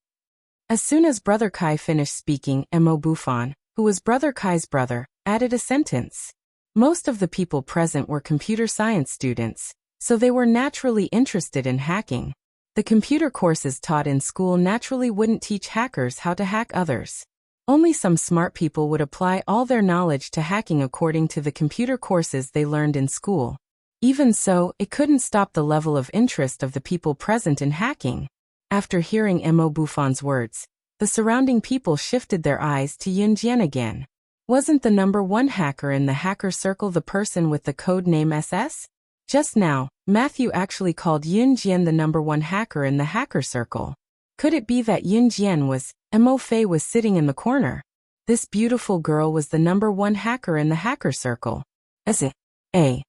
As soon as Brother Kai finished speaking, Mo Bufan, who was Brother Kai's brother, added a sentence. Most of the people present were computer science students, so they were naturally interested in hacking. The computer courses taught in school naturally wouldn't teach hackers how to hack others. Only some smart people would apply all their knowledge to hacking according to the computer courses they learned in school. Even so, it couldn't stop the level of interest of the people present in hacking. After hearing Mo Bufan's words, the surrounding people shifted their eyes to Yunjian again. Wasn't the #1 hacker in the hacker circle the person with the code name SS? Just now, Matthew actually called Yunjian the #1 hacker in the hacker circle. Could it be that Yunjian was, Mo Fei was sitting in the corner? This beautiful girl was the #1 hacker in the hacker circle. A.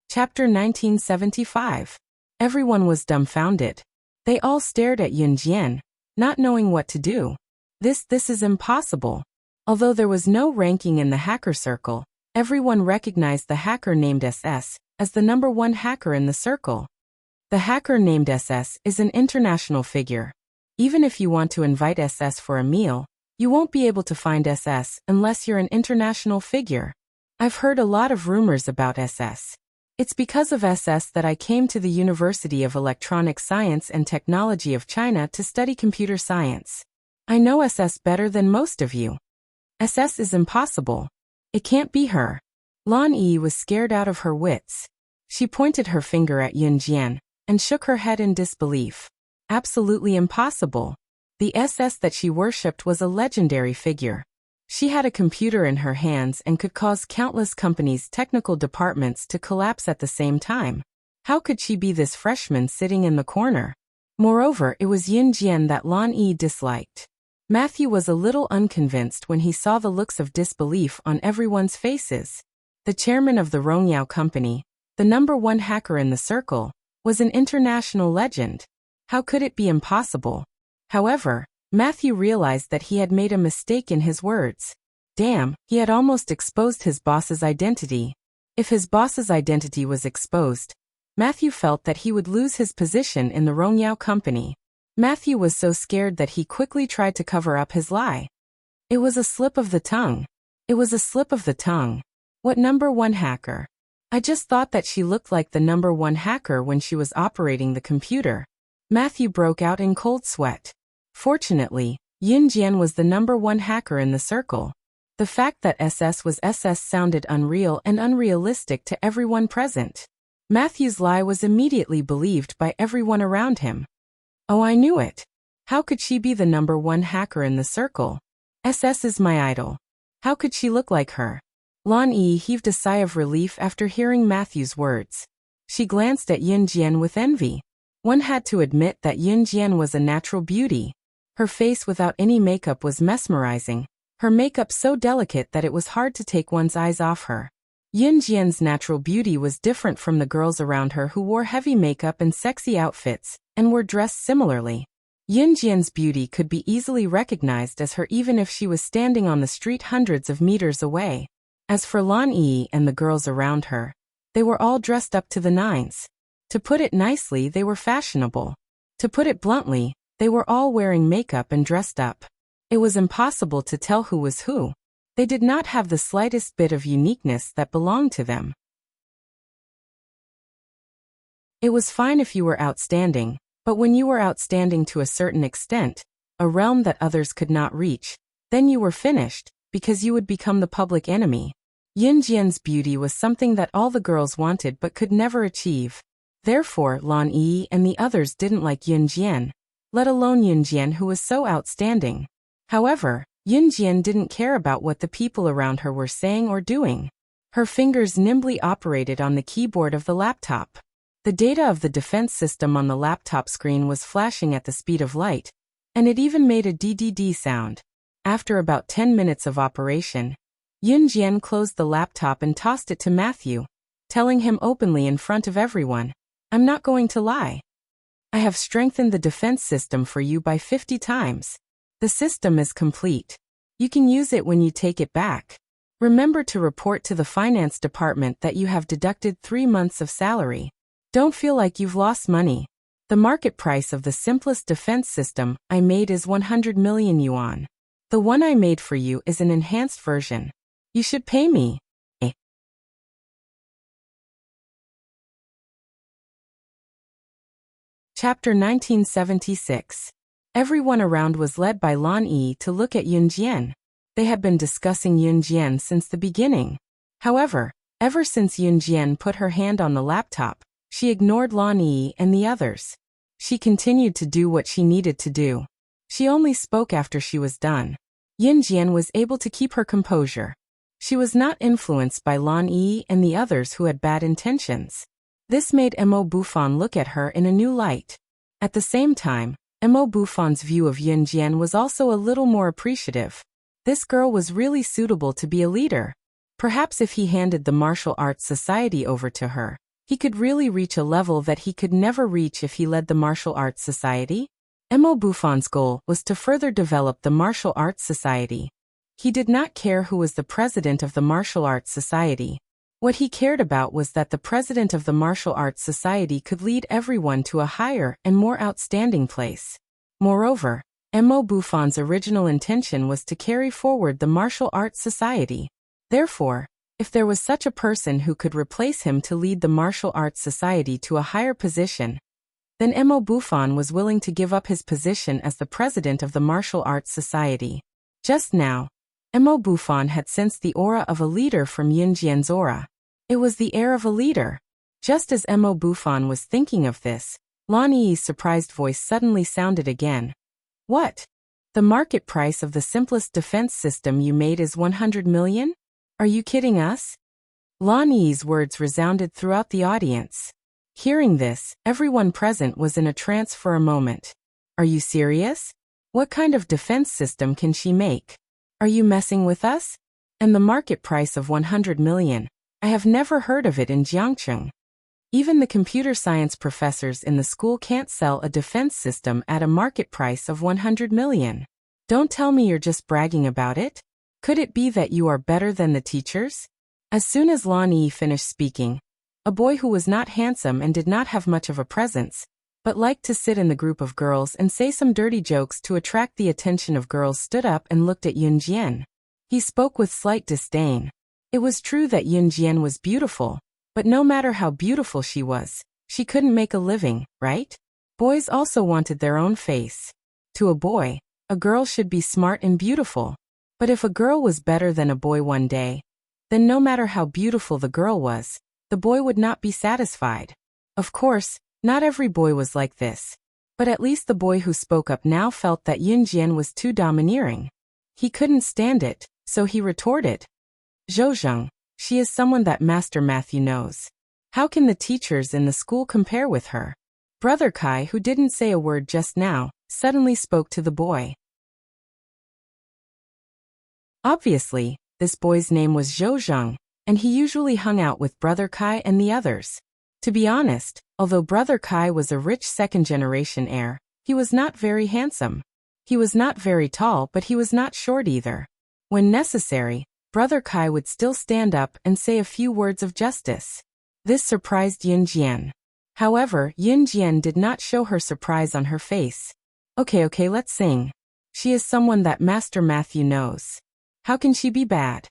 Chapter 1975. Everyone was dumbfounded. They all stared at Yunjian, not knowing what to do. This is impossible. Although there was no ranking in the hacker circle, everyone recognized the hacker named SS as the #1 hacker in the circle. The hacker named SS is an international figure. Even if you want to invite SS for a meal, you won't be able to find SS unless you're an international figure. I've heard a lot of rumors about SS. It's because of SS that I came to the University of Electronic Science and Technology of China to study computer science. I know SS better than most of you. SS is impossible. It can't be her. Lan Yi was scared out of her wits. She pointed her finger at Yunjian and shook her head in disbelief. Absolutely impossible. The SS that she worshipped was a legendary figure. She had a computer in her hands and could cause countless companies' technical departments to collapse at the same time. How could she be this freshman sitting in the corner? Moreover, it was Yin Jian that Lan Yi disliked. Matthew was a little unconvinced when he saw the looks of disbelief on everyone's faces. The chairman of the Rongyao company, the #1 hacker in the circle, was an international legend. How could it be impossible? However, Matthew realized that he had made a mistake in his words. Damn, he had almost exposed his boss's identity. If his boss's identity was exposed, Matthew felt that he would lose his position in the Rongyao company. Matthew was so scared that he quickly tried to cover up his lie. It was a slip of the tongue. It was a slip of the tongue. What #1 hacker? I just thought that she looked like the #1 hacker when she was operating the computer. Matthew broke out in cold sweat. Fortunately, Yin Jian was the #1 hacker in the circle. The fact that SS was SS sounded unreal and unrealistic to everyone present. Matthew's lie was immediately believed by everyone around him. Oh, I knew it. How could she be the #1 hacker in the circle? SS is my idol. How could she look like her? Lan Yi heaved a sigh of relief after hearing Matthew's words. She glanced at Yin Jian with envy. One had to admit that Yin Jian was a natural beauty. Her face without any makeup was mesmerizing, her makeup so delicate that it was hard to take one's eyes off her. Yin Jian's natural beauty was different from the girls around her who wore heavy makeup and sexy outfits, and were dressed similarly. Yin Jian's beauty could be easily recognized as her even if she was standing on the street hundreds of meters away. As for Lan Yi and the girls around her, they were all dressed up to the nines. To put it nicely, they were fashionable. To put it bluntly, they were all wearing makeup and dressed up. It was impossible to tell who was who. They did not have the slightest bit of uniqueness that belonged to them. It was fine if you were outstanding, but when you were outstanding to a certain extent, a realm that others could not reach, then you were finished, because you would become the public enemy. Yin Jian's beauty was something that all the girls wanted but could never achieve. Therefore, Lan Yi and the others didn't like Yin Jian, let alone Yin Jian who was so outstanding. However, Yin Jian didn't care about what the people around her were saying or doing. Her fingers nimbly operated on the keyboard of the laptop. The data of the defense system on the laptop screen was flashing at the speed of light, and it even made a DDD sound. After about 10 minutes of operation, Yin Jian closed the laptop and tossed it to Matthew, telling him openly in front of everyone, "I'm not going to lie. I have strengthened the defense system for you by 50 times. The system is complete. You can use it when you take it back. Remember to report to the finance department that you have deducted 3 months of salary. Don't feel like you've lost money. The market price of the simplest defense system I made is 100 million yuan. The one I made for you is an enhanced version. You should pay me." Chapter 1976. Everyone around was led by Lan Yi to look at Yin Jian. They had been discussing Yin Jian since the beginning. However, ever since Yin Jian put her hand on the laptop, she ignored Lan Yi and the others. She continued to do what she needed to do. She only spoke after she was done. Yin Jian was able to keep her composure. She was not influenced by Lan Yi and the others who had bad intentions. This made Mo Bufan look at her in a new light. At the same time, Mo Bufan's view of Yin Jian was also a little more appreciative. This girl was really suitable to be a leader. Perhaps if he handed the martial arts society over to her, he could really reach a level that he could never reach if he led the martial arts society. Mo Bufan's goal was to further develop the martial arts society. He did not care who was the president of the martial arts society. What he cared about was that the president of the martial arts society could lead everyone to a higher and more outstanding place. Moreover, Mo Bufan's original intention was to carry forward the martial arts society. Therefore, if there was such a person who could replace him to lead the martial arts society to a higher position, then Mo Bufan was willing to give up his position as the president of the martial arts society. Just now, Mo Bufan had sensed the aura of a leader from Yin Jian's aura. It was the air of a leader. Just as Mo Bufan was thinking of this, Lan Yi's surprised voice suddenly sounded again. "What? The market price of the simplest defense system you made is 100 million? Are you kidding us?" Lan Yi's words resounded throughout the audience. Hearing this, everyone present was in a trance for a moment. Are you serious? What kind of defense system can she make? Are you messing with us? And the market price of 100 million. I have never heard of it in Jiangcheng. Even the computer science professors in the school can't sell a defense system at a market price of 100 million. Don't tell me you're just bragging about it. Could it be that you are better than the teachers? As soon as Lan Yi finished speaking, a boy who was not handsome and did not have much of a presence, but liked to sit in the group of girls and say some dirty jokes to attract the attention of girls, stood up and looked at Yun Jian. He spoke with slight disdain. It was true that Yun Jian was beautiful, but no matter how beautiful she was, she couldn't make a living, right? Boys also wanted their own face. To a boy, a girl should be smart and beautiful. But if a girl was better than a boy one day, then no matter how beautiful the girl was, the boy would not be satisfied. Of course, not every boy was like this. But at least the boy who spoke up now felt that Yun Jian was too domineering. He couldn't stand it, so he retorted. Zhou, she is someone that Master Matthew knows. How can the teachers in the school compare with her? Brother Kai, who didn't say a word just now, suddenly spoke to the boy. Obviously, this boy's name was Zhou, and he usually hung out with Brother Kai and the others. To be honest, although Brother Kai was a rich second-generation heir, he was not very handsome. He was not very tall, but he was not short either. When necessary, Brother Kai would still stand up and say a few words of justice. This surprised Yun Jian. However, Yun Jian did not show her surprise on her face. Okay, let's sing. She is someone that Master Matthew knows. How can she be bad?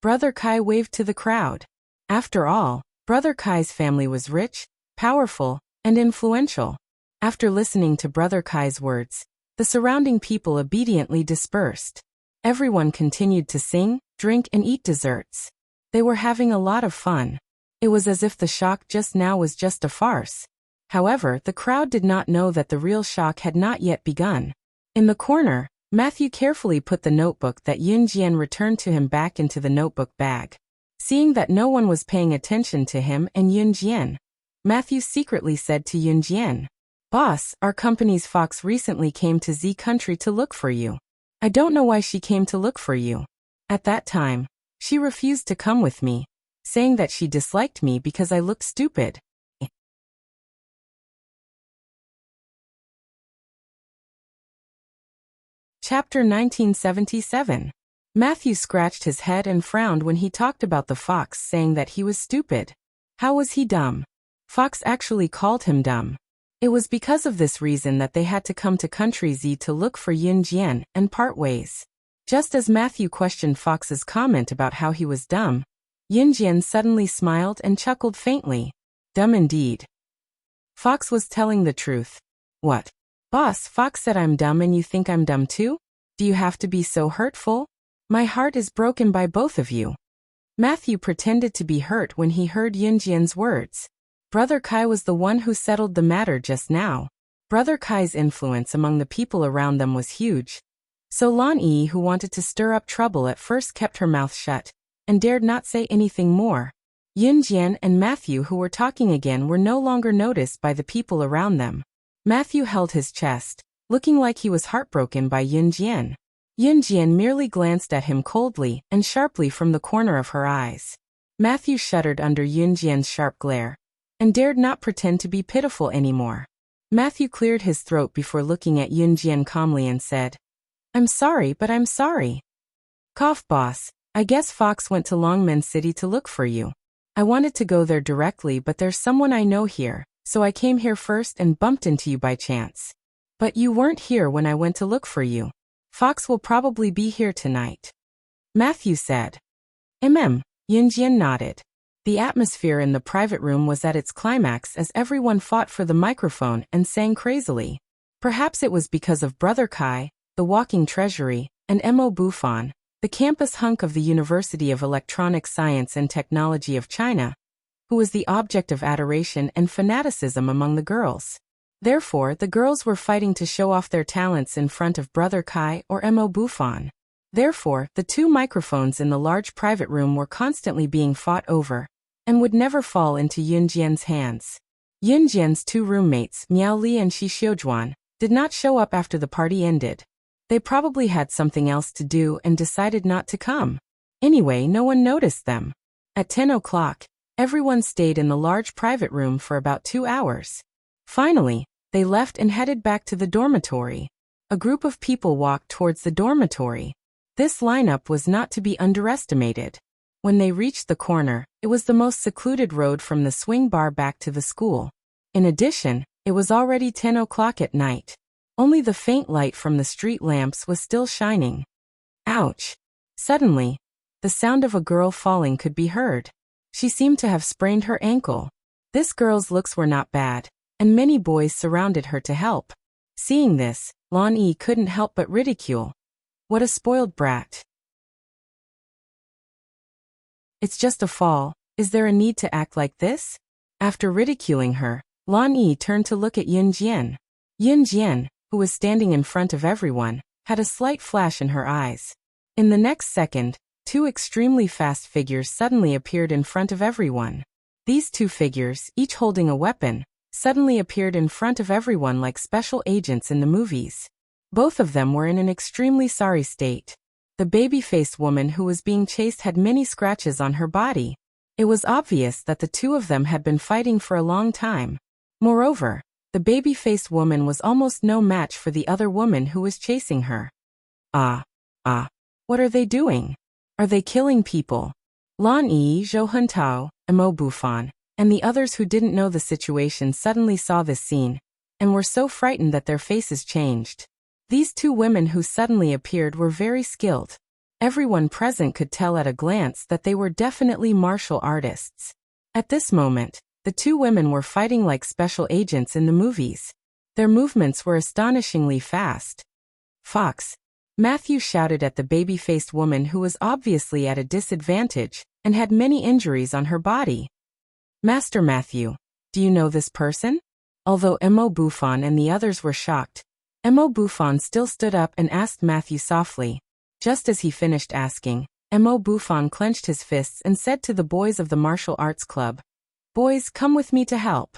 Brother Kai waved to the crowd. After all, Brother Kai's family was rich, powerful, and influential. After listening to Brother Kai's words, the surrounding people obediently dispersed. Everyone continued to sing, drink, and eat desserts. They were having a lot of fun. It was as if the shock just now was just a farce. However, the crowd did not know that the real shock had not yet begun. In the corner, Matthew carefully put the notebook that Yun Jian returned to him back into the notebook bag. Seeing that no one was paying attention to him and Yun Jian, Matthew secretly said to Yun Jian, "Boss, our company's Fox recently came to Z country to look for you. I don't know why she came to look for you. At that time, she refused to come with me, saying that she disliked me because I looked stupid." Chapter 1977. Matthew scratched his head and frowned when he talked about the fox, saying that he was stupid. How was he dumb? Fox actually called him dumb. It was because of this reason that they had to come to Country Z to look for Yun Jian and part ways. Just as Matthew questioned Fox's comment about how he was dumb, Yun Jian suddenly smiled and chuckled faintly. Dumb indeed. Fox was telling the truth. What? Boss, Fox said I'm dumb and you think I'm dumb too? Do you have to be so hurtful? My heart is broken by both of you. Matthew pretended to be hurt when he heard Yun Jian's words. Brother Kai was the one who settled the matter just now. Brother Kai's influence among the people around them was huge. So Lan Yi, who wanted to stir up trouble, at first kept her mouth shut and dared not say anything more. Yun Jian and Matthew, who were talking again, were no longer noticed by the people around them. Matthew held his chest, looking like he was heartbroken by Yun Jian. Yun Jian merely glanced at him coldly and sharply from the corner of her eyes. Matthew shuddered under Yun Jian's sharp glare and dared not pretend to be pitiful anymore. Matthew cleared his throat before looking at Yun Jian calmly and said, "I'm sorry, but I'm sorry." Cough, boss. I guess Fox went to Longmen City to look for you. I wanted to go there directly, but there's someone I know here, so I came here first and bumped into you by chance. But you weren't here when I went to look for you. Fox will probably be here tonight, Matthew said. Yun Jian nodded. The atmosphere in the private room was at its climax as everyone fought for the microphone and sang crazily. Perhaps it was because of Brother Kai, the walking treasury, and Mo Bufan, the campus hunk of the University of Electronic Science and Technology of China, who was the object of adoration and fanaticism among the girls. Therefore, the girls were fighting to show off their talents in front of Brother Kai or Mo Bufan. Therefore, the two microphones in the large private room were constantly being fought over, and would never fall into Yun Jian's hands. Yun Jian's two roommates, Miao Li and Shi Xiujuan, did not show up after the party ended. They probably had something else to do and decided not to come. Anyway, no one noticed them. At 10 o'clock, everyone stayed in the large private room for about 2 hours. Finally, they left and headed back to the dormitory. A group of people walked towards the dormitory. This lineup was not to be underestimated. When they reached the corner, it was the most secluded road from the swing bar back to the school. In addition, it was already 10 o'clock at night. Only the faint light from the street lamps was still shining. Ouch! Suddenly, the sound of a girl falling could be heard. She seemed to have sprained her ankle. This girl's looks were not bad, and many boys surrounded her to help. Seeing this, Lan Yi couldn't help but ridicule. What a spoiled brat. It's just a fall, is there a need to act like this? After ridiculing her, Lan Yi turned to look at Yun Jian. Yun Jian, who was standing in front of everyone, had a slight flash in her eyes. In the next second, two extremely fast figures suddenly appeared in front of everyone. These two figures, each holding a weapon, suddenly appeared in front of everyone like special agents in the movies. Both of them were in an extremely sorry state. The baby-faced woman who was being chased had many scratches on her body. It was obvious that the two of them had been fighting for a long time. Moreover, the baby-faced woman was almost no match for the other woman who was chasing her. What are they doing? Are they killing people? Lan Yi, Zhou Huntao, Mo Bufan, and the others who didn't know the situation suddenly saw this scene, and were so frightened that their faces changed. These two women who suddenly appeared were very skilled. Everyone present could tell at a glance that they were definitely martial artists. At this moment, the two women were fighting like special agents in the movies. Their movements were astonishingly fast. Fox! Matthew shouted at the baby-faced woman who was obviously at a disadvantage and had many injuries on her body. Master Matthew, do you know this person? Although Mo Bufan and the others were shocked, Mo Bufan still stood up and asked Matthew softly. Just as he finished asking, Mo Bufan clenched his fists and said to the boys of the martial arts club, "Boys, come with me to help."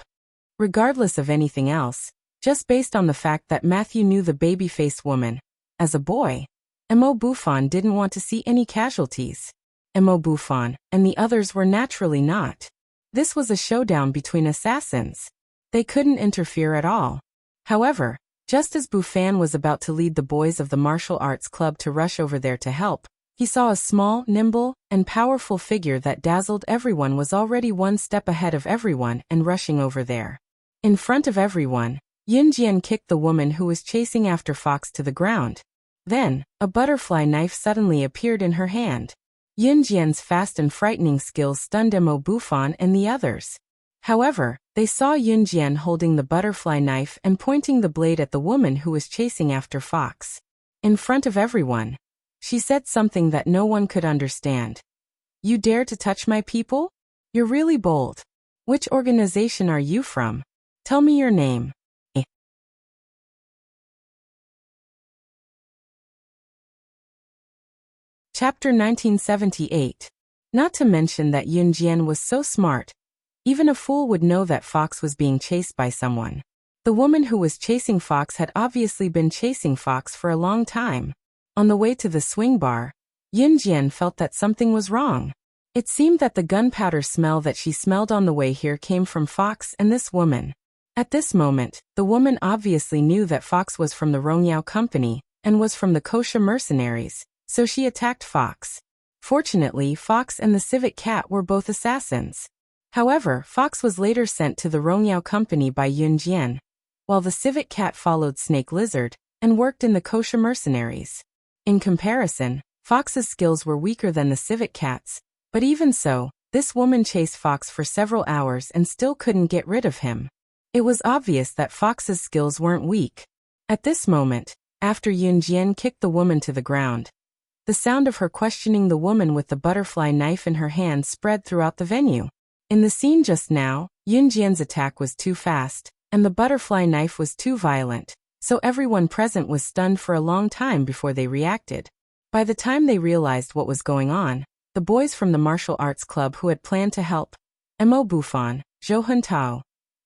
Regardless of anything else, just based on the fact that Matthew knew the baby-faced woman, as a boy, Mo Bufan didn't want to see any casualties. Mo Bufan and the others were naturally not. This was a showdown between assassins. They couldn't interfere at all. However, just as Bufan was about to lead the boys of the martial arts club to rush over there to help, he saw a small, nimble, and powerful figure that dazzled everyone was already one step ahead of everyone and rushing over there. In front of everyone, Yun Jian kicked the woman who was chasing after Fox to the ground. Then, a butterfly knife suddenly appeared in her hand. Yun Jian's fast and frightening skills stunned Mo Bufan and the others. However, they saw Yun Jian holding the butterfly knife and pointing the blade at the woman who was chasing after Fox. In front of everyone, she said something that no one could understand. "You dare to touch my people? You're really bold. Which organization are you from? Tell me your name." Chapter 1978. Not to mention that Yun Jian was so smart. Even a fool would know that Fox was being chased by someone. The woman who was chasing Fox had obviously been chasing Fox for a long time. On the way to the swing bar, Yun Jian felt that something was wrong. It seemed that the gunpowder smell that she smelled on the way here came from Fox and this woman. At this moment, the woman obviously knew that Fox was from the Rongyao company and was from the kosher mercenaries, so she attacked Fox. Fortunately, Fox and the civet cat were both assassins. However, Fox was later sent to the Rongyao company by Yun Jian, while the civet cat followed Snake Lizard and worked in the kosher mercenaries. In comparison, Fox's skills were weaker than the civet cat's, but even so, this woman chased Fox for several hours and still couldn't get rid of him. It was obvious that Fox's skills weren't weak. At this moment, after Yun Jian kicked the woman to the ground, the sound of her questioning the woman with the butterfly knife in her hand spread throughout the venue. In the scene just now, Yun Jian's attack was too fast, and the butterfly knife was too violent, so everyone present was stunned for a long time before they reacted. By the time they realized what was going on, the boys from the martial arts club who had planned to help, Mo Bufan, Zhou Huntao,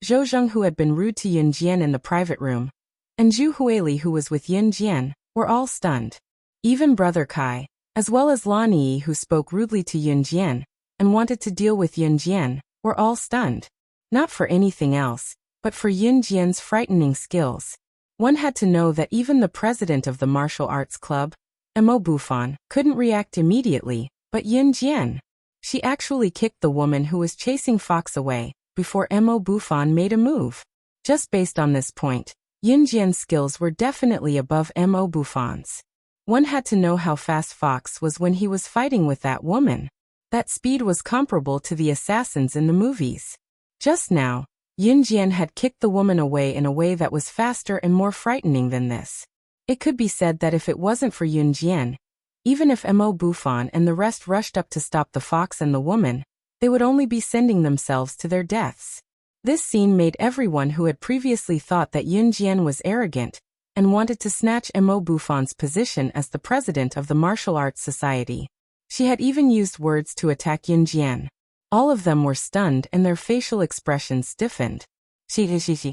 Zhou Zheng, who had been rude to Yun Jian in the private room, and Zhu Huili, who was with Yun Jian, were all stunned. Even Brother Kai, as well as Lan Yi, who spoke rudely to Yun Jian and wanted to deal with Yun Jian, were all stunned. Not for anything else, but for Yun Jian's frightening skills. One had to know that even the president of the martial arts club, Mo Bufan, couldn't react immediately, but Yun Jian. She actually kicked the woman who was chasing Fox away before Mo Bufan made a move. Just based on this point, Yun Jian's skills were definitely above Mo Bufan's. One had to know how fast Fox was when he was fighting with that woman. That speed was comparable to the assassins in the movies. Just now, Yun Jian had kicked the woman away in a way that was faster and more frightening than this. It could be said that if it wasn't for Yun Jian, even if Mo Bufan and the rest rushed up to stop the fox and the woman, they would only be sending themselves to their deaths. This scene made everyone who had previously thought that Yun Jian was arrogant and wanted to snatch Mo Bufan's position as the president of the Martial Arts Society. She had even used words to attack Yun Jian. All of them were stunned and their facial expressions stiffened. Zhou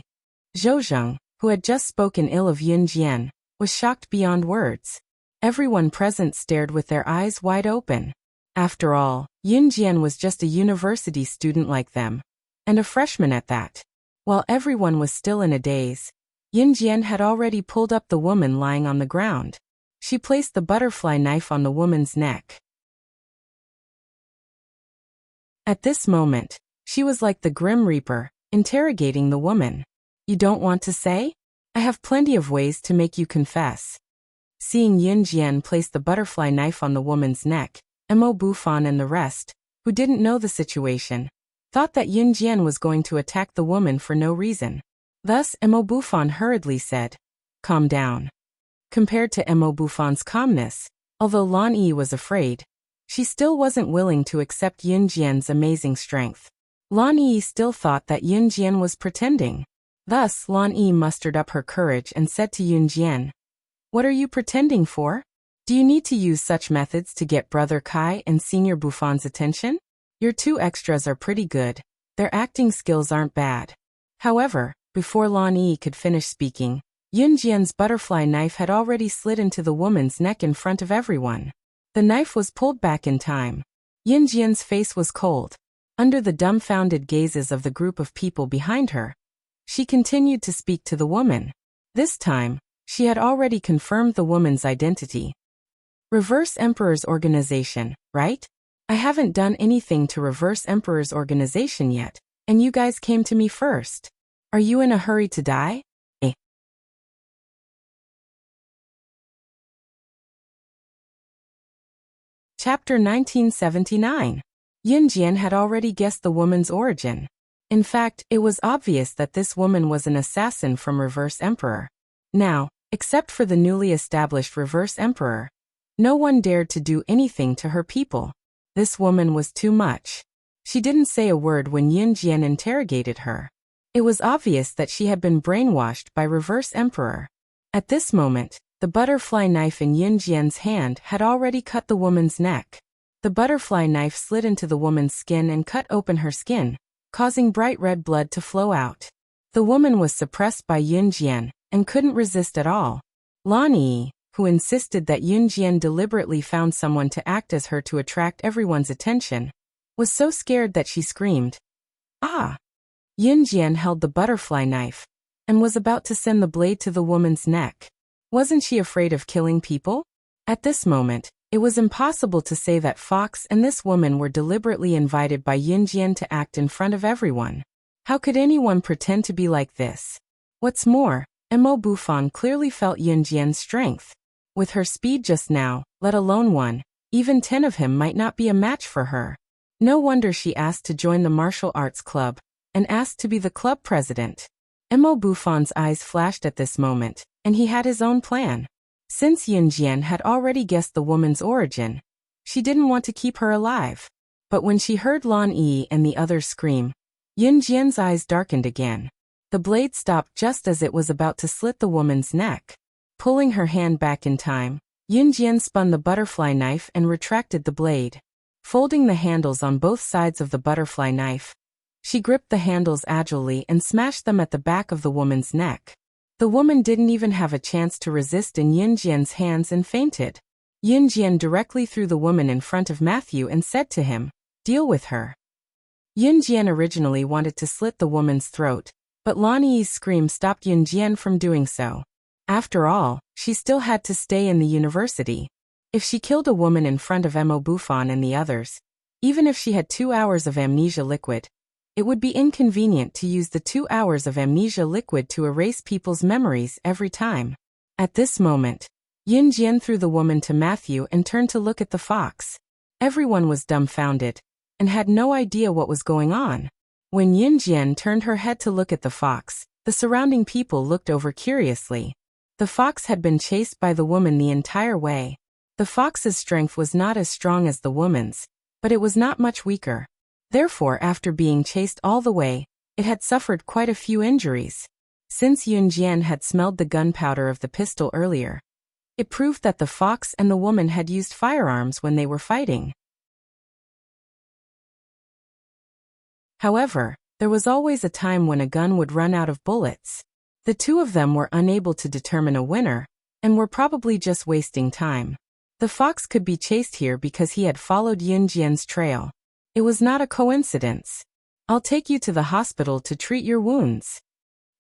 Zheng, who had just spoken ill of Yun Jian, was shocked beyond words. Everyone present stared with their eyes wide open. After all, Yun Jian was just a university student like them, and a freshman at that. While everyone was still in a daze, Yun Jian had already pulled up the woman lying on the ground. She placed the butterfly knife on the woman's neck. At this moment, she was like the Grim Reaper, interrogating the woman. "You don't want to say? I have plenty of ways to make you confess." Seeing Yun Jian place the butterfly knife on the woman's neck, Mo Bufan and the rest, who didn't know the situation, thought that Yun Jian was going to attack the woman for no reason. Thus, Mo Bufan hurriedly said, "Calm down." Compared to Mo Bufan's calmness, although Lan Yi was afraid, she still wasn't willing to accept Yun Jian's amazing strength. Lan Yi still thought that Yun Jian was pretending. Thus, Lan Yi mustered up her courage and said to Yun Jian, "What are you pretending for? Do you need to use such methods to get Brother Kai and Senior Bufan's attention? Your two extras are pretty good. Their acting skills aren't bad." However, before Lan Yi could finish speaking, Yun Jian's butterfly knife had already slid into the woman's neck in front of everyone. The knife was pulled back in time. Yun Jian's face was cold. Under the dumbfounded gazes of the group of people behind her, she continued to speak to the woman. This time, she had already confirmed the woman's identity. "Reverse Emperor's organization, right? I haven't done anything to Reverse Emperor's organization yet, and you guys came to me first. Are you in a hurry to die?" Chapter 1979. Yun Jian had already guessed the woman's origin. In fact, it was obvious that this woman was an assassin from Reverse Emperor. Now, except for the newly established Reverse Emperor, no one dared to do anything to her people. This woman was too much. She didn't say a word when Yun Jian interrogated her. It was obvious that she had been brainwashed by Reverse Emperor. At this moment, the butterfly knife in Yun Jian's hand had already cut the woman's neck. The butterfly knife slid into the woman's skin and cut open her skin, causing bright red blood to flow out. The woman was suppressed by Yun Jian and couldn't resist at all. Lan Yi, who insisted that Yun Jian deliberately found someone to act as her to attract everyone's attention, was so scared that she screamed, "Ah!" Yun Jian held the butterfly knife and was about to send the blade to the woman's neck. Wasn't she afraid of killing people? At this moment, it was impossible to say that Fox and this woman were deliberately invited by Yun Jian to act in front of everyone. How could anyone pretend to be like this? What's more, Mo Bufan clearly felt Yun Jian's strength. With her speed just now, let alone one, even 10 of him might not be a match for her. No wonder she asked to join the martial arts club, and asked to be the club president. Mo Bufan's eyes flashed at this moment, and he had his own plan. Since Yun Jian had already guessed the woman's origin, she didn't want to keep her alive. But when she heard Lan Yi and the others scream, Yun Jian's eyes darkened again. The blade stopped just as it was about to slit the woman's neck. Pulling her hand back in time, Yun Jian spun the butterfly knife and retracted the blade. Folding the handles on both sides of the butterfly knife, She gripped the handles agilely and smashed them at the back of the woman's neck. The woman didn't even have a chance to resist in Yunjian's hands and fainted. Yunjian directly threw the woman in front of Matthew and said to him, "Deal with her." Yunjian originally wanted to slit the woman's throat, but Lan Yi's scream stopped Yunjian from doing so. After all, she still had to stay in the university. If she killed a woman in front of Mo Bufan and the others, even if she had 2 hours of amnesia liquid, it would be inconvenient to use the 2 hours of amnesia liquid to erase people's memories every time. At this moment, Yunjian threw the woman to Matthew and turned to look at the fox. Everyone was dumbfounded and had no idea what was going on. When Yunjian turned her head to look at the fox, the surrounding people looked over curiously. The fox had been chased by the woman the entire way. The fox's strength was not as strong as the woman's, but it was not much weaker. Therefore, after being chased all the way, it had suffered quite a few injuries. Since Yunjian had smelled the gunpowder of the pistol earlier, it proved that the fox and the woman had used firearms when they were fighting. However, there was always a time when a gun would run out of bullets. The two of them were unable to determine a winner, and were probably just wasting time. The fox could be chased here because he had followed Yunjian's trail. It was not a coincidence. "I'll take you to the hospital to treat your wounds."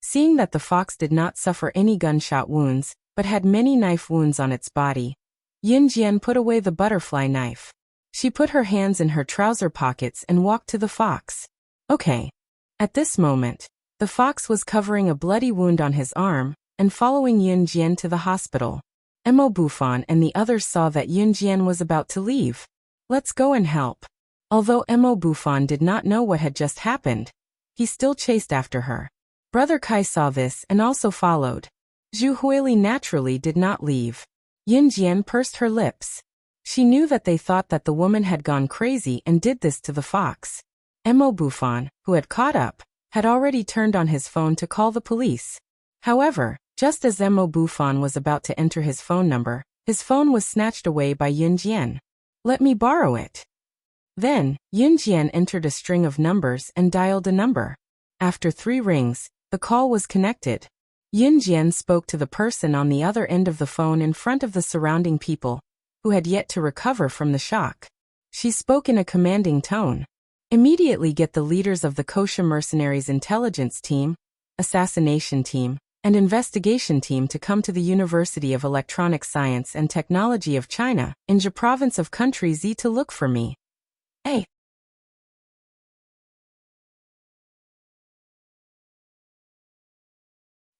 Seeing that the fox did not suffer any gunshot wounds, but had many knife wounds on its body, Yunjian put away the butterfly knife. She put her hands in her trouser pockets and walked to the fox. Okay. At this moment, the fox was covering a bloody wound on his arm and following Yunjian to the hospital. Mo Bufan and the others saw that Yunjian was about to leave. "Let's go and help." Although Mo Bufan did not know what had just happened, he still chased after her. Brother Kai saw this and also followed. Zhu Huili naturally did not leave. Yunjian pursed her lips. She knew that they thought that the woman had gone crazy and did this to the fox. Mo Bufan, who had caught up, had already turned on his phone to call the police. However, just as Mo Bufan was about to enter his phone number, his phone was snatched away by Yunjian. "Let me borrow it." Then, Yunjian entered a string of numbers and dialed a number. After 3 rings, the call was connected. Yunjian spoke to the person on the other end of the phone in front of the surrounding people, who had yet to recover from the shock. She spoke in a commanding tone. "Immediately get the leaders of the Kosha mercenaries intelligence team, assassination team, and investigation team to come to the University of Electronic Science and Technology of China, in Zhe province of country Z to look for me. A.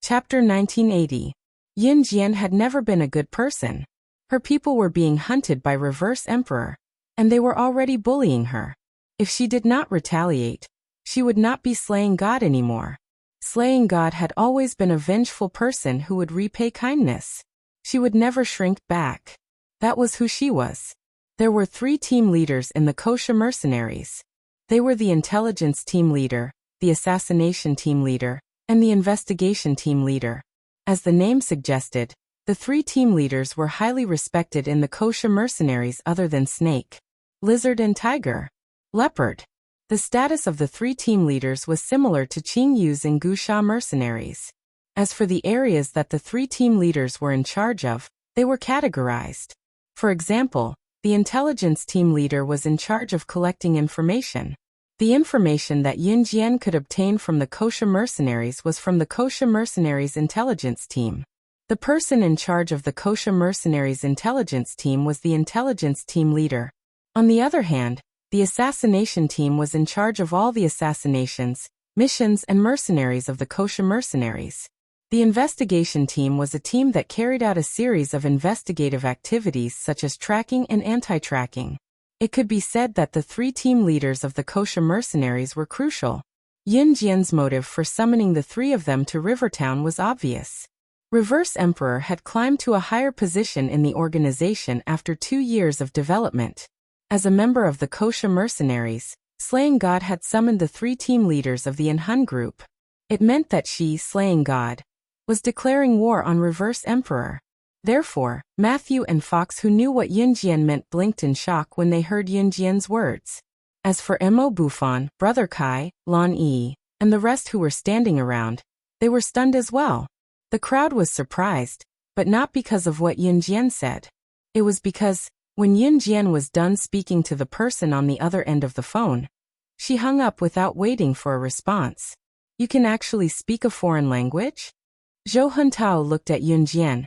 Chapter 1980. Yunjian had never been a good person. Her people were being hunted by Reverse Emperor, and they were already bullying her. If she did not retaliate, she would not be Slaying God anymore. Slaying God had always been a vengeful person who would repay kindness. She would never shrink back. That was who she was. There were 3 team leaders in the Kosha mercenaries. They were the intelligence team leader, the assassination team leader, and the investigation team leader. As the name suggested, the 3 team leaders were highly respected in the Kosha mercenaries other than Snake, Lizard and Tiger. Leopard. The status of the 3 team leaders was similar to Qing Yu's in Gusha mercenaries. As for the areas that the 3 team leaders were in charge of, they were categorized. For example, the intelligence team leader was in charge of collecting information. The information that Yunjian could obtain from the Kosha mercenaries was from the Kosha mercenaries intelligence team. The person in charge of the Kosha mercenaries intelligence team was the intelligence team leader. On the other hand, the assassination team was in charge of all the assassinations, missions and mercenaries of the Kosha mercenaries. The investigation team was a team that carried out a series of investigative activities such as tracking and anti-tracking. It could be said that the 3 team leaders of the Kosha mercenaries were crucial. Yunjian's motive for summoning the 3 of them to Rivertown was obvious. Reverse Emperor had climbed to a higher position in the organization after 2 years of development. As a member of the Kosha mercenaries, Slaying God had summoned the 3 team leaders of the Enhun group. It meant that she, Slaying God, was declaring war on Reverse Emperor. Therefore, Matthew and Fox, who knew what Yunjian meant, blinked in shock when they heard Yunjian's words. As for Mo Bufon, Brother Kai, Lan Yi, and the rest who were standing around, they were stunned as well. The crowd was surprised, but not because of what Yun Jian said. It was because, when Yun Jian was done speaking to the person on the other end of the phone, she hung up without waiting for a response. You can actually speak a foreign language? Zhou Huntao looked at Yun Jian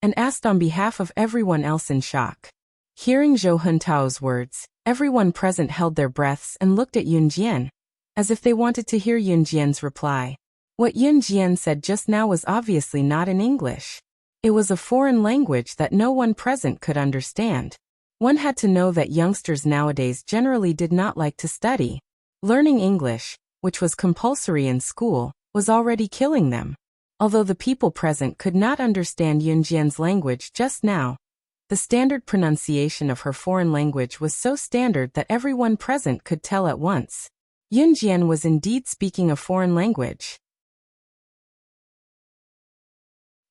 and asked on behalf of everyone else in shock. Hearing Zhou Huntao's words, everyone present held their breaths and looked at Yun Jian, as if they wanted to hear Yun Jian's reply. What Yun Jian said just now was obviously not in English. It was a foreign language that no one present could understand. One had to know that youngsters nowadays generally did not like to study. Learning English, which was compulsory in school, was already killing them. Although the people present could not understand Yun Jian's language just now, the standard pronunciation of her foreign language was so standard that everyone present could tell at once. Yun Jian was indeed speaking a foreign language.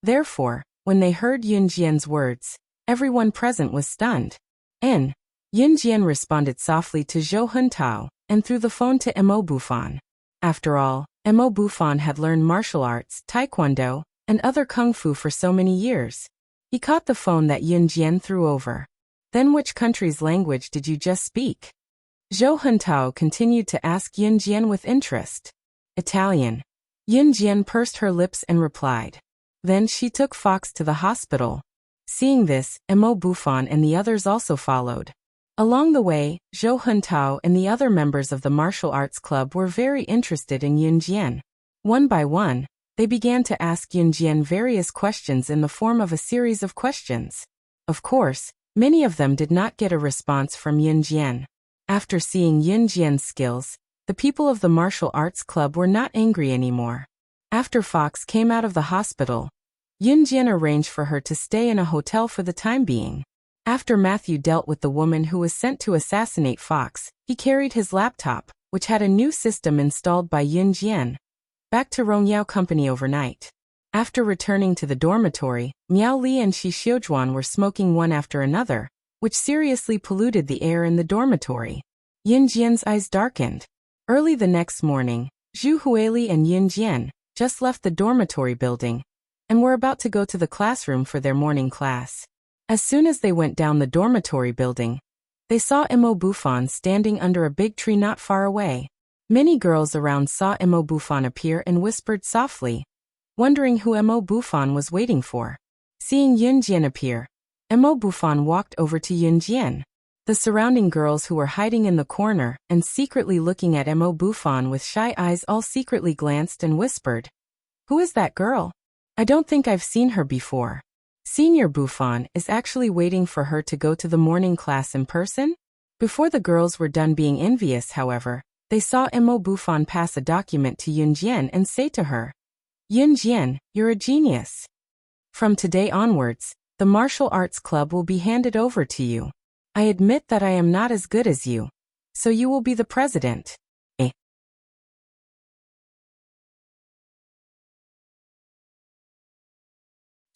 Therefore, when they heard Yun Jian's words, everyone present was stunned. Yun Jian responded softly to Zhou Huntao, and through the phone to Mo Bufon. After all, Mo Bufon had learned martial arts, taekwondo, and other kung fu for so many years. He caught the phone that Yun Jian threw over. Then which country's language did you just speak? Zhou Huntao continued to ask Yun Jian with interest. Italian. Yun Jian pursed her lips and replied. Then she took Fox to the hospital. Seeing this, Mo Bufon and the others also followed. Along the way, Zhou Huntao and the other members of the martial arts club were very interested in Yun Jian. One by one, they began to ask Yun Jian various questions in the form of a series of questions. Of course, many of them did not get a response from Yun Jian. After seeing Yun Jian's skills, the people of the martial arts club were not angry anymore. After Fox came out of the hospital, Yun Jian arranged for her to stay in a hotel for the time being. After Matthew dealt with the woman who was sent to assassinate Fox, he carried his laptop, which had a new system installed by Yun Jian, back to Rongyao Company overnight. After returning to the dormitory, Miao Li and Shi Xiujuan were smoking one after another, which seriously polluted the air in the dormitory. Yun Jian's eyes darkened. Early the next morning, Zhu Huili and Yun Jian just left the dormitory building and were about to go to the classroom for their morning class. As soon as they went down the dormitory building, they saw Mo Bufon standing under a big tree not far away. Many girls around saw Mo Bufon appear and whispered softly, wondering who Mo Bufon was waiting for. Seeing Yun Jian appear, Mo Bufon walked over to Yun Jian. The surrounding girls who were hiding in the corner and secretly looking at Mo Bufon with shy eyes all secretly glanced and whispered, "Who is that girl? I don't think I've seen her before." Senior Bufon is actually waiting for her to go to the morning class in person? Before the girls were done being envious, however, they saw Mo Bufon pass a document to Yun Jian and say to her, "Yun Jian, you're a genius. From today onwards, the martial arts club will be handed over to you. I admit that I am not as good as you, so you will be the president."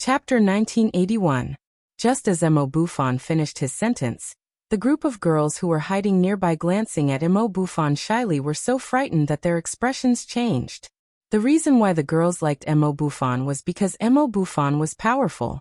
Chapter 1981. Just as Mo Bufon finished his sentence, the group of girls who were hiding nearby glancing at Mo Bufon shyly were so frightened that their expressions changed. The reason why the girls liked Mo Bufon was because Mo Bufon was powerful.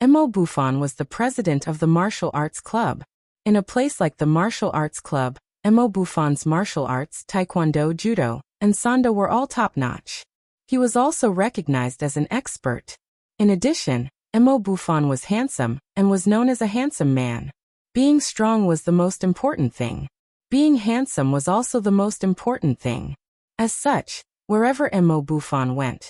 Mo Bufon was the president of the martial arts club. In a place like the martial arts club, Mo Bufon's martial arts, taekwondo, judo, and sando were all top-notch. He was also recognized as an expert. In addition, Mo Bufon was handsome and was known as a handsome man. Being strong was the most important thing. Being handsome was also the most important thing. As such, wherever Mo Bufon went,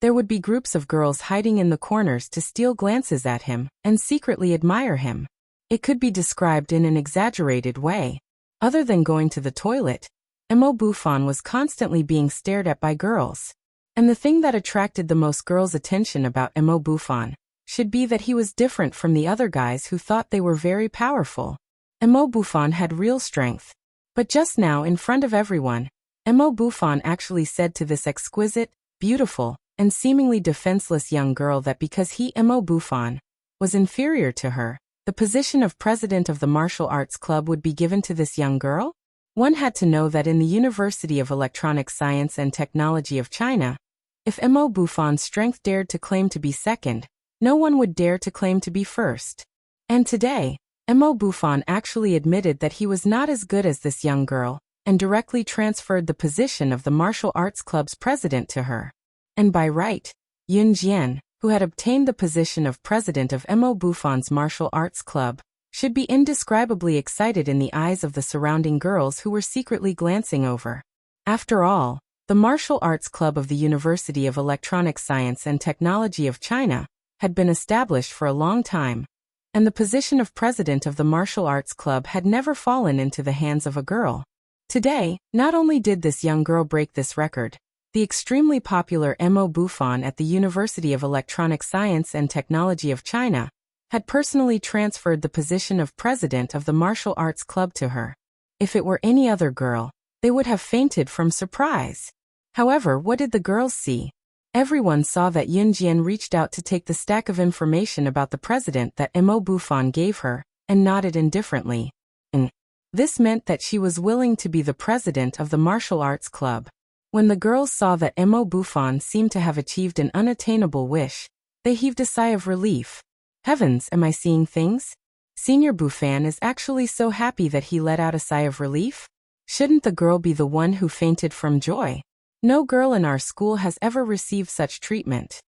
there would be groups of girls hiding in the corners to steal glances at him and secretly admire him. It could be described in an exaggerated way. Other than going to the toilet, Mo Bufon was constantly being stared at by girls. And the thing that attracted the most girls' attention about Mo Bufon should be that he was different from the other guys who thought they were very powerful. Mo Bufon had real strength. But just now in front of everyone, Mo Bufon actually said to this exquisite, beautiful, and seemingly defenseless young girl that because he, Mo Bufon, was inferior to her, the position of president of the martial arts club would be given to this young girl? One had to know that in the University of Electronic Science and Technology of China, if Mo Buffon's strength dared to claim to be second, no one would dare to claim to be first. And today, Mo Buffon actually admitted that he was not as good as this young girl, and directly transferred the position of the martial arts club's president to her. And by right, Yun Jian, who had obtained the position of president of Mo Buffon's martial arts club, should be indescribably excited in the eyes of the surrounding girls who were secretly glancing over. After all, the Martial Arts Club of the University of Electronic Science and Technology of China had been established for a long time, and the position of president of the Martial Arts Club had never fallen into the hands of a girl. Today, not only did this young girl break this record, the extremely popular Mo Buffon at the University of Electronic Science and Technology of China had personally transferred the position of president of the Martial Arts Club to her. If it were any other girl, they would have fainted from surprise. However, what did the girls see? Everyone saw that Yun Jian reached out to take the stack of information about the president that Mo Buffon gave her, and nodded indifferently. And this meant that she was willing to be the president of the Martial Arts Club. When the girls saw that Mo Buffon seemed to have achieved an unattainable wish, they heaved a sigh of relief. Heavens, am I seeing things? Senior Buffon is actually so happy that he let out a sigh of relief? Shouldn't the girl be the one who fainted from joy? No girl in our school has ever received such treatment.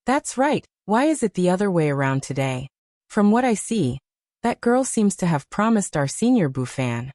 That's right, why is it the other way around today? From what I see, that girl seems to have promised our senior Buffon.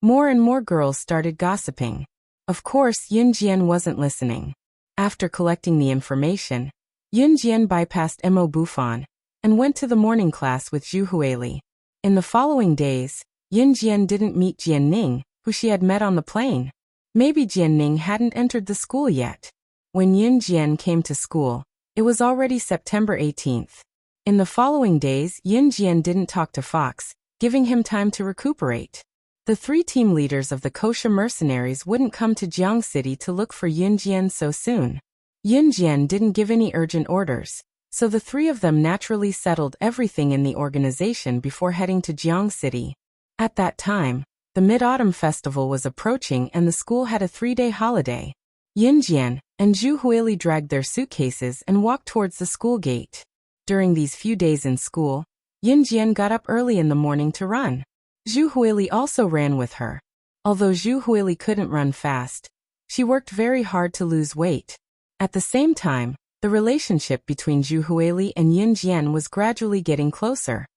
More and more girls started gossiping. Of course, Yun Jian wasn't listening. After collecting the information, Yun Jian bypassed Mo Buffon and went to the morning class with Zhu Huili. In the following days, Yun Jian didn't meet Jian Ning, who she had met on the plane. Maybe Jian Ning hadn't entered the school yet. When Yun Jian came to school, it was already September 18th. In the following days, Yun Jian didn't talk to Fox, giving him time to recuperate. The three team leaders of the Kosha mercenaries wouldn't come to Jiang City to look for Yun Jian so soon. Yun Jian didn't give any urgent orders, so the three of them naturally settled everything in the organization before heading to Jiang City. At that time, the Mid-Autumn Festival was approaching and the school had a 3-day holiday. Yun Jian and Zhu Huili dragged their suitcases and walked towards the school gate. During these few days in school, Yun Jian got up early in the morning to run. Zhu Huili also ran with her. Although Zhu Huili couldn't run fast, she worked very hard to lose weight. At the same time, the relationship between Zhu Huili and Yun Jian was gradually getting closer.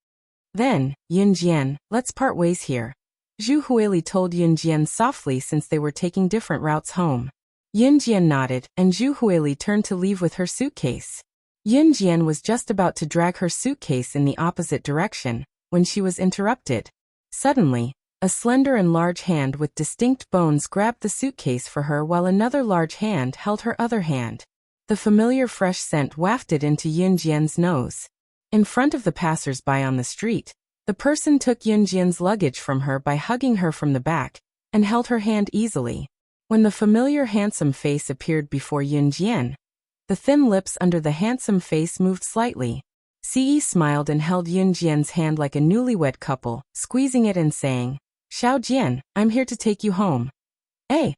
Then, Yun Jian, let's part ways here. Zhu Huili told Yun Jian softly since they were taking different routes home. Yun Jian nodded, and Zhu Huili turned to leave with her suitcase. Yun Jian was just about to drag her suitcase in the opposite direction, when she was interrupted. Suddenly, a slender and large hand with distinct bones grabbed the suitcase for her while another large hand held her other hand. The familiar fresh scent wafted into Yun Jian's nose. In front of the passers-by on the street, the person took Yun Jian's luggage from her by hugging her from the back, and held her hand easily. When the familiar handsome face appeared before Yun Jian, the thin lips under the handsome face moved slightly. Ce smiled and held Yun Jian's hand like a newlywed couple, squeezing it and saying, "Xiao Jian, I'm here to take you home." Eh?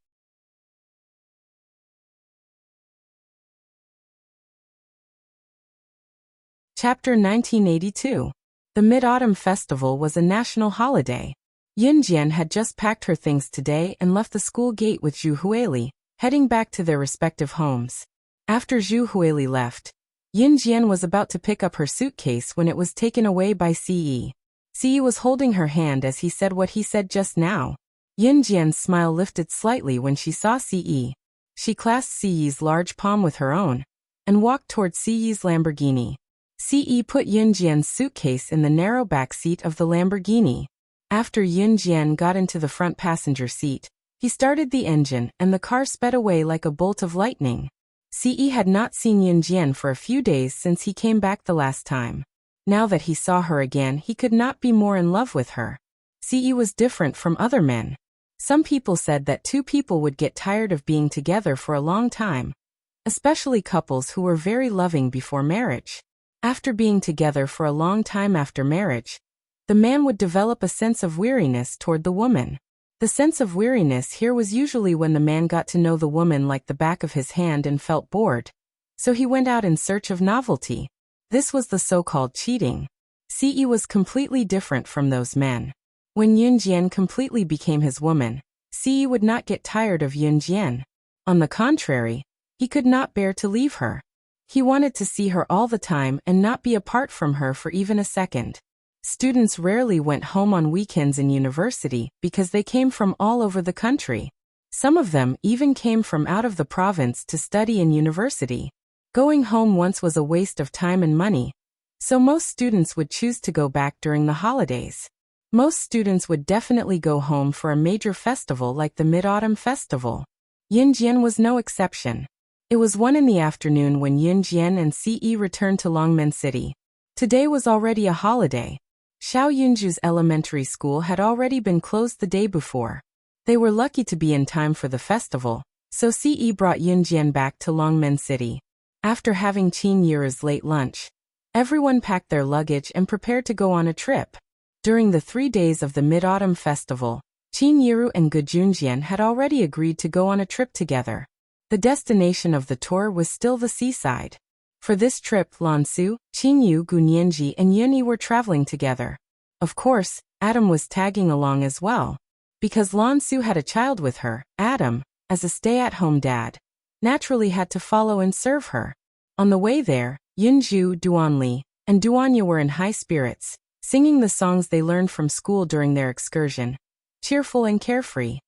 Chapter 1982. The Mid-Autumn Festival was a national holiday. Yun Jian had just packed her things today and left the school gate with Zhu Huili, heading back to their respective homes. After Zhu Huili left, Yun Jian was about to pick up her suitcase when it was taken away by Ce. Ce was holding her hand as he said what he said just now. Yun Jian's smile lifted slightly when she saw Ce. She clasped Ce's large palm with her own, and walked toward Ce's Lamborghini. Ce put Yun Jian's suitcase in the narrow back seat of the Lamborghini. After Yun Jian got into the front passenger seat, he started the engine and the car sped away like a bolt of lightning. Ce had not seen Yun Jian for a few days since he came back the last time. Now that he saw her again, he could not be more in love with her. Ce was different from other men. Some people said that two people would get tired of being together for a long time, especially couples who were very loving before marriage. After being together for a long time after marriage, the man would develop a sense of weariness toward the woman. The sense of weariness here was usually when the man got to know the woman like the back of his hand and felt bored. So he went out in search of novelty. This was the so-called cheating. Ce was completely different from those men. When Yunjian completely became his woman, Ce would not get tired of Yunjian. On the contrary, he could not bear to leave her. He wanted to see her all the time and not be apart from her for even a second. Students rarely went home on weekends in university because they came from all over the country. Some of them even came from out of the province to study in university. Going home once was a waste of time and money, so most students would choose to go back during the holidays. Most students would definitely go home for a major festival like the Mid-Autumn Festival. Yunjian was no exception. It was 1 in the afternoon when Yunjian and Ce returned to Longmen City. Today was already a holiday. Xiao Yunju's elementary school had already been closed the day before. They were lucky to be in time for the festival, so Ce brought Yunjian back to Longmen City. After having Qin Yiru's late lunch, everyone packed their luggage and prepared to go on a trip. During the 3 days of the Mid-Autumn Festival, Qin Yiru and Gujunjian had already agreed to go on a trip together. The destination of the tour was still the seaside. For this trip, Lansu, Qinyu, Gunianji, and Yunyi were traveling together. Of course, Adam was tagging along as well. Because Lansu had a child with her, Adam, as a stay-at-home dad, naturally had to follow and serve her. On the way there, Yunju, Duanli, and Duanya were in high spirits, singing the songs they learned from school during their excursion, cheerful and carefree.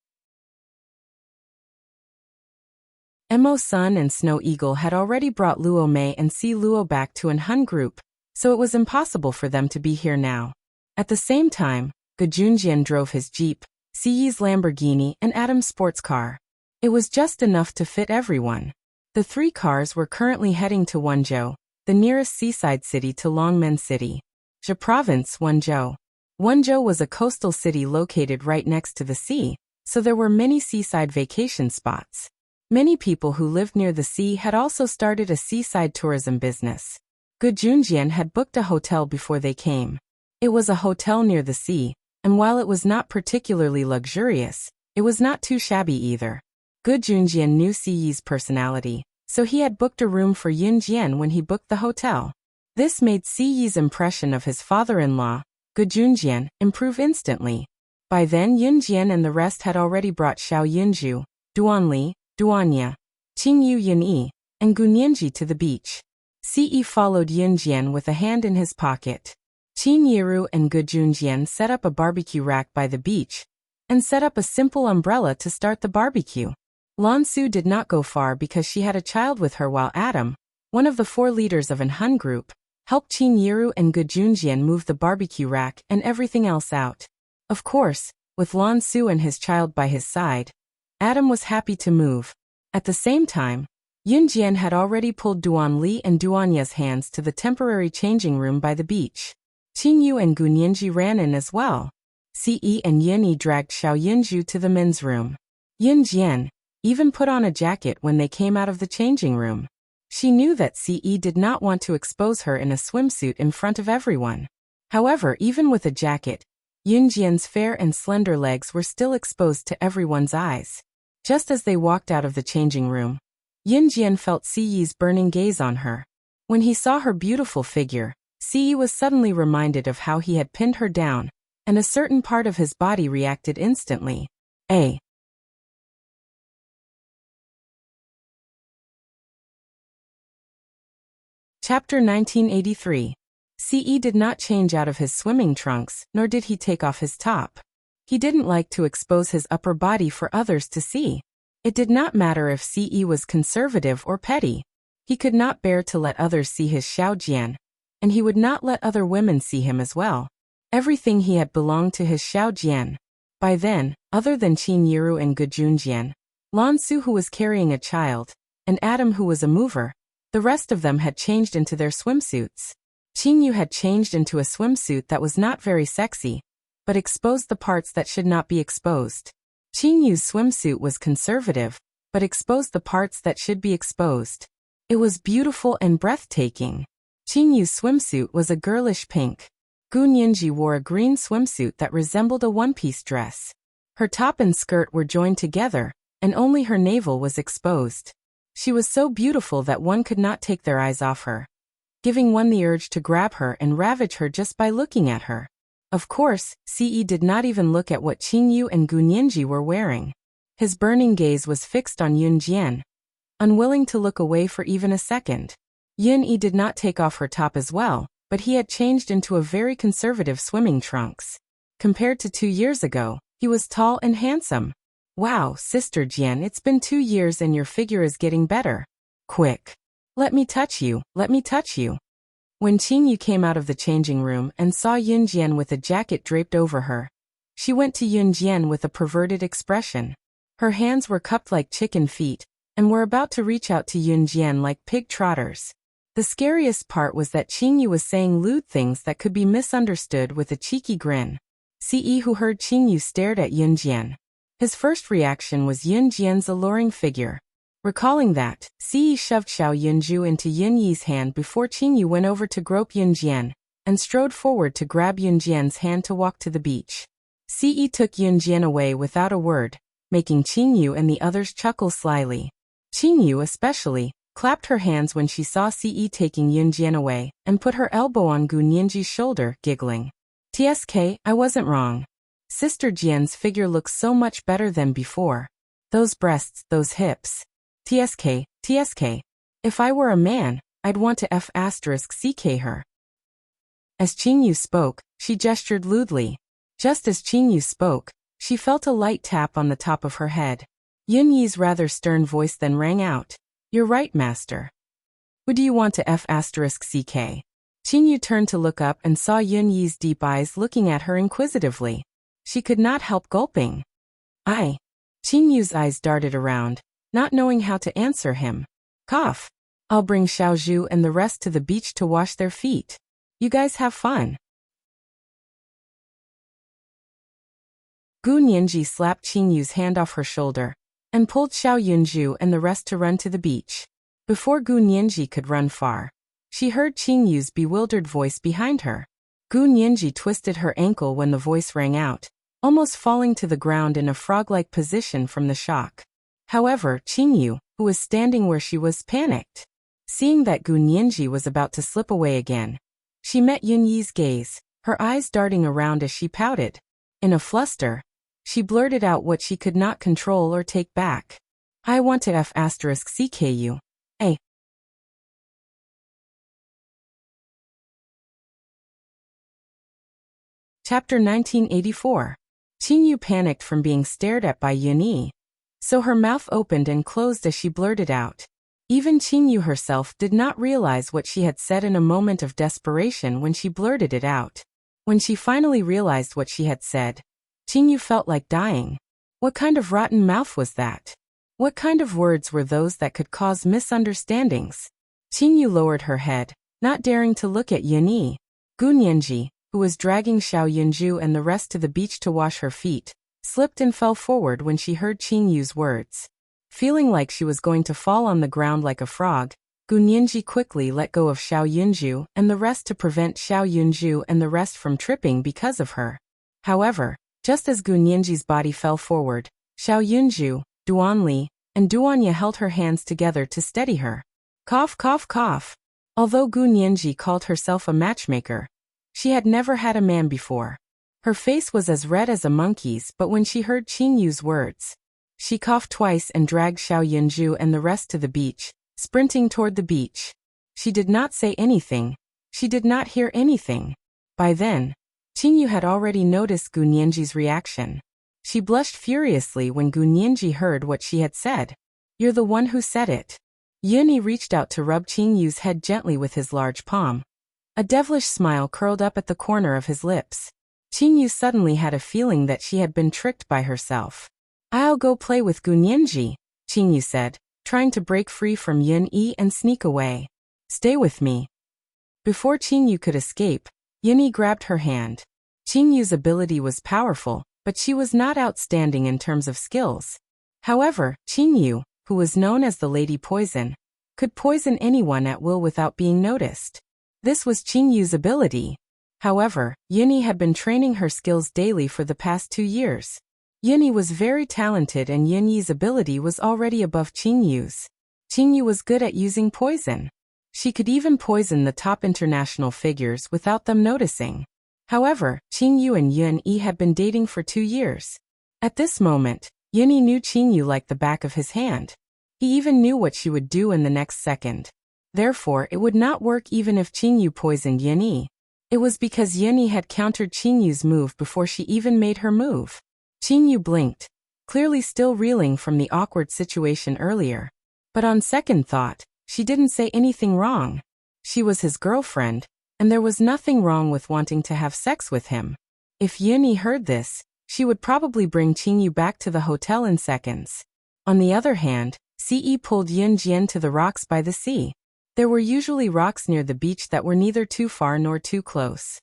Mo Sun and Snow Eagle had already brought Luo Mei and Si Luo back to an Hun group, so it was impossible for them to be here now. At the same time, Gujunjian drove his Jeep, Siyi's Lamborghini, and Adam's sports car. It was just enough to fit everyone. The 3 cars were currently heading to Wenzhou, the nearest seaside city to Longmen City. Zhe Province, Wenzhou. Wenzhou was a coastal city located right next to the sea, so there were many seaside vacation spots. Many people who lived near the sea had also started a seaside tourism business. Gujunjian had booked a hotel before they came. It was a hotel near the sea, and while it was not particularly luxurious, it was not too shabby either. Gujunjian knew Siyi's personality, so he had booked a room for Yunjian when he booked the hotel. This made Siyi's impression of his father-in-law, Gujunjian, improve instantly. By then Yunjian and the rest had already brought Xiao Yunju, Duanli, Duanya, Qingyu Yunyi, and Gunianji to the beach. Ce followed Yunjian with a hand in his pocket. Qin Yiru and Gujunjian set up a barbecue rack by the beach, and set up a simple umbrella to start the barbecue. Lansu did not go far because she had a child with her while Adam, one of the 4 leaders of an Hun group, helped Qin Yiru and Gujunjian move the barbecue rack and everything else out. Of course, with Lansu and his child by his side, Adam was happy to move. At the same time, Yunjian had already pulled Duanli and Duanya's hands to the temporary changing room by the beach. Qingyu and Gunianji ran in as well. Ce and Yunyi dragged Xiao Yunju to the men's room. Yunjian even put on a jacket when they came out of the changing room. She knew that Ce did not want to expose her in a swimsuit in front of everyone. However, even with a jacket, Yunjian's fair and slender legs were still exposed to everyone's eyes. Just as they walked out of the changing room, Yunjian felt Siyi's burning gaze on her. When he saw her beautiful figure, Ce was suddenly reminded of how he had pinned her down, and a certain part of his body reacted instantly. Chapter 1983. Ce did not change out of his swimming trunks, nor did he take off his top. He didn't like to expose his upper body for others to see. It did not matter if Ce was conservative or petty. He could not bear to let others see his Xiaojian, and he would not let other women see him as well. Everything he had belonged to his Xiaojian. By then, other than Qin Yiru and Gujunjian, Lansu who was carrying a child, and Adam who was a mover, the rest of them had changed into their swimsuits. Qingyu had changed into a swimsuit that was not very sexy, but exposed the parts that should not be exposed. Qingyu's swimsuit was conservative, but exposed the parts that should be exposed. It was beautiful and breathtaking. Qingyu's swimsuit was a girlish pink. Gu Nianji wore a green swimsuit that resembled a one-piece dress. Her top and skirt were joined together, and only her navel was exposed. She was so beautiful that one could not take their eyes off her, giving one the urge to grab her and ravage her just by looking at her. Of course, Ce did not even look at what Qingyu and Gu Nianji were wearing. His burning gaze was fixed on Yun Jian, unwilling to look away for even a second. Yun Yi did not take off her top as well, but he had changed into a very conservative swimming trunks. Compared to 2 years ago, he was tall and handsome. Wow, Sister Jian, it's been 2 years and your figure is getting better. Quick. Let me touch you, let me touch you. When Qingyu came out of the changing room and saw Yun Jian with a jacket draped over her, she went to Yun Jian with a perverted expression. Her hands were cupped like chicken feet, and were about to reach out to Yun Jian like pig trotters. The scariest part was that Qingyu was saying lewd things that could be misunderstood with a cheeky grin. Ce, who heard Qingyu, stared at Yun Jian. His first reaction was Yun Jian's alluring figure. Recalling that, Ce shoved Xiao Yunju into Yun Yi's hand before Qingyu went over to grope Yun Jian, and strode forward to grab Yun Jian's hand to walk to the beach. Ce took Yun Jian away without a word, making Qingyu and the others chuckle slyly. Qingyu especially clapped her hands when she saw Ce taking Yun Jian away, and put her elbow on Gu Nianji's shoulder, giggling. "Tsk, I wasn't wrong. Sister Jian's figure looks so much better than before. Those breasts, those hips. Tsk, tsk. If I were a man, I'd want to *ck her." As Qingyu spoke, she gestured lewdly. Just as Qingyu spoke, she felt a light tap on the top of her head. Yun Yi's rather stern voice then rang out. "You're right, master. Who do you want to *ck?" Qingyu turned to look up and saw Yun Yi's deep eyes looking at her inquisitively. She could not help gulping. "I." Qingyu's eyes darted around, not knowing how to answer him. "Cough. I'll bring Xiaozhu and the rest to the beach to wash their feet. You guys have fun." Gu Nianji slapped Qingyu's hand off her shoulder, and pulled Xiao Yunju and the rest to run to the beach. Before Gu Nianji could run far, she heard Qingyu's bewildered voice behind her. Gu Nianji twisted her ankle when the voice rang out, almost falling to the ground in a frog-like position from the shock. However, Qingyu, who was standing where she was, panicked. Seeing that Gu Nianji was about to slip away again, she met Yun Yi's gaze, her eyes darting around as she pouted. In a fluster, she blurted out what she could not control or take back. "I want to *ck you. A." Chapter 1984. Qingyu panicked from being stared at by Yun Yi, so her mouth opened and closed as she blurted out. Even Qingyu herself did not realize what she had said in a moment of desperation when she blurted it out. When she finally realized what she had said, Qingyu felt like dying. What kind of rotten mouth was that? What kind of words were those that could cause misunderstandings? Qingyu lowered her head, not daring to look at Yun Yi. Gu Nianji, who was dragging Xiao Yunju and the rest to the beach to wash her feet, slipped and fell forward when she heard Qingyu's words. Feeling like she was going to fall on the ground like a frog, Gu Nianji quickly let go of Xiao Yunju and the rest to prevent Xiao Yunju and the rest from tripping because of her. However, just as Gu Nianji's body fell forward, Xiao Yunju, Duanli, and Duanya held her hands together to steady her. Cough, cough, cough. Although Gu Nianji called herself a matchmaker, she had never had a man before. Her face was as red as a monkey's, but when she heard Qingyu's words, she coughed twice and dragged Xiao Yunju and the rest to the beach, sprinting toward the beach. She did not say anything. She did not hear anything. By then, Qingyu had already noticed Gu Nianji's reaction. She blushed furiously when Gu Nianji heard what she had said. "You're the one who said it." Yun Yi reached out to rub Qingyu's head gently with his large palm. A devilish smile curled up at the corner of his lips. Qingyu suddenly had a feeling that she had been tricked by herself. "I'll go play with Gu Nianji," Qingyu said, trying to break free from Yun Yi and sneak away. "Stay with me." Before Qingyu could escape, Yun Yi grabbed her hand. Qingyu's ability was powerful, but she was not outstanding in terms of skills. However, Qingyu, who was known as the Lady Poison, could poison anyone at will without being noticed. This was Qingyu's ability. However, Yunyi had been training her skills daily for the past 2 years. Yunyi was very talented and Yunyi's ability was already above Qingyu's. Qingyu was good at using poison. She could even poison the top international figures without them noticing. However, Qingyu and Yunyi had been dating for 2 years. At this moment, Yunyi knew Qingyu like the back of his hand. He even knew what she would do in the next second. Therefore, it would not work even if Qingyu poisoned Yunyi. It was because Yunyi had countered Qingyu's move before she even made her move. Qingyu blinked, clearly still reeling from the awkward situation earlier. But on second thought, she didn't say anything wrong. She was his girlfriend, and there was nothing wrong with wanting to have sex with him. If Yunyi heard this, she would probably bring Qingyu back to the hotel in seconds. On the other hand, Ce pulled Yunjian to the rocks by the sea. There were usually rocks near the beach that were neither too far nor too close.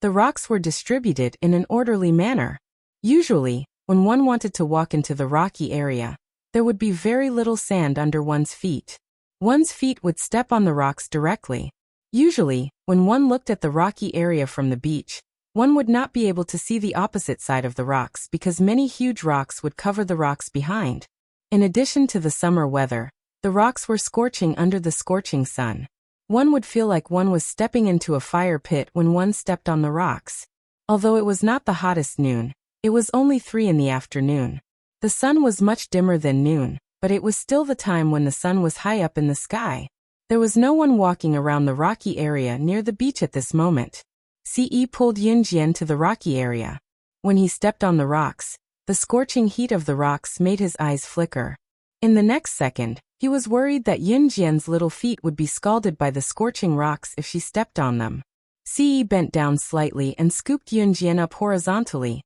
The rocks were distributed in an orderly manner. Usually, when one wanted to walk into the rocky area, there would be very little sand under one's feet. One's feet would step on the rocks directly. Usually, when one looked at the rocky area from the beach, one would not be able to see the opposite side of the rocks because many huge rocks would cover the rocks behind. In addition to the summer weather, the rocks were scorching under the scorching sun. One would feel like one was stepping into a fire pit when one stepped on the rocks. Although it was not the hottest noon, it was only 3 in the afternoon. The sun was much dimmer than noon, but it was still the time when the sun was high up in the sky. There was no one walking around the rocky area near the beach at this moment. Ce pulled Yunjian to the rocky area. When he stepped on the rocks, the scorching heat of the rocks made his eyes flicker. In the next second, he was worried that Yunjian's little feet would be scalded by the scorching rocks if she stepped on them. Ce bent down slightly and scooped Yunjian up horizontally,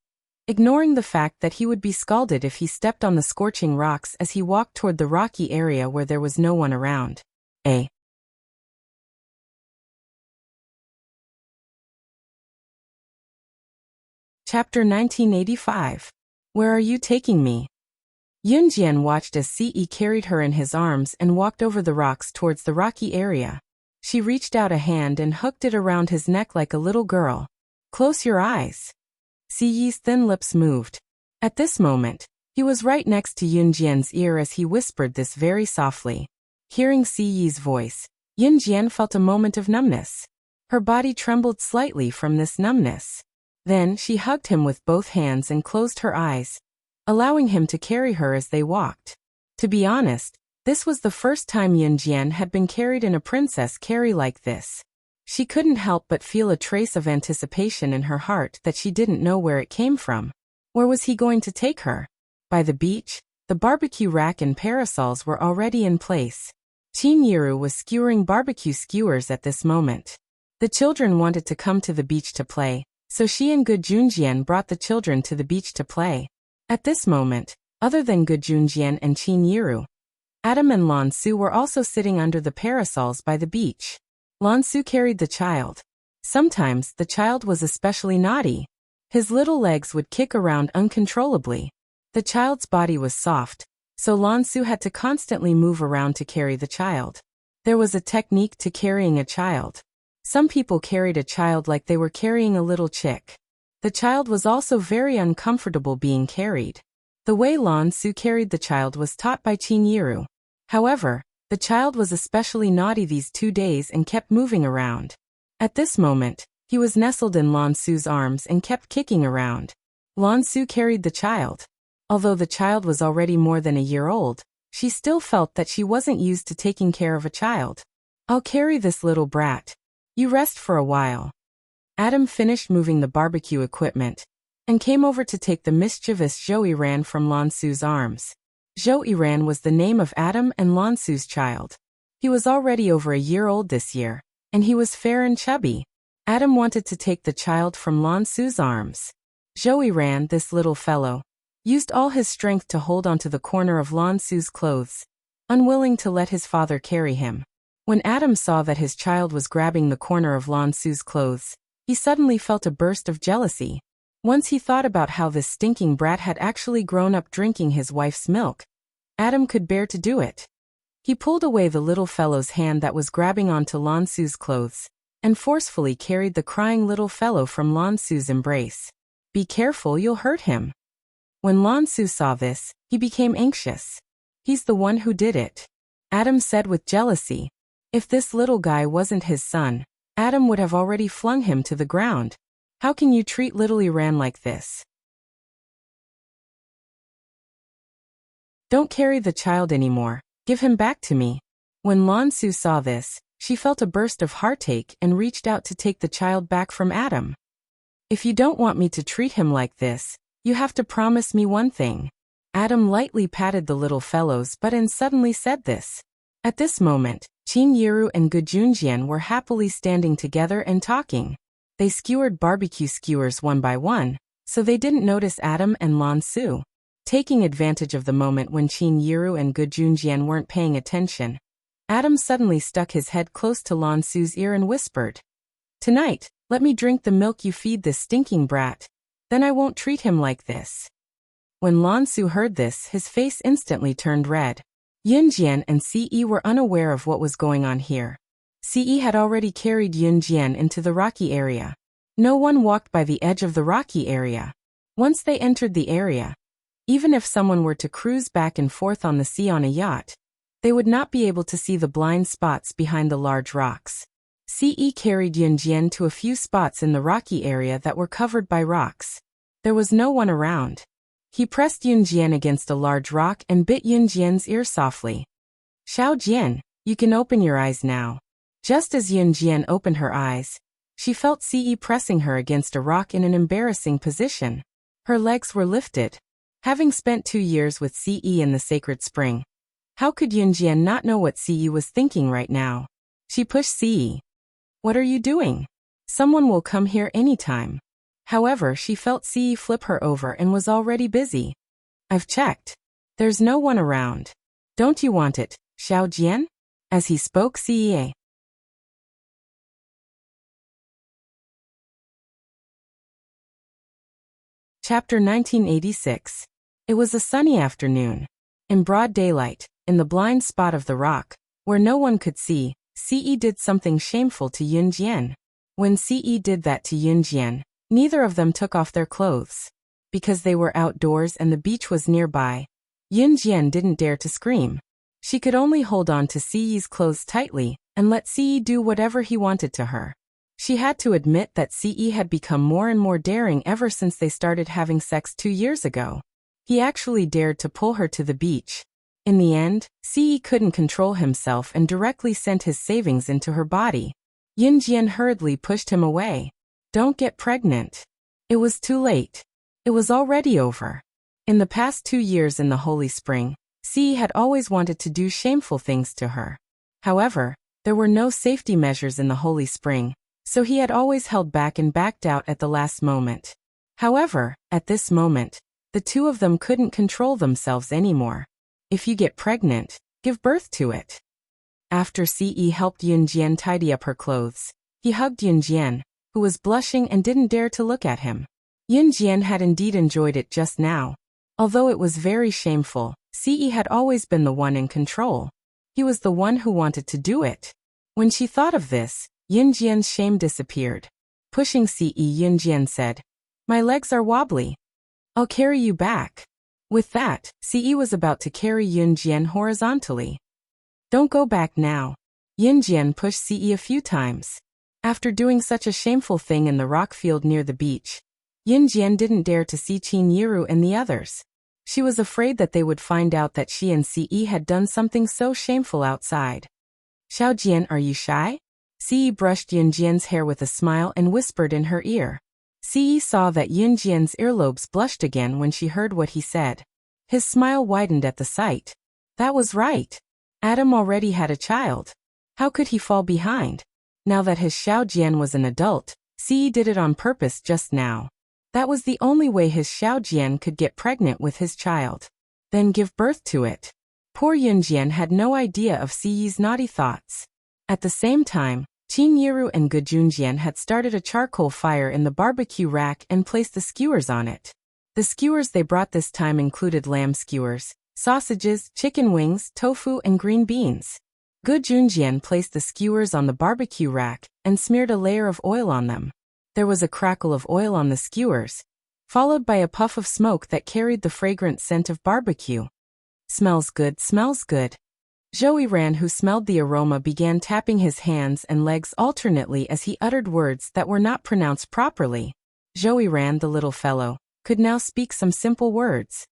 ignoring the fact that he would be scalded if he stepped on the scorching rocks as he walked toward the rocky area where there was no one around. Chapter 1985. Where are you taking me? Yunjian watched as Ce carried her in his arms and walked over the rocks towards the rocky area. She reached out a hand and hooked it around his neck like a little girl. Close your eyes. Ce's thin lips moved. At this moment, he was right next to Yunjian's ear as he whispered this very softly. Hearing Ce's voice, Yunjian felt a moment of numbness. Her body trembled slightly from this numbness. Then she hugged him with both hands and closed her eyes, allowing him to carry her as they walked. To be honest, this was the first time Yunjian had been carried in a princess carry like this. She couldn't help but feel a trace of anticipation in her heart that she didn't know where it came from. Where was he going to take her? By the beach, the barbecue rack and parasols were already in place. Qinyiru was skewering barbecue skewers at this moment. The children wanted to come to the beach to play, so she and Good Junjian brought the children to the beach to play. At this moment, other than Good Junjian and Qinyiru, Adam and Lansu were also sitting under the parasols by the beach. Lansu carried the child. Sometimes the child was especially naughty. His little legs would kick around uncontrollably. The child's body was soft, so Lansu had to constantly move around to carry the child. There was a technique to carrying a child. Some people carried a child like they were carrying a little chick. The child was also very uncomfortable being carried. The way Lansu carried the child was taught by Qinyiru. However, the child was especially naughty these 2 days and kept moving around. At this moment, he was nestled in Lansu's arms and kept kicking around. Lansu carried the child. Although the child was already more than a year old, she still felt that she wasn't used to taking care of a child. I'll carry this little brat. You rest for a while. Adam finished moving the barbecue equipment and came over to take the mischievous Zhou Ran from Lansu's arms. Zhou Ran was the name of Adam and Lansu's child. He was already over a year old this year, and he was fair and chubby. Adam wanted to take the child from Lansu's arms. Zhou Ran, this little fellow, used all his strength to hold onto the corner of Lansu's clothes, unwilling to let his father carry him. When Adam saw that his child was grabbing the corner of Lansu's clothes, he suddenly felt a burst of jealousy. Once he thought about how this stinking brat had actually grown up drinking his wife's milk. Adam could bear to do it. He pulled away the little fellow's hand that was grabbing onto Lan Su's clothes, and forcefully carried the crying little fellow from Lan Su's embrace. Be careful, you'll hurt him. When Lan Su saw this, he became anxious. He's the one who did it, Adam said with jealousy. If this little guy wasn't his son, Adam would have already flung him to the ground. How can you treat little Iran like this? Don't carry the child anymore, give him back to me. When Lan Su saw this, she felt a burst of heartache and reached out to take the child back from Adam. If you don't want me to treat him like this, you have to promise me one thing. Adam lightly patted the little fellow's butt and suddenly said this. At this moment, Qin Yiru and Gu Junjian were happily standing together and talking. They skewered barbecue skewers one by one, so they didn't notice Adam and Lan Su. Taking advantage of the moment when Qin Yiru and Gu Junjian weren't paying attention, Adam suddenly stuck his head close to Lan Su's ear and whispered, "Tonight, let me drink the milk you feed this stinking brat. Then I won't treat him like this." When Lan Su heard this, his face instantly turned red. Yunjian and Ce were unaware of what was going on here. Ce had already carried Yunjian into the rocky area. No one walked by the edge of the rocky area. Once they entered the area, even if someone were to cruise back and forth on the sea on a yacht, they would not be able to see the blind spots behind the large rocks. Ce carried Yunjian to a few spots in the rocky area that were covered by rocks. There was no one around. He pressed Yunjian against a large rock and bit Yunjian's ear softly. "Xiao Jian, you can open your eyes now." Just as Yunjian opened her eyes, she felt Ce pressing her against a rock in an embarrassing position. Her legs were lifted. Having spent 2 years with Ce in the sacred spring, how could Yunjian not know what Ce was thinking right now? She pushed Ce. "What are you doing? Someone will come here anytime." However, she felt Ce flip her over and was already busy. "I've checked. There's no one around. Don't you want it, Xiao Jian?" As he spoke, Ce. Chapter 1986. It was a sunny afternoon. In broad daylight, in the blind spot of the rock, where no one could see, Ce did something shameful to Yunjian. When Ce did that to Yunjian, neither of them took off their clothes. Because they were outdoors and the beach was nearby, Yunjian didn't dare to scream. She could only hold on to Ce's clothes tightly and let Ce do whatever he wanted to her. She had to admit that Ce had become more and more daring ever since they started having sex 2 years ago. He actually dared to pull her to the beach. In the end, Ce couldn't control himself and directly sent his savings into her body. Yunjian hurriedly pushed him away. "Don't get pregnant." It was too late. It was already over. In the past 2 years in the Holy Spring, Ce had always wanted to do shameful things to her. However, there were no safety measures in the Holy Spring, so he had always held back and backed out at the last moment. However, at this moment, the two of them couldn't control themselves anymore. If you get pregnant, give birth to it. After Ce helped Yunjian tidy up her clothes, he hugged Yunjian, who was blushing and didn't dare to look at him. Yunjian had indeed enjoyed it just now. Although it was very shameful, Ce had always been the one in control. He was the one who wanted to do it. When she thought of this, Yunjian's shame disappeared. Pushing Ce, Yunjian said, "My legs are wobbly. I'll carry you back." With that, Ce was about to carry Yunjian horizontally. "Don't go back now." Yunjian pushed Ce a few times. After doing such a shameful thing in the rock field near the beach, Yunjian didn't dare to see Qin Yiru and the others. She was afraid that they would find out that she and Ce had done something so shameful outside. "Xiao Jian, are you shy?" Ce brushed Yunjian's hair with a smile and whispered in her ear. Ce saw that Yunjian's earlobes blushed again when she heard what he said. His smile widened at the sight. That was right. Adam already had a child. How could he fall behind? Now that his Xiao Jian was an adult, Ce did it on purpose just now. That was the only way his Xiao Jian could get pregnant with his child. Then give birth to it. Poor Yunjian had no idea of Ce's naughty thoughts. At the same time, Qin Yiru and Gu Junjian had started a charcoal fire in the barbecue rack and placed the skewers on it. The skewers they brought this time included lamb skewers, sausages, chicken wings, tofu, and green beans. Gu Junjian placed the skewers on the barbecue rack and smeared a layer of oil on them. There was a crackle of oil on the skewers, followed by a puff of smoke that carried the fragrant scent of barbecue. Smells good, smells good. Zhou Ran, who smelled the aroma, began tapping his hands and legs alternately as he uttered words that were not pronounced properly. Zhou Ran, the little fellow, could now speak some simple words.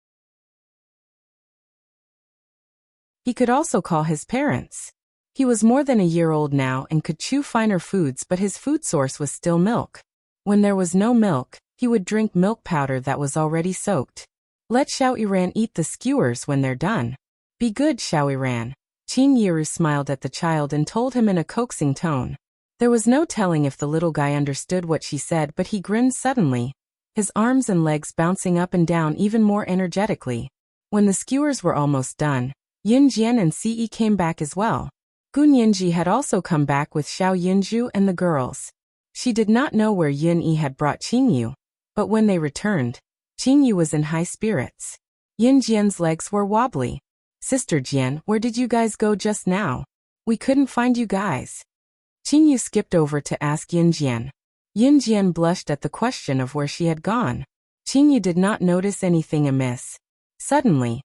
He could also call his parents. He was more than a year old now and could chew finer foods, but his food source was still milk. When there was no milk, he would drink milk powder that was already soaked. Let Xiao Yiran eat the skewers when they're done. Be good, Xiao Yiran. Qin Yiru smiled at the child and told him in a coaxing tone. There was no telling if the little guy understood what she said, but he grinned suddenly, his arms and legs bouncing up and down even more energetically. When the skewers were almost done, Yin Jian and Ce came back as well. Gun Yinji had also come back with Xiao Yunju and the girls. She did not know where Yun Yi had brought Qingyu, but when they returned, Qingyu was in high spirits. Yin Jian's legs were wobbly. Sister Jian, where did you guys go just now? We couldn't find you guys. Qingyu skipped over to ask Yin Jian. Yin Jian blushed at the question of where she had gone. Qingyu did not notice anything amiss. Suddenly,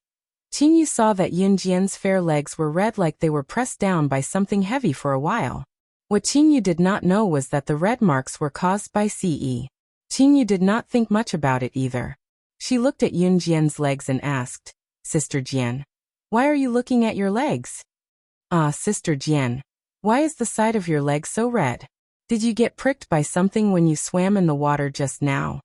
Qingyu saw that Yin Jian's fair legs were red, like they were pressed down by something heavy for a while. What Qingyu did not know was that the red marks were caused by Ce. Qingyu did not think much about it either. She looked at Yin Jian's legs and asked, Sister Jian, why are you looking at your legs? Ah, Sister Jian, why is the side of your leg so red? Did you get pricked by something when you swam in the water just now?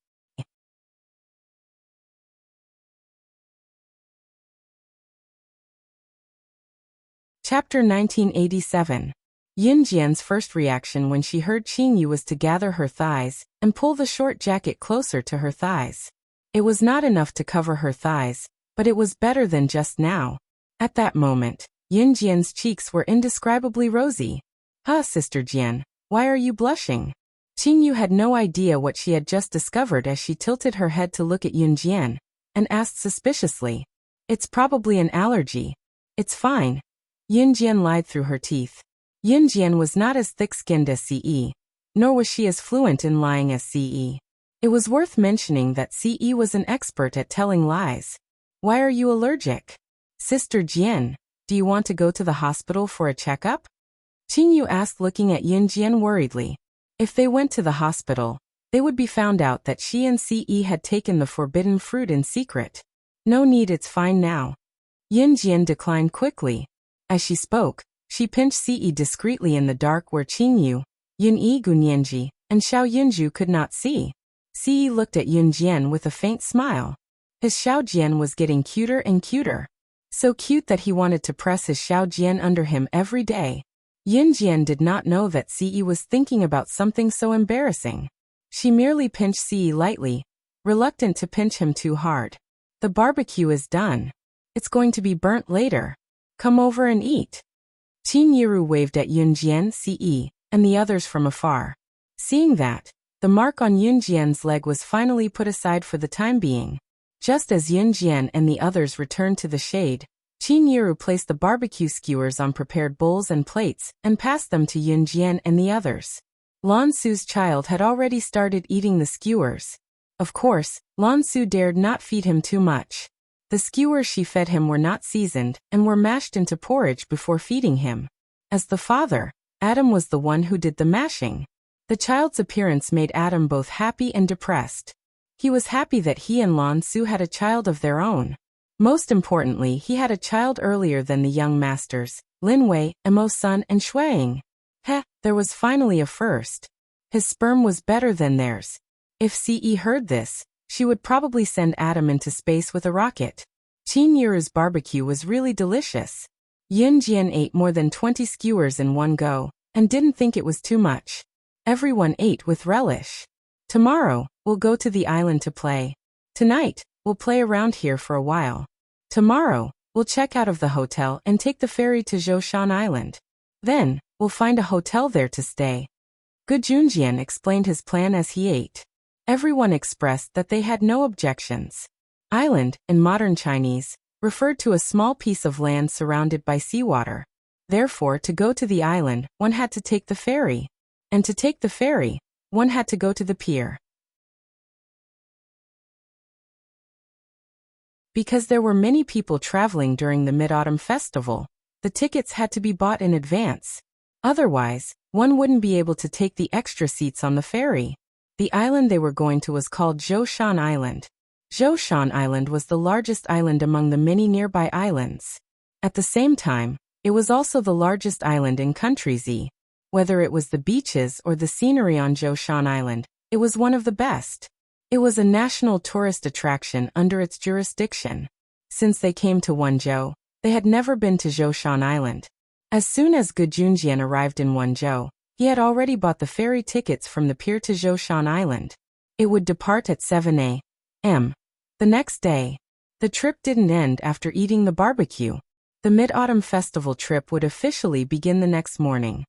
Chapter 1987. Yin Jian's first reaction when she heard Qingyu was to gather her thighs and pull the short jacket closer to her thighs. It was not enough to cover her thighs, but it was better than just now. At that moment, Yin Jian's cheeks were indescribably rosy. Huh, Sister Jian, why are you blushing? Qingyu had no idea what she had just discovered as she tilted her head to look at Yin Jian and asked suspiciously, It's probably an allergy. It's fine. Yin Jian lied through her teeth. Yin Jian was not as thick-skinned as Ce, nor was she as fluent in lying as Ce. It was worth mentioning that Ce was an expert at telling lies. Why are you allergic? Sister Jian, do you want to go to the hospital for a checkup? Qingyu asked, looking at Yin Jian worriedly. If they went to the hospital, they would be found out that she and Ce had taken the forbidden fruit in secret. No need, it's fine now. Yin Jian declined quickly. As she spoke, she pinched Ce discreetly in the dark where Qingyu, Yun Yi Gunyanji, and Xiao Yunju could not see. Ce looked at Yin Jian with a faint smile. His Xiao Jian was getting cuter and cuter. So cute that he wanted to press his Xiao Jian under him every day. Yin Jian did not know that Ce was thinking about something so embarrassing. She merely pinched Ce lightly, reluctant to pinch him too hard. The barbecue is done. It's going to be burnt later. Come over and eat. Qin Yiru waved at Yun Jian, Ce, and the others from afar. Seeing that, the mark on Yun Jian's leg was finally put aside for the time being. Just as Yun Jian and the others returned to the shade, Qin Yiru placed the barbecue skewers on prepared bowls and plates and passed them to Yun Jian and the others. Lan Su's child had already started eating the skewers. Of course, Lan Su dared not feed him too much. The skewers she fed him were not seasoned and were mashed into porridge before feeding him. As the father, Adam was the one who did the mashing. The child's appearance made Adam both happy and depressed. He was happy that he and Lan Su had a child of their own. Most importantly, he had a child earlier than the young masters, Lin Wei, Emo's son, and Shuang. Heh, there was finally a first. His sperm was better than theirs. If Ce heard this, she would probably send Adam into space with a rocket. Qin Yiru's barbecue was really delicious. Yin Jian ate more than 20 skewers in one go, and didn't think it was too much. Everyone ate with relish. Tomorrow, we'll go to the island to play. Tonight, we'll play around here for a while. Tomorrow, we'll check out of the hotel and take the ferry to Zhoushan Island. Then, we'll find a hotel there to stay. Gu Junjian explained his plan as he ate. Everyone expressed that they had no objections. Island, in modern Chinese, referred to a small piece of land surrounded by seawater. Therefore, to go to the island, one had to take the ferry. And to take the ferry, one had to go to the pier. Because there were many people traveling during the Mid-Autumn Festival, the tickets had to be bought in advance. Otherwise, one wouldn't be able to take the extra seats on the ferry. The island they were going to was called Zhoushan Island. Zhoushan Island was the largest island among the many nearby islands. At the same time, it was also the largest island in Country Z. Whether it was the beaches or the scenery on Zhoushan Island, it was one of the best. It was a national tourist attraction under its jurisdiction. Since they came to Wenzhou, they had never been to Zhoushan Island. As soon as Gu Junjian arrived in Wenzhou, he had already bought the ferry tickets from the pier to Zhoushan Island. It would depart at 7 a.m. the next day. The trip didn't end after eating the barbecue. The Mid-Autumn Festival trip would officially begin the next morning.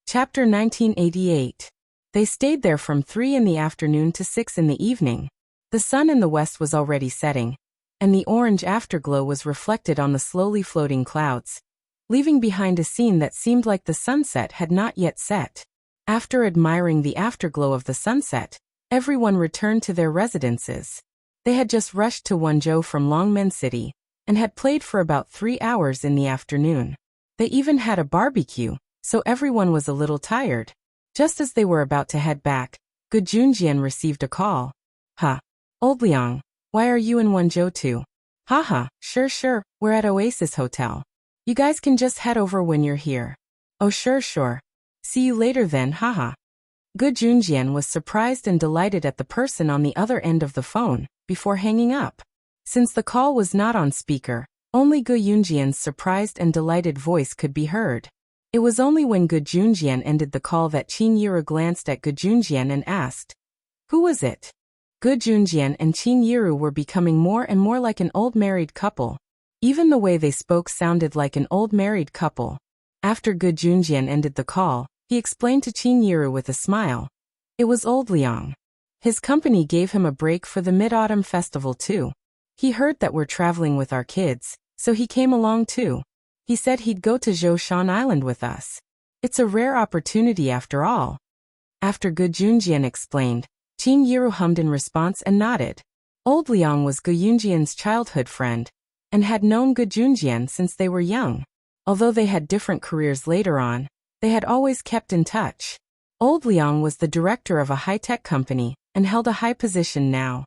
Chapter 1988. They stayed there from 3 in the afternoon to 6 in the evening. The sun in the west was already setting, and the orange afterglow was reflected on the slowly floating clouds, leaving behind a scene that seemed like the sunset had not yet set. After admiring the afterglow of the sunset, everyone returned to their residences. They had just rushed to Wenzhou from Longmen City, and had played for about 3 hours in the afternoon. They even had a barbecue, so everyone was a little tired. Just as they were about to head back, Gu Junjian received a call. Old Liang, why are you in Wenzhou too? Haha, sure, we're at Oasis Hotel. You guys can just head over when you're here. Oh sure. See you later then, haha. Gu Junjian was surprised and delighted at the person on the other end of the phone, before hanging up. Since the call was not on speaker, only Gu Junjian's surprised and delighted voice could be heard. It was only when Gu Junjian ended the call that Qin Yiru glanced at Gu Junjian and asked, "Who was it?" Gu Junjian and Qin Yiru were becoming more and more like an old married couple. Even the way they spoke sounded like an old married couple. After Gu Junjian ended the call, he explained to Qin Yiru with a smile. It was old Liang. His company gave him a break for the Mid-Autumn Festival too. He heard that we're traveling with our kids, so he came along too. He said he'd go to Zhoushan Island with us. It's a rare opportunity after all. After Gu Junjian explained, Qin Yiru hummed in response and nodded. Old Liang was Gu Junjian's childhood friend, and had known Gu Junjian since they were young. Although they had different careers later on, they had always kept in touch. Old Liang was the director of a high-tech company, and held a high position now.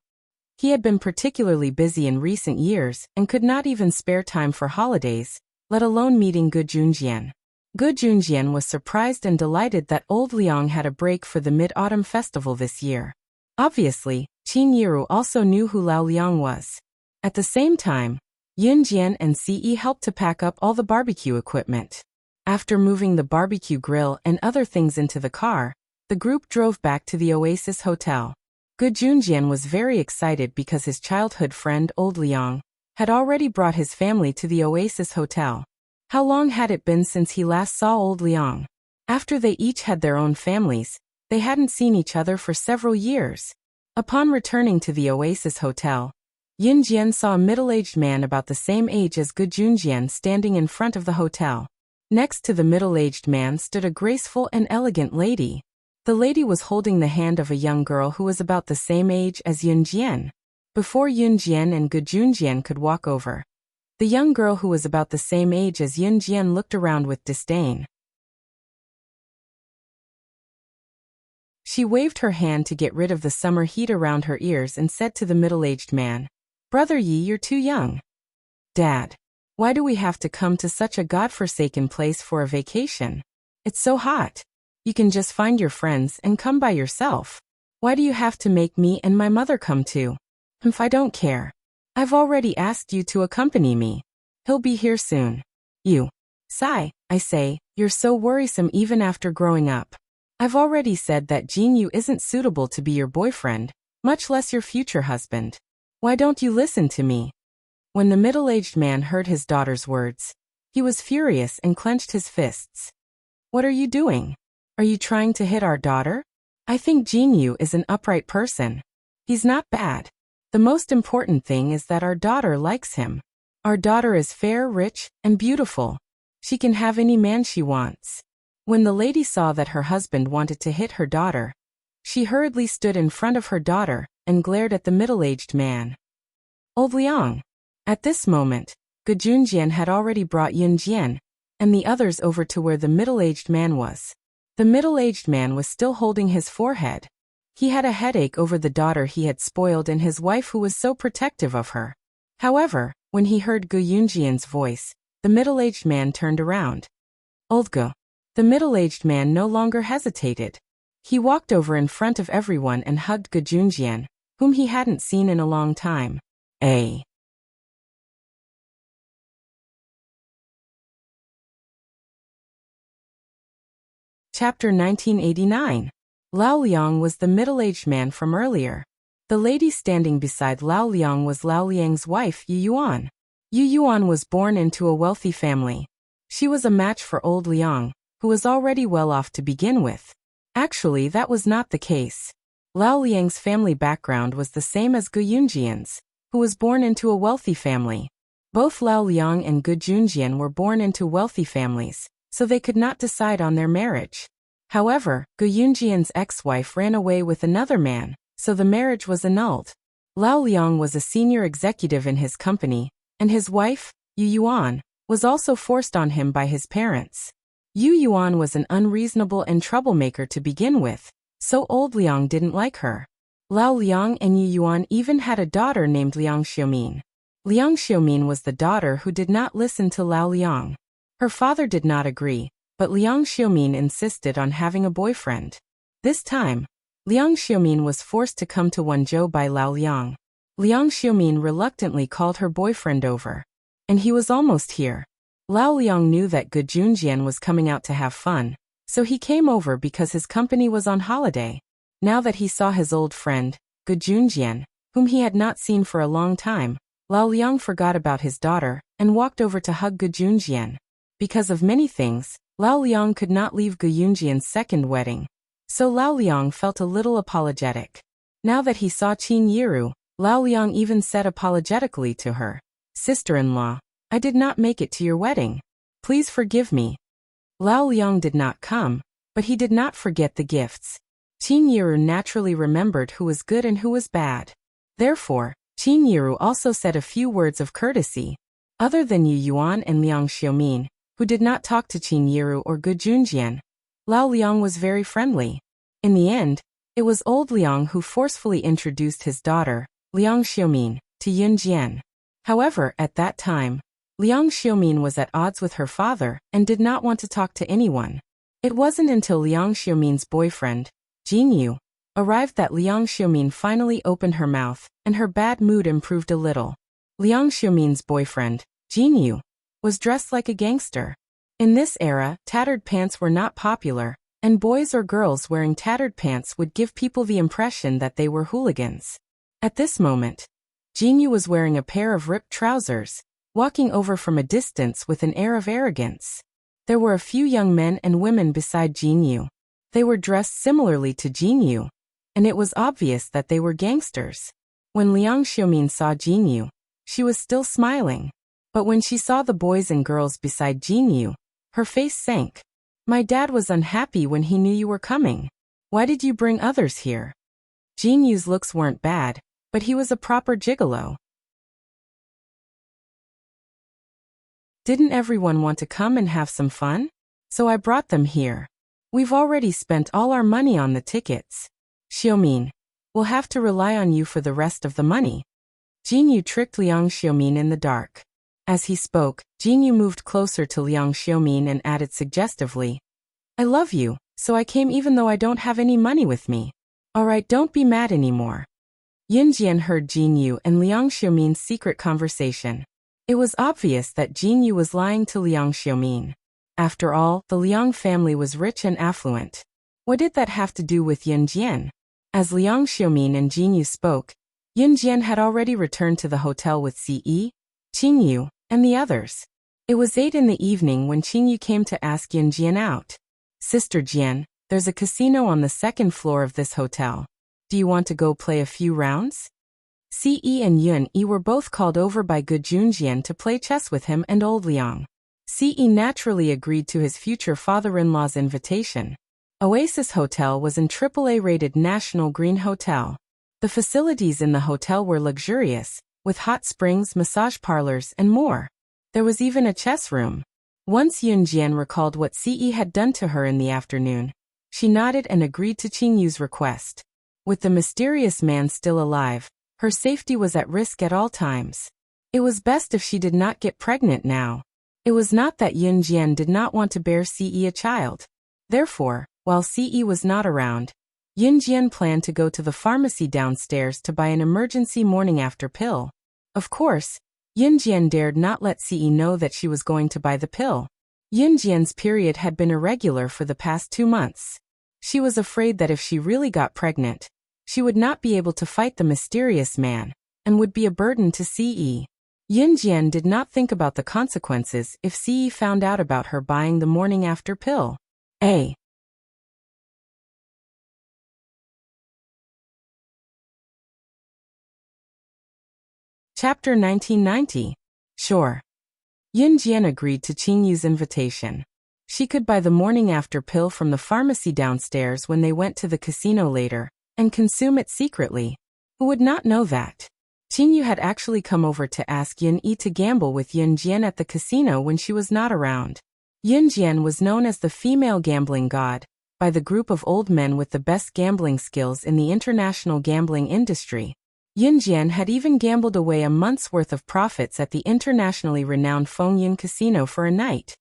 He had been particularly busy in recent years, and could not even spare time for holidays, let alone meeting Gu Junjian. Gu Junjian was surprised and delighted that old Liang had a break for the Mid-Autumn Festival this year. Obviously, Qin Yiru also knew who Lao Liang was. At the same time, Yunjian and Ce helped to pack up all the barbecue equipment. After moving the barbecue grill and other things into the car, the group drove back to the Oasis Hotel. Gu Junjian was very excited because his childhood friend old Liang had already brought his family to the Oasis Hotel. How long had it been since he last saw old Liang? After they each had their own families, they hadn't seen each other for several years. Upon returning to the Oasis Hotel, Yunjian saw a middle-aged man about the same age as Gu Junjian standing in front of the hotel. Next to the middle-aged man stood a graceful and elegant lady. The lady was holding the hand of a young girl who was about the same age as Yunjian. Before Yunjian and Gu Junjian could walk over, the young girl who was about the same age as Yunjian looked around with disdain. She waved her hand to get rid of the summer heat around her ears and said to the middle-aged man, "Brother Yi, you're too young." "Dad, why do we have to come to such a godforsaken place for a vacation? It's so hot. You can just find your friends and come by yourself. Why do you have to make me and my mother come too? I don't care. I've already asked you to accompany me. He'll be here soon." "You, Sai, I say, you're so worrisome even after growing up. I've already said that Jinyu isn't suitable to be your boyfriend, much less your future husband. Why don't you listen to me?" When the middle-aged man heard his daughter's words, he was furious and clenched his fists. "What are you doing? Are you trying to hit our daughter? I think Jinyu is an upright person. He's not bad. The most important thing is that our daughter likes him. Our daughter is fair, rich, and beautiful. She can have any man she wants. When the lady saw that her husband wanted to hit her daughter, she hurriedly stood in front of her daughter and glared at the middle-aged man. Old Liang. At this moment, Gu Junjian had already brought Yun Jian and the others over to where the middle-aged man was. The middle-aged man was still holding his forehead. He had a headache over the daughter he had spoiled and his wife who was so protective of her. However, when he heard Gu Yunjian's voice, the middle-aged man turned around. Old Gu. The middle-aged man no longer hesitated. He walked over in front of everyone and hugged Gu Junjian, whom he hadn't seen in a long time. Chapter 1989. Lao Liang was the middle-aged man from earlier. The lady standing beside Lao Liang was Lao Liang's wife, Yu Yuan. Yu Yuan was born into a wealthy family. She was a match for old Liang, who was already well off to begin with. Actually, that was not the case. Lao Liang's family background was the same as Gu Yunjian's, who was born into a wealthy family. Both Lao Liang and Gu Junjian were born into wealthy families, so they could not decide on their marriage. However, Gu Yunjian's ex-wife ran away with another man, so the marriage was annulled. Lao Liang was a senior executive in his company, and his wife, Yu Yuan, was also forced on him by his parents. Yu Yuan was an unreasonable and troublemaker to begin with, so old Liang didn't like her. Lao Liang and Yu Yuan even had a daughter named Liang Xiumin. Liang Xiumin was the daughter who did not listen to Lao Liang. Her father did not agree, but Liang Xiumin insisted on having a boyfriend. This time, Liang Xiumin was forced to come to Wenzhou by Lao Liang. Liang Xiumin reluctantly called her boyfriend over. And he was almost here. Lao Liang knew that Gu Junjian was coming out to have fun, so he came over because his company was on holiday. Now that he saw his old friend, Gu Junjian, whom he had not seen for a long time, Lao Liang forgot about his daughter and walked over to hug Gu Junjian. Because of many things, Lao Liang could not leave Gu Yunjian's second wedding, so Lao Liang felt a little apologetic. Now that he saw Qin Yiru, Lao Liang even said apologetically to her, "Sister-in-law, I did not make it to your wedding. Please forgive me." Lao Liang did not come, but he did not forget the gifts. Qin Yiru naturally remembered who was good and who was bad. Therefore, Qin Yiru also said a few words of courtesy. Other than Yu Yuan and Liang Xiumin, who did not talk to Qin Yiru or Gu Junjian, Lao Liang was very friendly. In the end, it was old Liang who forcefully introduced his daughter, Liang Xiumin, to Yun Jian. However, at that time, Liang Xiumin was at odds with her father and did not want to talk to anyone. It wasn't until Liang Xiumin's boyfriend, Jinyu, arrived that Liang Xiumin finally opened her mouth, and her bad mood improved a little. Liang Xiumin's boyfriend, Jinyu, was dressed like a gangster. In this era, tattered pants were not popular, and boys or girls wearing tattered pants would give people the impression that they were hooligans. At this moment, Jinyu was wearing a pair of ripped trousers, walking over from a distance with an air of arrogance. There were a few young men and women beside Jinyu. They were dressed similarly to Jinyu, and it was obvious that they were gangsters. When Liang Xiumin saw Jinyu, she was still smiling. But when she saw the boys and girls beside Jinyu, her face sank. "My dad was unhappy when he knew you were coming. Why did you bring others here?" Jinyu's looks weren't bad, but he was a proper gigolo. "Didn't everyone want to come and have some fun? So I brought them here. We've already spent all our money on the tickets. Xiumin, we'll have to rely on you for the rest of the money." Jinyu tricked Liang Xiumin in the dark. As he spoke, Jinyu moved closer to Liang Xiumin and added suggestively, "I love you, so I came even though I don't have any money with me. Alright, don't be mad anymore." Yunjian heard Jinyu and Liang Xiumin's secret conversation. It was obvious that Jinyu was lying to Liang Xiumin. After all, the Liang family was rich and affluent. What did that have to do with Yunjian? As Liang Xiumin and Jinyu spoke, Yunjian had already returned to the hotel with Ce, Qingyu, and the others. It was 8 in the evening when Qingyu came to ask Yunjian out. "Sister Jian, There's a casino on the second floor of this hotel. Do you want to go play a few rounds? Ce and Yun-yi were both called over by good Junjian to play chess with him and old Liang. Ce naturally agreed to his future father-in-law's invitation. Oasis Hotel was an AAA-rated National Green Hotel. The facilities in the hotel were luxurious, with hot springs, massage parlors, and more. There was even a chess room. Once Yunjian recalled what Ce had done to her in the afternoon, she nodded and agreed to Qingyu's request. With the mysterious man still alive, her safety was at risk at all times. It was best if she did not get pregnant now. It was not that Yunjian did not want to bear Ce a child. Therefore, while Ce was not around, Yunjian planned to go to the pharmacy downstairs to buy an emergency morning after pill. Of course, Yunjian dared not let Ce know that she was going to buy the pill. Yunjian's period had been irregular for the past 2 months. She was afraid that if she really got pregnant, she would not be able to fight the mysterious man, and would be a burden to Ce. Yunjian did not think about the consequences if Ce found out about her buying the morning after pill. Chapter 1990. Sure. Yunjian agreed to Qingyu's invitation. She could buy the morning after pill from the pharmacy downstairs when they went to the casino later, and consume it secretly. Who would not know that? Qingyu had actually come over to ask Yun-yi to gamble with Yunjian at the casino when she was not around. Yunjian was known as the female gambling god by the group of old men with the best gambling skills in the international gambling industry. Yunjian had even gambled away a month's worth of profits at the internationally renowned Fengyun Casino for a night.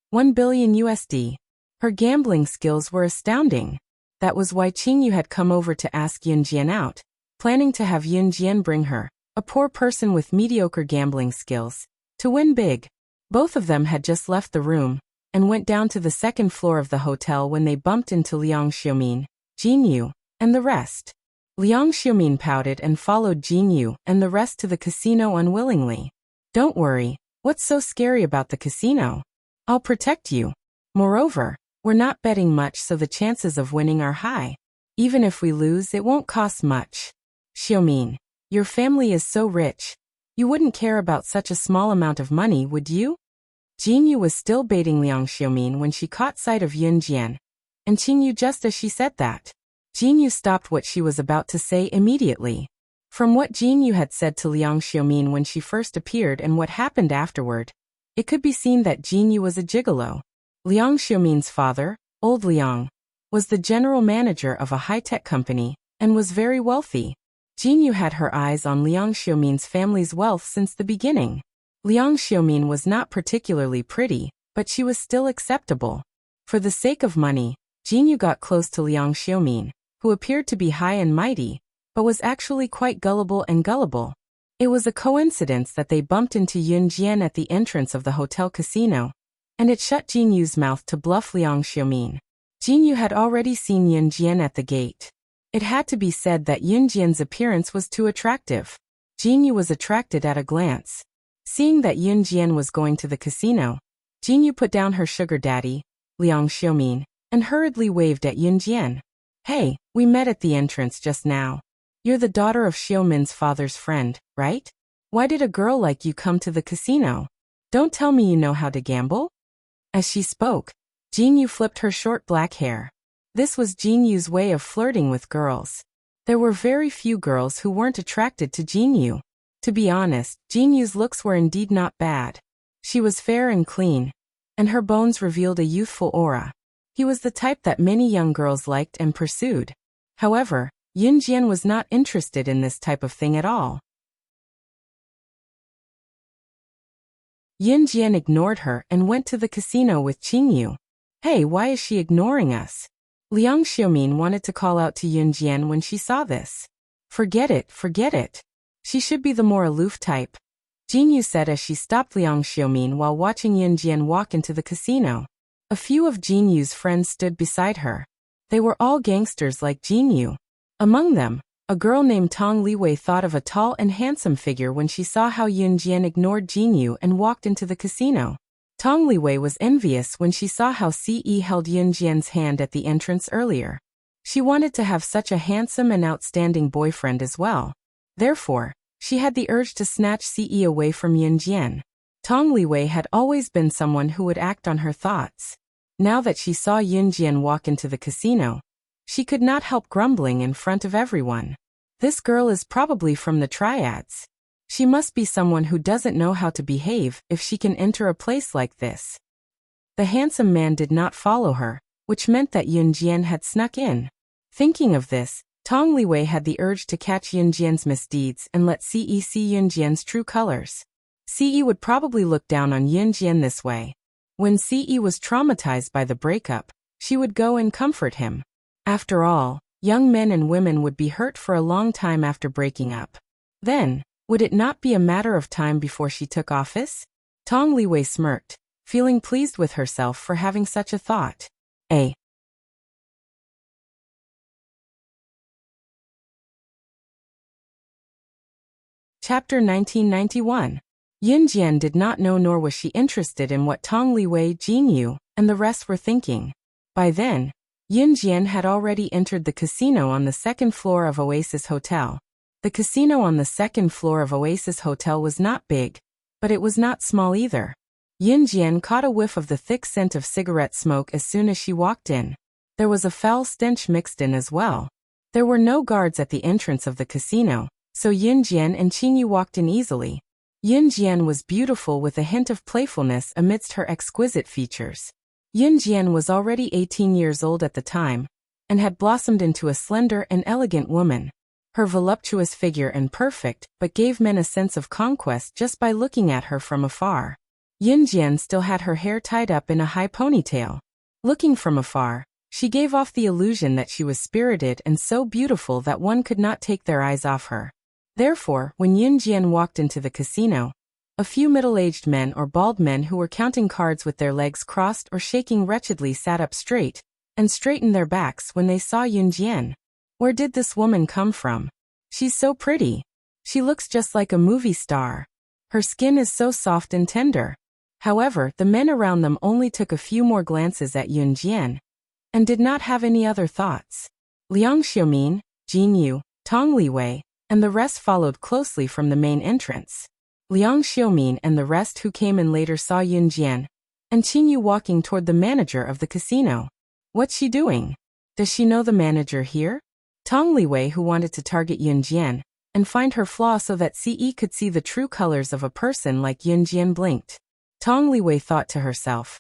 1 billion USD. Her gambling skills were astounding. That was why Qingyu had come over to ask Yunjian out, planning to have Yunjian bring her, a poor person with mediocre gambling skills, to win big. Both of them had just left the room, and went down to the second floor of the hotel when they bumped into Liang Xiumin, Jinyu, and the rest. Liang Xiumin pouted and followed Jinyu and the rest to the casino unwillingly. Don't worry, what's so scary about the casino? I'll protect you. Moreover, we're not betting much, so the chances of winning are high. Even if we lose, it won't cost much. Xiumin, your family is so rich. You wouldn't care about such a small amount of money, would you? Jinyu was still baiting Liang Xiumin when she caught sight of Yunjian, and Qingyu just as she said that. Jinyu stopped what she was about to say immediately. From what Jinyu had said to Liang Xiumin when she first appeared and what happened afterward, it could be seen that Jinyu was a gigolo. Liang Xiumin's father, old Liang, was the general manager of a high-tech company, and was very wealthy. Jinyu had her eyes on Liang Xiumin's family's wealth since the beginning. Liang Xiumin was not particularly pretty, but she was still acceptable. For the sake of money, Jinyu got close to Liang Xiumin, who appeared to be high and mighty, but was actually quite gullible. It was a coincidence that they bumped into Yunjian at the entrance of the hotel casino, and it shut Jinyu's mouth to bluff Liang Xiumin. Jinyu had already seen Yunjian at the gate. It had to be said that Yunjian's appearance was too attractive. Jinyu was attracted at a glance. Seeing that Yunjian was going to the casino, Jinyu put down her sugar daddy, Liang Xiumin, and hurriedly waved at Yunjian. Hey, we met at the entrance just now. You're the daughter of Xiumin's father's friend, right? Why did a girl like you come to the casino? Don't tell me you know how to gamble? As she spoke, Jinyu flipped her short black hair. This was Jinyu's way of flirting with girls. There were very few girls who weren't attracted to Jinyu. To be honest, Jinyu's looks were indeed not bad. She was fair and clean, and her bones revealed a youthful aura. He was the type that many young girls liked and pursued. However, Yunjian was not interested in this type of thing at all. Yunjian ignored her and went to the casino with Qingyu. Hey, why is she ignoring us? Liang Xiumin wanted to call out to Yunjian when she saw this. Forget it. She should be the more aloof type, Jinyu said as she stopped Liang Xiumin while watching Yunjian walk into the casino. A few of Jinyu's friends stood beside her. They were all gangsters like Jinyu. Among them, a girl named Tong Liwei thought of a tall and handsome figure when she saw how Yunjian ignored Jinyu and walked into the casino. Tong Liwei was envious when she saw how Ce held Yunjian's hand at the entrance earlier. She wanted to have such a handsome and outstanding boyfriend as well. Therefore, she had the urge to snatch Ce away from Yunjian. Tong Liwei had always been someone who would act on her thoughts. Now that she saw Yunjian walk into the casino, she could not help grumbling in front of everyone. This girl is probably from the triads. She must be someone who doesn't know how to behave if she can enter a place like this. The handsome man did not follow her, which meant that Yunjian had snuck in. Thinking of this, Tong Liwei had the urge to catch Yunjian's misdeeds and let Ce see Yunjian's true colors. Ce would probably look down on Yunjian this way. When Ce was traumatized by the breakup, she would go and comfort him. After all, young men and women would be hurt for a long time after breaking up. Then, would it not be a matter of time before she took office? Tong Liwei smirked, feeling pleased with herself for having such a thought. Chapter 1991. Yunjian did not know nor was she interested in what Tong Liwei, Jinyu, and the rest were thinking. By then, Yunjian had already entered the casino on the second floor of Oasis Hotel. The casino on the second floor of Oasis Hotel was not big, but it was not small either. Yunjian caught a whiff of the thick scent of cigarette smoke as soon as she walked in. There was a foul stench mixed in as well. There were no guards at the entrance of the casino, so Yunjian and Qingyu walked in easily. Yunjian was beautiful with a hint of playfulness amidst her exquisite features. Yunjian was already 18 years old at the time, and had blossomed into a slender and elegant woman. Her voluptuous figure and perfect, but gave men a sense of conquest just by looking at her from afar. Yunjian still had her hair tied up in a high ponytail. Looking from afar, she gave off the illusion that she was spirited and so beautiful that one could not take their eyes off her. Therefore, when Yunjian walked into the casino, a few middle-aged men or bald men who were counting cards with their legs crossed or shaking wretchedly sat up straight and straightened their backs when they saw Yunjian. Where did this woman come from? She's so pretty. She looks just like a movie star. Her skin is so soft and tender. However, the men around them only took a few more glances at Yunjian and did not have any other thoughts. Liang Xiaomin, Jinyu, Tong Liwei, and the rest followed closely from the main entrance. Liang Xiaomin and the rest who came in later saw Yunjian and Qingyu walking toward the manager of the casino. What's she doing? Does she know the manager here? Tong Liwei, who wanted to target Yunjian and find her flaw so that Ce could see the true colors of a person like Yunjian, blinked. Tong Liwei thought to herself,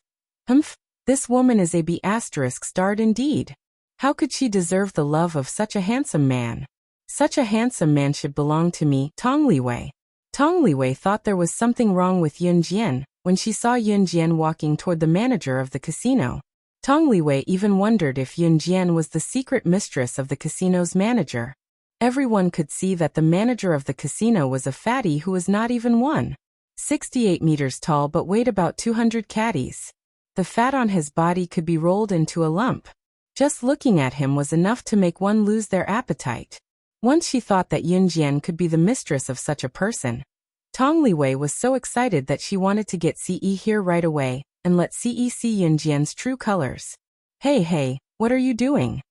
this woman is a B***starred indeed. How could she deserve the love of such a handsome man? Such a handsome man should belong to me, Tong Liwei. Tong Liwei thought there was something wrong with Yunjian when she saw Yunjian walking toward the manager of the casino. Tong Liwei even wondered if Yunjian was the secret mistress of the casino's manager. Everyone could see that the manager of the casino was a fatty who was not even 1.68 meters tall but weighed about 200 caddies. The fat on his body could be rolled into a lump. Just looking at him was enough to make one lose their appetite. Once she thought that Yunjian could be the mistress of such a person. Tong Liwei was so excited that she wanted to get Ce here right away and let Ce see Yunjian's true colors. Hey, what are you doing?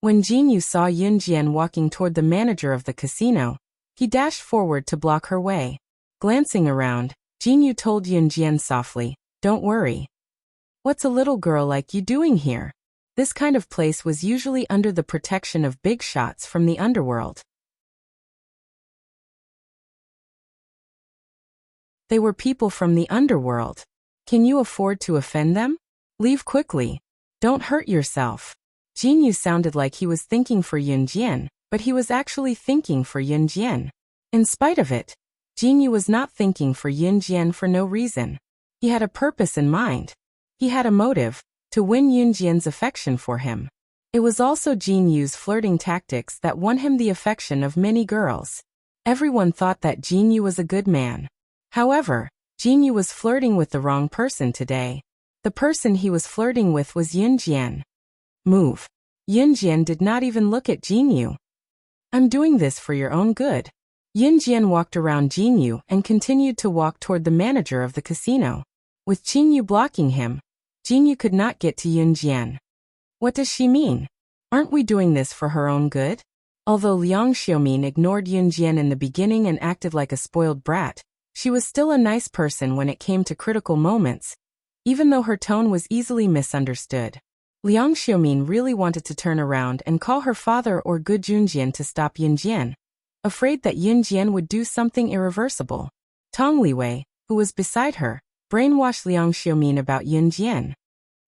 When Jinyu saw Yunjian walking toward the manager of the casino, he dashed forward to block her way. Glancing around, Jinyu told Yunjian softly, "Don't worry. What's a little girl like you doing here?" This kind of place was usually under the protection of big shots from the underworld. They were people from the underworld. Can you afford to offend them? Leave quickly. Don't hurt yourself. Jinyu sounded like he was thinking for Yunjian, but he was actually thinking for Yunjian. In spite of it, Jinyu was not thinking for Yunjian for no reason. He had a purpose in mind. He had a motive, to win Yunjian's affection for him. It was also Jinyu's flirting tactics that won him the affection of many girls. Everyone thought that Jinyu was a good man. However, Jinyu was flirting with the wrong person today. The person he was flirting with was Yunjian. Move. Yunjian did not even look at Jinyu. I'm doing this for your own good. Yunjian walked around Jinyu and continued to walk toward the manager of the casino. With Jinyu blocking him, Jinyu could not get to Yunjian. What does she mean? Aren't we doing this for her own good? Although Liang Xiaomin ignored Yunjian in the beginning and acted like a spoiled brat, she was still a nice person when it came to critical moments, even though her tone was easily misunderstood. Liang Xiaomin really wanted to turn around and call her father or good Junjian to stop Yunjian, afraid that Yunjian would do something irreversible. Tong Liwei, who was beside her, brainwashed Liang Xiaomin about Yunjian.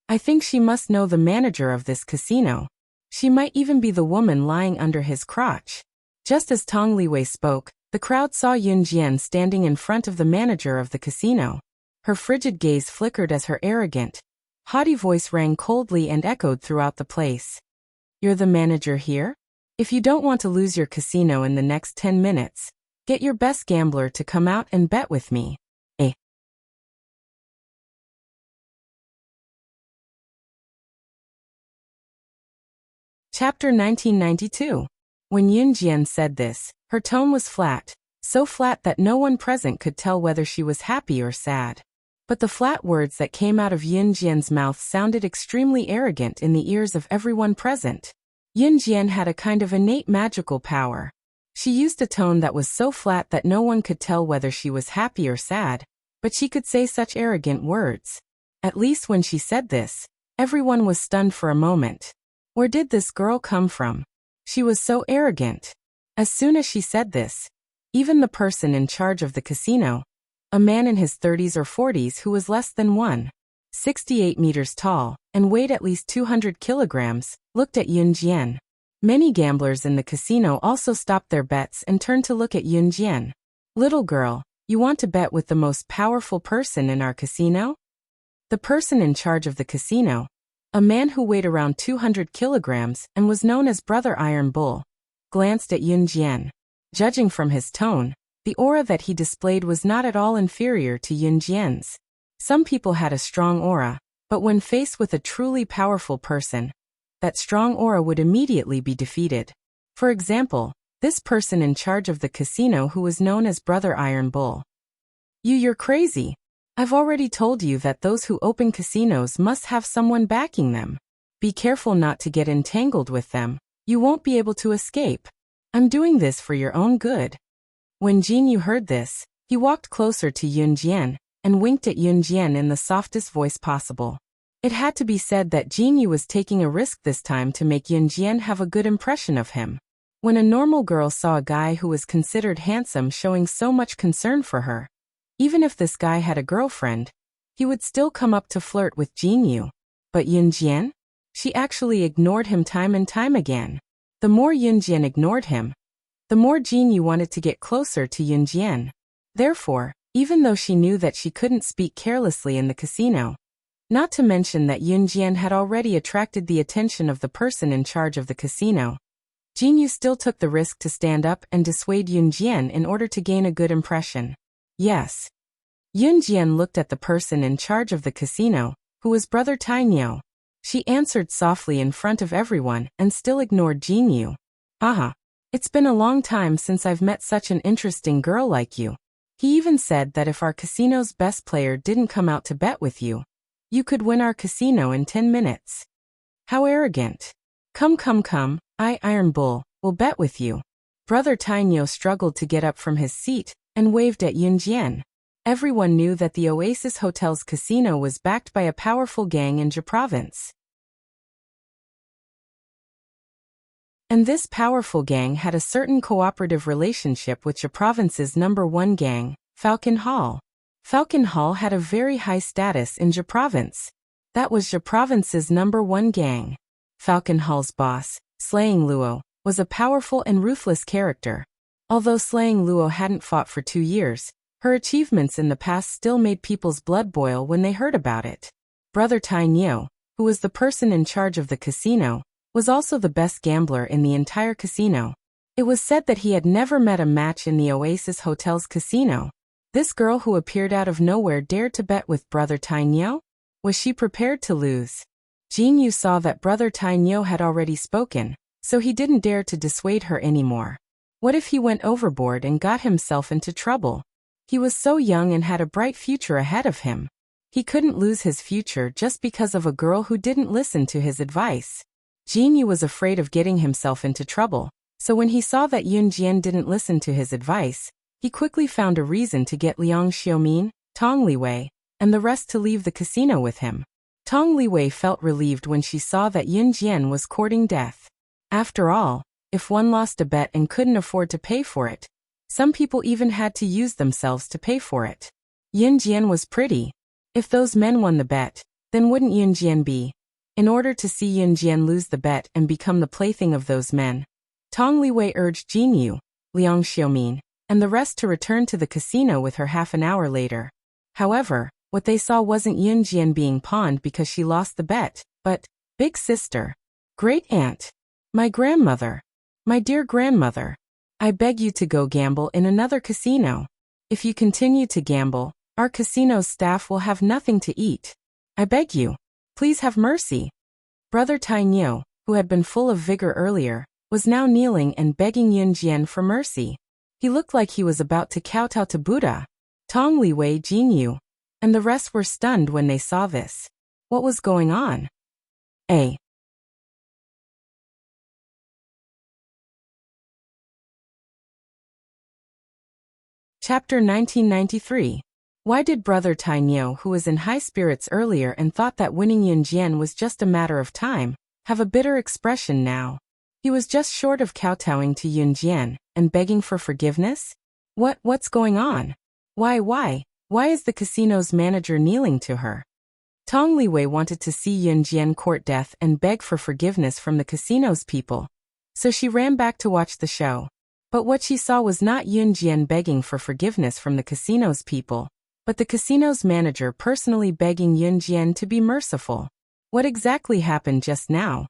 I think she must know the manager of this casino. She might even be the woman lying under his crotch. Just as Tong Liwei spoke, the crowd saw Yunjian standing in front of the manager of the casino. Her frigid gaze flickered as her arrogant, haughty voice rang coldly and echoed throughout the place. You're the manager here? If you don't want to lose your casino in the next 10 minutes, get your best gambler to come out and bet with me. Chapter 1992. When Yunjian said this, her tone was flat, so flat that no one present could tell whether she was happy or sad. But the flat words that came out of Yunjian's mouth sounded extremely arrogant in the ears of everyone present. Yunjian had a kind of innate magical power. She used a tone that was so flat that no one could tell whether she was happy or sad, but she could say such arrogant words. At least when she said this, everyone was stunned for a moment. Where did this girl come from? She was so arrogant. As soon as she said this, even the person in charge of the casino, a man in his 30s or 40s who was less than 1.68 meters tall and weighed at least 200 kilograms, looked at Yunjian. Many gamblers in the casino also stopped their bets and turned to look at Yunjian. Little girl, you want to bet with the most powerful person in our casino? The person in charge of the casino, a man who weighed around 200 kilograms and was known as Brother Iron Bull, glanced at Yunjian. Judging from his tone, the aura that he displayed was not at all inferior to Yunjian's. Some people had a strong aura, but when faced with a truly powerful person, that strong aura would immediately be defeated. For example, this person in charge of the casino who was known as Brother Iron Bull. You're crazy. I've already told you that those who open casinos must have someone backing them. Be careful not to get entangled with them. You won't be able to escape. I'm doing this for your own good. When Jinyu heard this, he walked closer to Yunjian and winked at Yunjian in the softest voice possible. It had to be said that Jinyu was taking a risk this time to make Yunjian have a good impression of him. When a normal girl saw a guy who was considered handsome showing so much concern for her, even if this guy had a girlfriend, he would still come up to flirt with Jinyu. But Yunjian? She actually ignored him time and time again. The more Yunjian ignored him, the more Jinyu wanted to get closer to Yunjian. Therefore, even though she knew that she couldn't speak carelessly in the casino, not to mention that Yunjian had already attracted the attention of the person in charge of the casino, Jinyu still took the risk to stand up and dissuade Yunjian in order to gain a good impression. Yes. Yunjian looked at the person in charge of the casino, who was Brother Tainyo. She answered softly in front of everyone and still ignored Jinyu. Aha. It's been a long time since I've met such an interesting girl like you. He even said that if our casino's best player didn't come out to bet with you, you could win our casino in 10 minutes. How arrogant. Come, I, Iron Bull, will bet with you. Brother Tainyo struggled to get up from his seat and waved at Yunjian. Everyone knew that the Oasis Hotel's casino was backed by a powerful gang in Jia Province. And this powerful gang had a certain cooperative relationship with Jia Province's #1 gang, Falcon Hall. Falcon Hall had a very high status in Jia Province. That was Jia Province's #1 gang. Falcon Hall's boss, Slaying Luo, was a powerful and ruthless character. Although Slaying Luo hadn't fought for 2 years, her achievements in the past still made people's blood boil when they heard about it. Brother Tainyo, who was the person in charge of the casino, was also the best gambler in the entire casino. It was said that he had never met a match in the Oasis Hotel's casino. This girl who appeared out of nowhere dared to bet with Brother Tainyo? Was she prepared to lose? Jinyu saw that Brother Tainyo had already spoken, so he didn't dare to dissuade her anymore. What if he went overboard and got himself into trouble? He was so young and had a bright future ahead of him. He couldn't lose his future just because of a girl who didn't listen to his advice. Jin Yu was afraid of getting himself into trouble, so when he saw that Yun Jian didn't listen to his advice, he quickly found a reason to get Liang Xiaomin, Tong Liwei, and the rest to leave the casino with him. Tong Liwei felt relieved when she saw that Yun Jian was courting death. After all, if one lost a bet and couldn't afford to pay for it, some people even had to use themselves to pay for it. Yun Jian was pretty. If those men won the bet, then wouldn't Yun Jian be? In order to see Yun Jian lose the bet and become the plaything of those men, Tong Liwei urged Jin Yu, Liang Xiaomin, and the rest to return to the casino with her half an hour later. However, what they saw wasn't Yun Jian being pawned because she lost the bet, but, big sister, great aunt, my grandmother, my dear grandmother, I beg you to go gamble in another casino. If you continue to gamble, our casino's staff will have nothing to eat. I beg you, please have mercy. Brother Tainyo, who had been full of vigor earlier, was now kneeling and begging Yun Jian for mercy. He looked like he was about to kowtow to Buddha. Tong Liwei, Jin Yu, and the rest were stunned when they saw this. What was going on? Chapter 1993. Why did Brother Tainyo, who was in high spirits earlier and thought that winning Yun Jian was just a matter of time, have a bitter expression now? He was just short of kowtowing to Yun Jian and begging for forgiveness? What's going on? Why is the casino's manager kneeling to her? Tong Liwei wanted to see Yun Jian court death and beg for forgiveness from the casino's people, so she ran back to watch the show. But what she saw was not Yun Jian begging for forgiveness from the casino's people, but the casino's manager personally begging Yun Jian to be merciful. What exactly happened just now?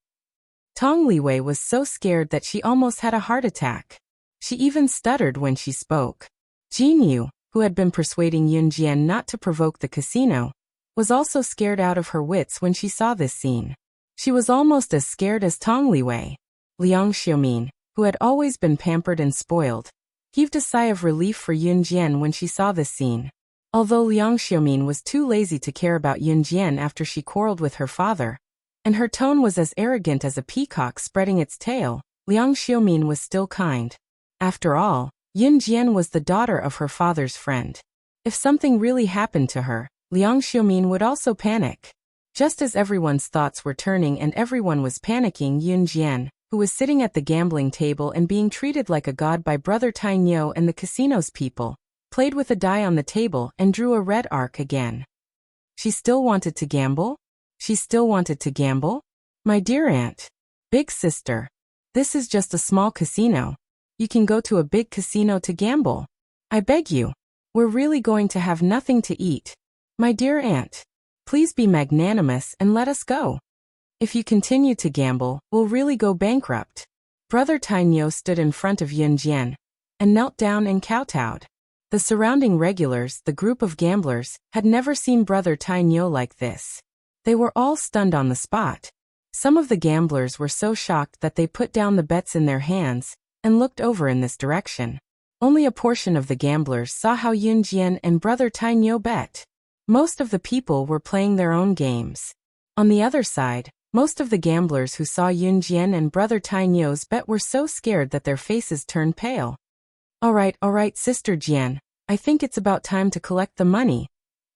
Tong Liwei was so scared that she almost had a heart attack. She even stuttered when she spoke. Jin Yu, who had been persuading Yun Jian not to provoke the casino, was also scared out of her wits when she saw this scene. She was almost as scared as Tong Liwei. Liang Xiaomin, who had always been pampered and spoiled, heaved a sigh of relief for Yun Jian when she saw this scene. Although Liang Xiaomin was too lazy to care about Yun Jian after she quarreled with her father, and her tone was as arrogant as a peacock spreading its tail, Liang Xiaomin was still kind. After all, Yun Jian was the daughter of her father's friend. If something really happened to her, Liang Xiaomin would also panic. Just as everyone's thoughts were turning and everyone was panicking, Yun Jian, who was sitting at the gambling table and being treated like a god by Brother Tainyo and the casino's people, played with a die on the table and drew a red arc again. She still wanted to gamble? She still wanted to gamble? My dear aunt. Big sister. This is just a small casino. You can go to a big casino to gamble. I beg you. We're really going to have nothing to eat. My dear aunt. Please be magnanimous and let us go. If you continue to gamble, we'll really go bankrupt. Brother Tainyo stood in front of Yun Jian and knelt down and kowtowed. The surrounding regulars, the group of gamblers, had never seen Brother Tainyo like this. They were all stunned on the spot. Some of the gamblers were so shocked that they put down the bets in their hands and looked over in this direction. Only a portion of the gamblers saw how Yun Jian and Brother Tainyo bet. Most of the people were playing their own games. On the other side, most of the gamblers who saw Yun Jian and Brother Tainyo's bet were so scared that their faces turned pale. All right, Sister Jian, I think it's about time to collect the money,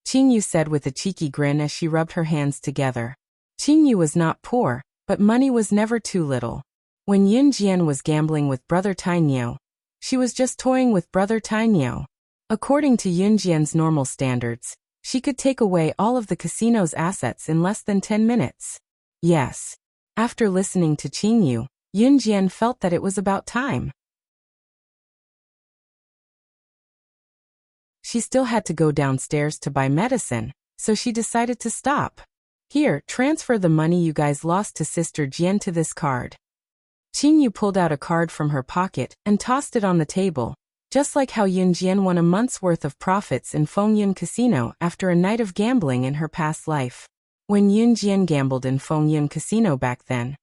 Qing Yu said with a cheeky grin as she rubbed her hands together. Qing Yu was not poor, but money was never too little. When Yun Jian was gambling with Brother Tainyo, she was just toying with Brother Tainyo. According to Yun Jian's normal standards, she could take away all of the casino's assets in less than 10 minutes. Yes. After listening to Qing Yu, Yun Jian felt that it was about time. She still had to go downstairs to buy medicine, so she decided to stop. Here, transfer the money you guys lost to Sister Jian to this card. Qing Yu pulled out a card from her pocket and tossed it on the table, just like how Yun Jian won a month's worth of profits in Fengyun Casino after a night of gambling in her past life. When Yun Jian gambled in Fengyun Casino back then,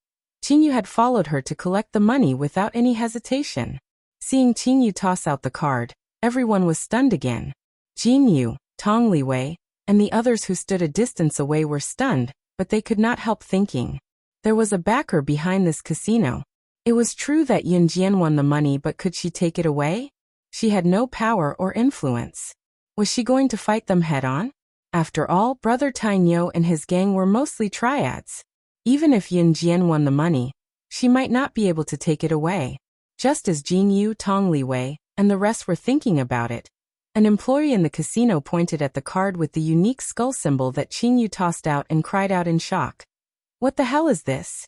Qing Yu had followed her to collect the money without any hesitation. Seeing Qing Yu toss out the card, everyone was stunned again. Jin Yu, Tong Liwei, and the others who stood a distance away were stunned, but they could not help thinking. There was a backer behind this casino. It was true that Yun Jian won the money, but could she take it away? She had no power or influence. Was she going to fight them head-on? After all, Brother Tainyo and his gang were mostly triads. Even if Yun Jian won the money, she might not be able to take it away. Just as Jin Yu, Tong Liwei, and the rest were thinking about it, an employee in the casino pointed at the card with the unique skull symbol that Qing Yu tossed out and cried out in shock. "What the hell is this?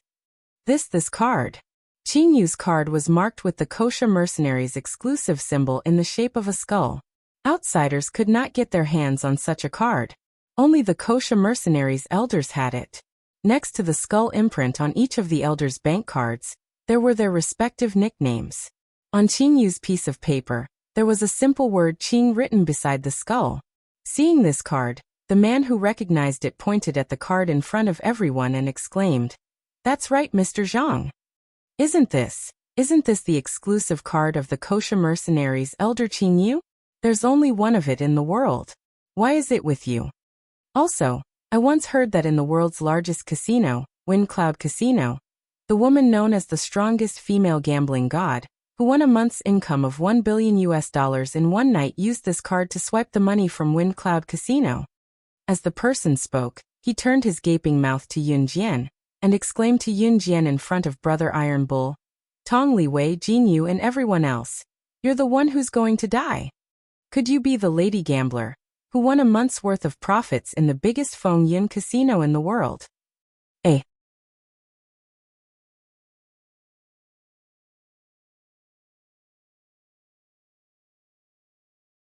This card." Qing Yu's card was marked with the Kosha mercenaries' exclusive symbol in the shape of a skull. Outsiders could not get their hands on such a card. Only the Kosha mercenaries' elders had it. Next to the skull imprint on each of the elders' bank cards, there were their respective nicknames. On Qing Yu's piece of paper, there was a simple word Qing written beside the skull. Seeing this card, the man who recognized it pointed at the card in front of everyone and exclaimed, "That's right, Mr. Zhang. Isn't this the exclusive card of the Kosha mercenaries' elder Qing Yu? There's only one of it in the world. Why is it with you? Also, I once heard that in the world's largest casino, Wind Cloud Casino, the woman known as the strongest female gambling god, who won a month's income of $1 billion in one night, used this card to swipe the money from Wind Cloud Casino." As the person spoke, he turned his gaping mouth to Yun Jian, and exclaimed to Yun Jian in front of Brother Iron Bull, "Tong Liwei, Jin Yu and everyone else, you're the one who's going to die. Could you be the lady gambler, who won a month's worth of profits in the biggest Feng Yun casino in the world?"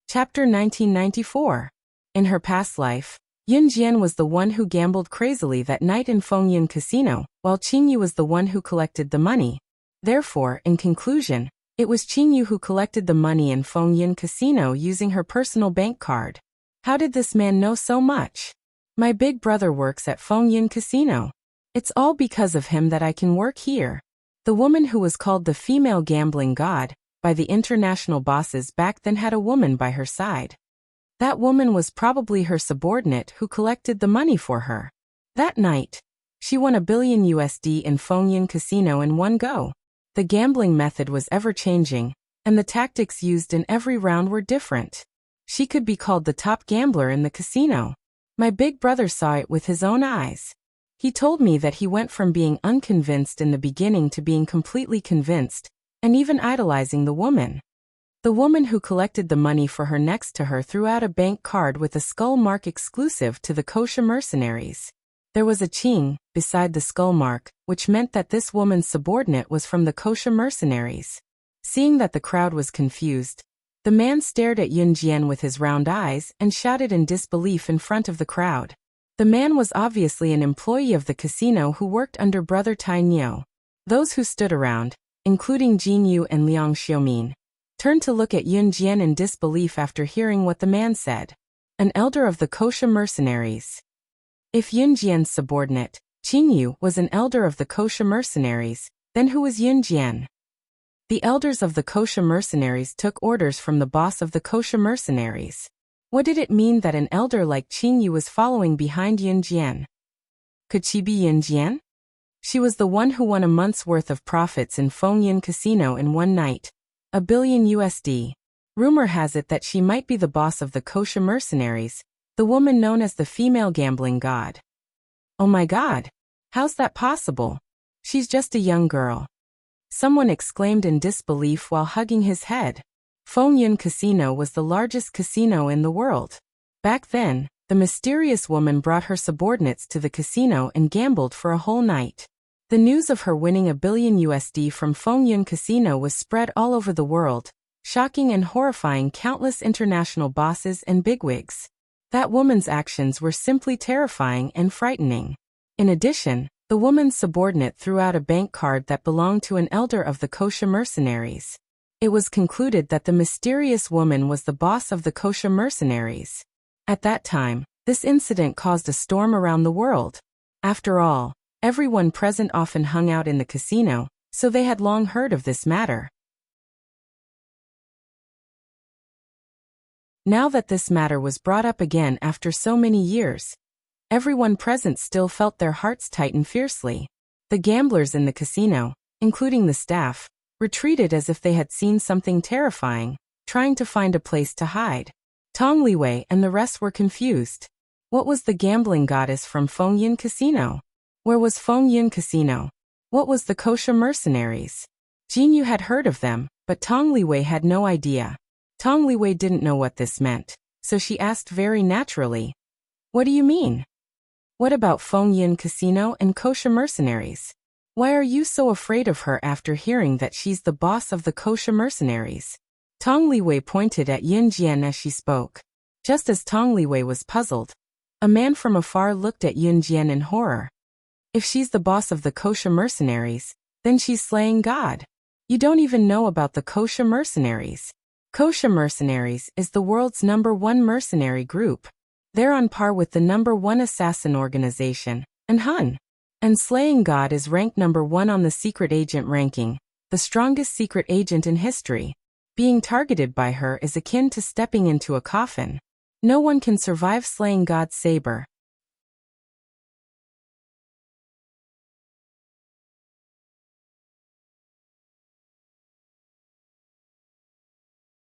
Chapter 1994. In her past life, Yun Jian was the one who gambled crazily that night in Feng Yun Casino, while Qing Yu was the one who collected the money. Therefore, in conclusion, it was Qing Yu who collected the money in Feng Yun Casino using her personal bank card. How did this man know so much? "My big brother works at Feng Yun Casino. It's all because of him that I can work here." The woman who was called the female gambling god by the international bosses back then had a woman by her side. That woman was probably her subordinate who collected the money for her. That night, she won $1 billion in Feng Yun Casino in one go. The gambling method was ever-changing, and the tactics used in every round were different. She could be called the top gambler in the casino. My big brother saw it with his own eyes. He told me that he went from being unconvinced in the beginning to being completely convinced, and even idolizing the woman. The woman who collected the money for her next to her threw out a bank card with a skull mark exclusive to the Kosha mercenaries. There was a Qing beside the skull mark, which meant that this woman's subordinate was from the Kosha mercenaries. Seeing that the crowd was confused, the man stared at Yun Jian with his round eyes and shouted in disbelief in front of the crowd. The man was obviously an employee of the casino who worked under Brother Tainyo. Those who stood around, including Jin Yu and Liang Xiaomin, turned to look at Yun Jian in disbelief after hearing what the man said. An elder of the Kosha mercenaries. If Yun Jian's subordinate, Qing Yu, was an elder of the Kosha mercenaries, then who was Yun Jian? The elders of the Kosha mercenaries took orders from the boss of the Kosha mercenaries. What did it mean that an elder like Qing Yu was following behind Yun Jian? Could she be Yun Jian? She was the one who won a month's worth of profits in Feng Yun Casino in one night. $1 billion. Rumor has it that she might be the boss of the Kosha mercenaries, the woman known as the female gambling god. Oh my god! How's that possible? She's just a young girl. Someone exclaimed in disbelief while hugging his head. Feng Yun Casino was the largest casino in the world. Back then, the mysterious woman brought her subordinates to the casino and gambled for a whole night. The news of her winning $1 billion from Feng Yun Casino was spread all over the world, shocking and horrifying countless international bosses and bigwigs. That woman's actions were simply terrifying and frightening. In addition, the woman's subordinate threw out a bank card that belonged to an elder of the Kosha mercenaries. It was concluded that the mysterious woman was the boss of the Kosha mercenaries. At that time, this incident caused a storm around the world. After all, everyone present often hung out in the casino, so they had long heard of this matter. Now that this matter was brought up again after so many years, everyone present still felt their hearts tighten fiercely. The gamblers in the casino, including the staff, retreated as if they had seen something terrifying, trying to find a place to hide. Tong Liwei and the rest were confused. What was the gambling goddess from Fengyin Casino? Where was Fengyin Casino? What was the Kosha mercenaries? Jinyu had heard of them, but Tong Liwei had no idea. Tong Liwei didn't know what this meant, so she asked very naturally, "What do you mean? What about Fengyin Casino and Kosha mercenaries? Why are you so afraid of her after hearing that she's the boss of the Kosha mercenaries?" Tong Liwei pointed at Yin Jian as she spoke. Just as Tong Liwei was puzzled, a man from afar looked at Yin Jian in horror. If she's the boss of the Kosha mercenaries, then she's slaying God. You don't even know about the Kosha mercenaries. Kosha mercenaries is the world's #1 mercenary group. They're on par with the #1 assassin organization, and Hun. And slaying God is ranked #1 on the secret agent ranking, the strongest secret agent in history. Being targeted by her is akin to stepping into a coffin. No one can survive slaying God's saber.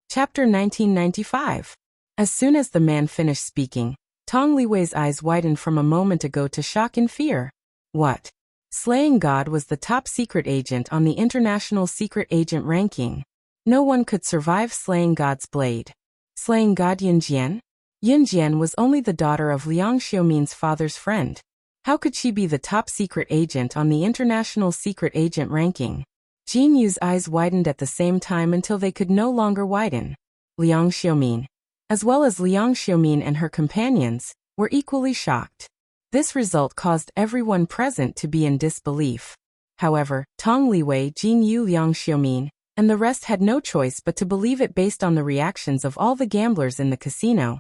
Chapter 1995. As soon as the man finished speaking, Tong Liwei's eyes widened from a moment ago to shock and fear. What? Slaying God was the top secret agent on the international secret agent ranking. No one could survive slaying God's blade. Slaying God Yin Jian? Yin Jian was only the daughter of Liang Xiaomin's father's friend. How could she be the top secret agent on the international secret agent ranking? Jin Yu's eyes widened at the same time until they could no longer widen. Liang Xiaomin, as well as Liang Xiaomin and her companions, were equally shocked. This result caused everyone present to be in disbelief. However, Tong Liwei, Jin Yu, Liang Xiaomin, and the rest had no choice but to believe it based on the reactions of all the gamblers in the casino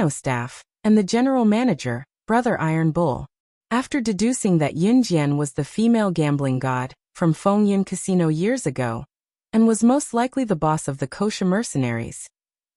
staff, and the general manager, Brother Iron Bull. After deducing that Yin Jian was the female gambling god from Fengyin Casino years ago, and was most likely the boss of the Kosha mercenaries,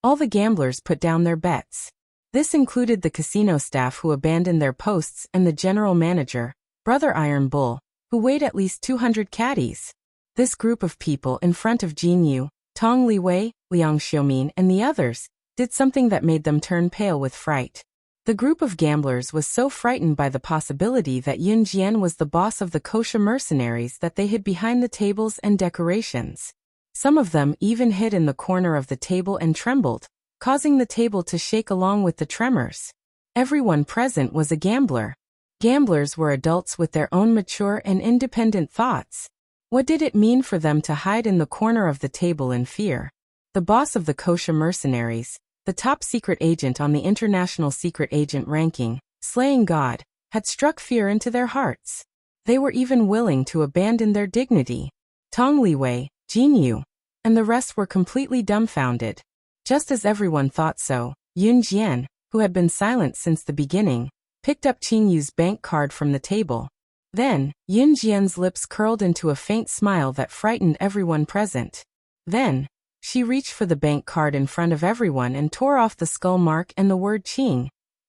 all the gamblers put down their bets. This included the casino staff who abandoned their posts and the general manager, Brother Iron Bull, who weighed at least 200 caddies. This group of people in front of Jin Yu, Tong Liwei, Liang Xiaomin and the others did something that made them turn pale with fright. The group of gamblers was so frightened by the possibility that Yin Jian was the boss of the Kosha mercenaries that they hid behind the tables and decorations. Some of them even hid in the corner of the table and trembled, causing the table to shake along with the tremors. Everyone present was a gambler. Gamblers were adults with their own mature and independent thoughts. What did it mean for them to hide in the corner of the table in fear? The boss of the Kosha mercenaries, the top secret agent on the international secret agent ranking, slaying God, had struck fear into their hearts. They were even willing to abandon their dignity. Tong Liwei, Jin Yu, and the rest were completely dumbfounded. Just as everyone thought so, Yin Jian, who had been silent since the beginning, picked up Qing Yu's bank card from the table. Then, Yin Jian's lips curled into a faint smile that frightened everyone present. Then, she reached for the bank card in front of everyone and tore off the skull mark and the word Qing.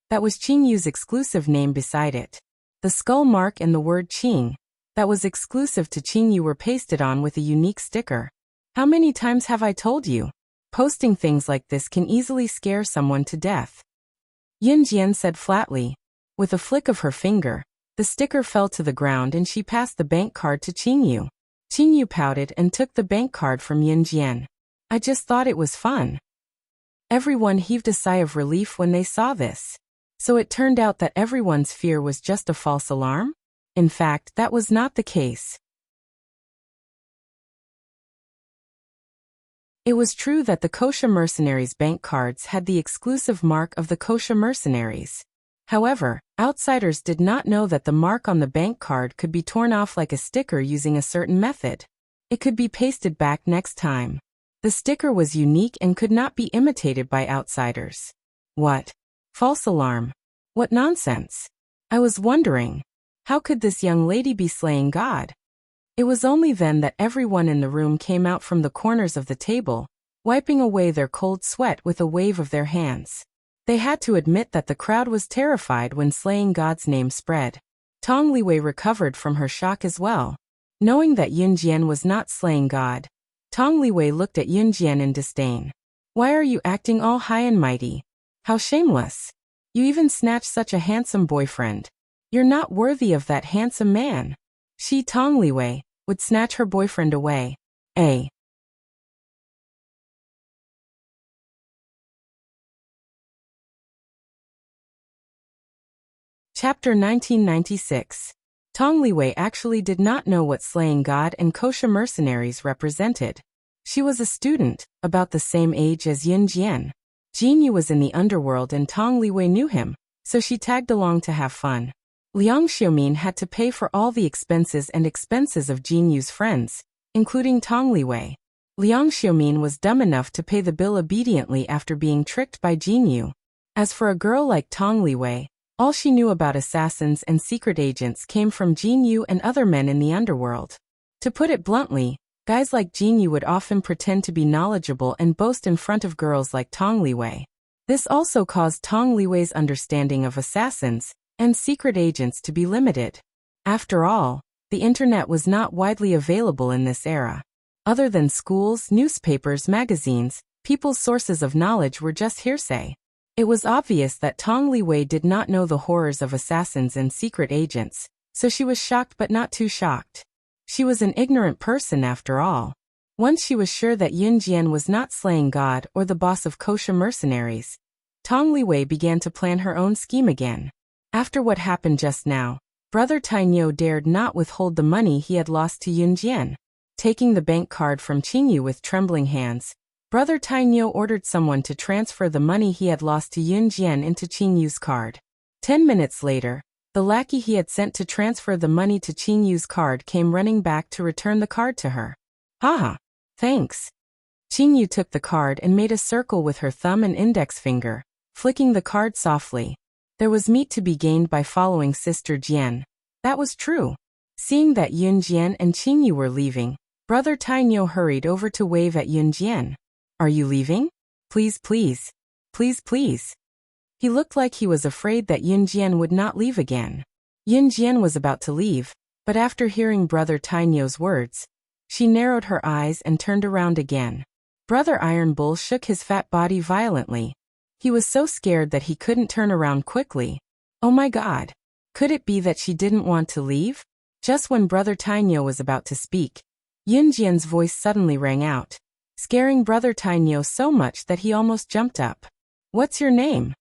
That was Qing Yu's exclusive name beside it. The skull mark and the word Qing, that was exclusive to Qing Yu, were pasted on with a unique sticker. How many times have I told you? Posting things like this can easily scare someone to death. Yin Jian said flatly. With a flick of her finger, the sticker fell to the ground and she passed the bank card to Qing Yu. Qing Yu pouted and took the bank card from Yin Jian. I just thought it was fun. Everyone heaved a sigh of relief when they saw this. So it turned out that everyone's fear was just a false alarm? In fact, that was not the case. It was true that the Kosha mercenaries' bank cards had the exclusive mark of the Kosha mercenaries. However, outsiders did not know that the mark on the bank card could be torn off like a sticker using a certain method. It could be pasted back next time. The sticker was unique and could not be imitated by outsiders. What? False alarm. What nonsense. I was wondering, how could this young lady be slaying God? It was only then that everyone in the room came out from the corners of the table, wiping away their cold sweat with a wave of their hands. They had to admit that the crowd was terrified when slaying God's name spread. Tong Liwei recovered from her shock as well. Knowing that Yun Jian was not slaying God, Tong Liwei looked at Yun Jian in disdain. Why are you acting all high and mighty? How shameless! You even snatched such a handsome boyfriend. You're not worthy of that handsome man. She, Tong Liwei, would snatch her boyfriend away. Chapter 1996. Tong Liwei actually did not know what slaying God and kosher mercenaries represented. She was a student, about the same age as Yun Jian. Jin Yu was in the underworld and Tong Liwei knew him, so she tagged along to have fun. Liang Xiaomin had to pay for all the expenses of Jin Yu's friends, including Tong Liwei. Liang Xiaomin was dumb enough to pay the bill obediently after being tricked by Jin Yu. As for a girl like Tong Liwei, all she knew about assassins and secret agents came from Jin Yu and other men in the underworld. To put it bluntly, guys like Jin Yu would often pretend to be knowledgeable and boast in front of girls like Tong Liwei. This also caused Tong Liwei's understanding of assassins and secret agents to be limited. After all, the internet was not widely available in this era. Other than schools, newspapers, magazines, people's sources of knowledge were just hearsay. It was obvious that Tong Liwei did not know the horrors of assassins and secret agents, so she was shocked but not too shocked. She was an ignorant person after all. Once she was sure that Yun Jian was not slaying God or the boss of kosher mercenaries, Tong Liwei began to plan her own scheme again. After what happened just now, Brother Tainyo dared not withhold the money he had lost to Yun Jian. Taking the bank card from Qingyu with trembling hands, Brother Tainyo ordered someone to transfer the money he had lost to Yun Jian into Qingyu's card. 10 minutes later, the lackey he had sent to transfer the money to Qingyu's card came running back to return the card to her. Haha, thanks. Qingyu took the card and made a circle with her thumb and index finger, flicking the card softly. There was meat to be gained by following Sister Jian. That was true. Seeing that Yun Jian and Qingyu were leaving, Brother Tainyo hurried over to wave at Yun Jian. Are you leaving? Please, please. Please, please. He looked like he was afraid that Yun Jian would not leave again. Yun Jian was about to leave, but after hearing Brother Tainyo's words, she narrowed her eyes and turned around again. Brother Iron Bull shook his fat body violently. He was so scared that he couldn't turn around quickly. Oh my God! Could it be that she didn't want to leave? Just when Brother Tainyo was about to speak, Yun Jian's voice suddenly rang out, scaring Brother Tainyo so much that he almost jumped up. What's your name?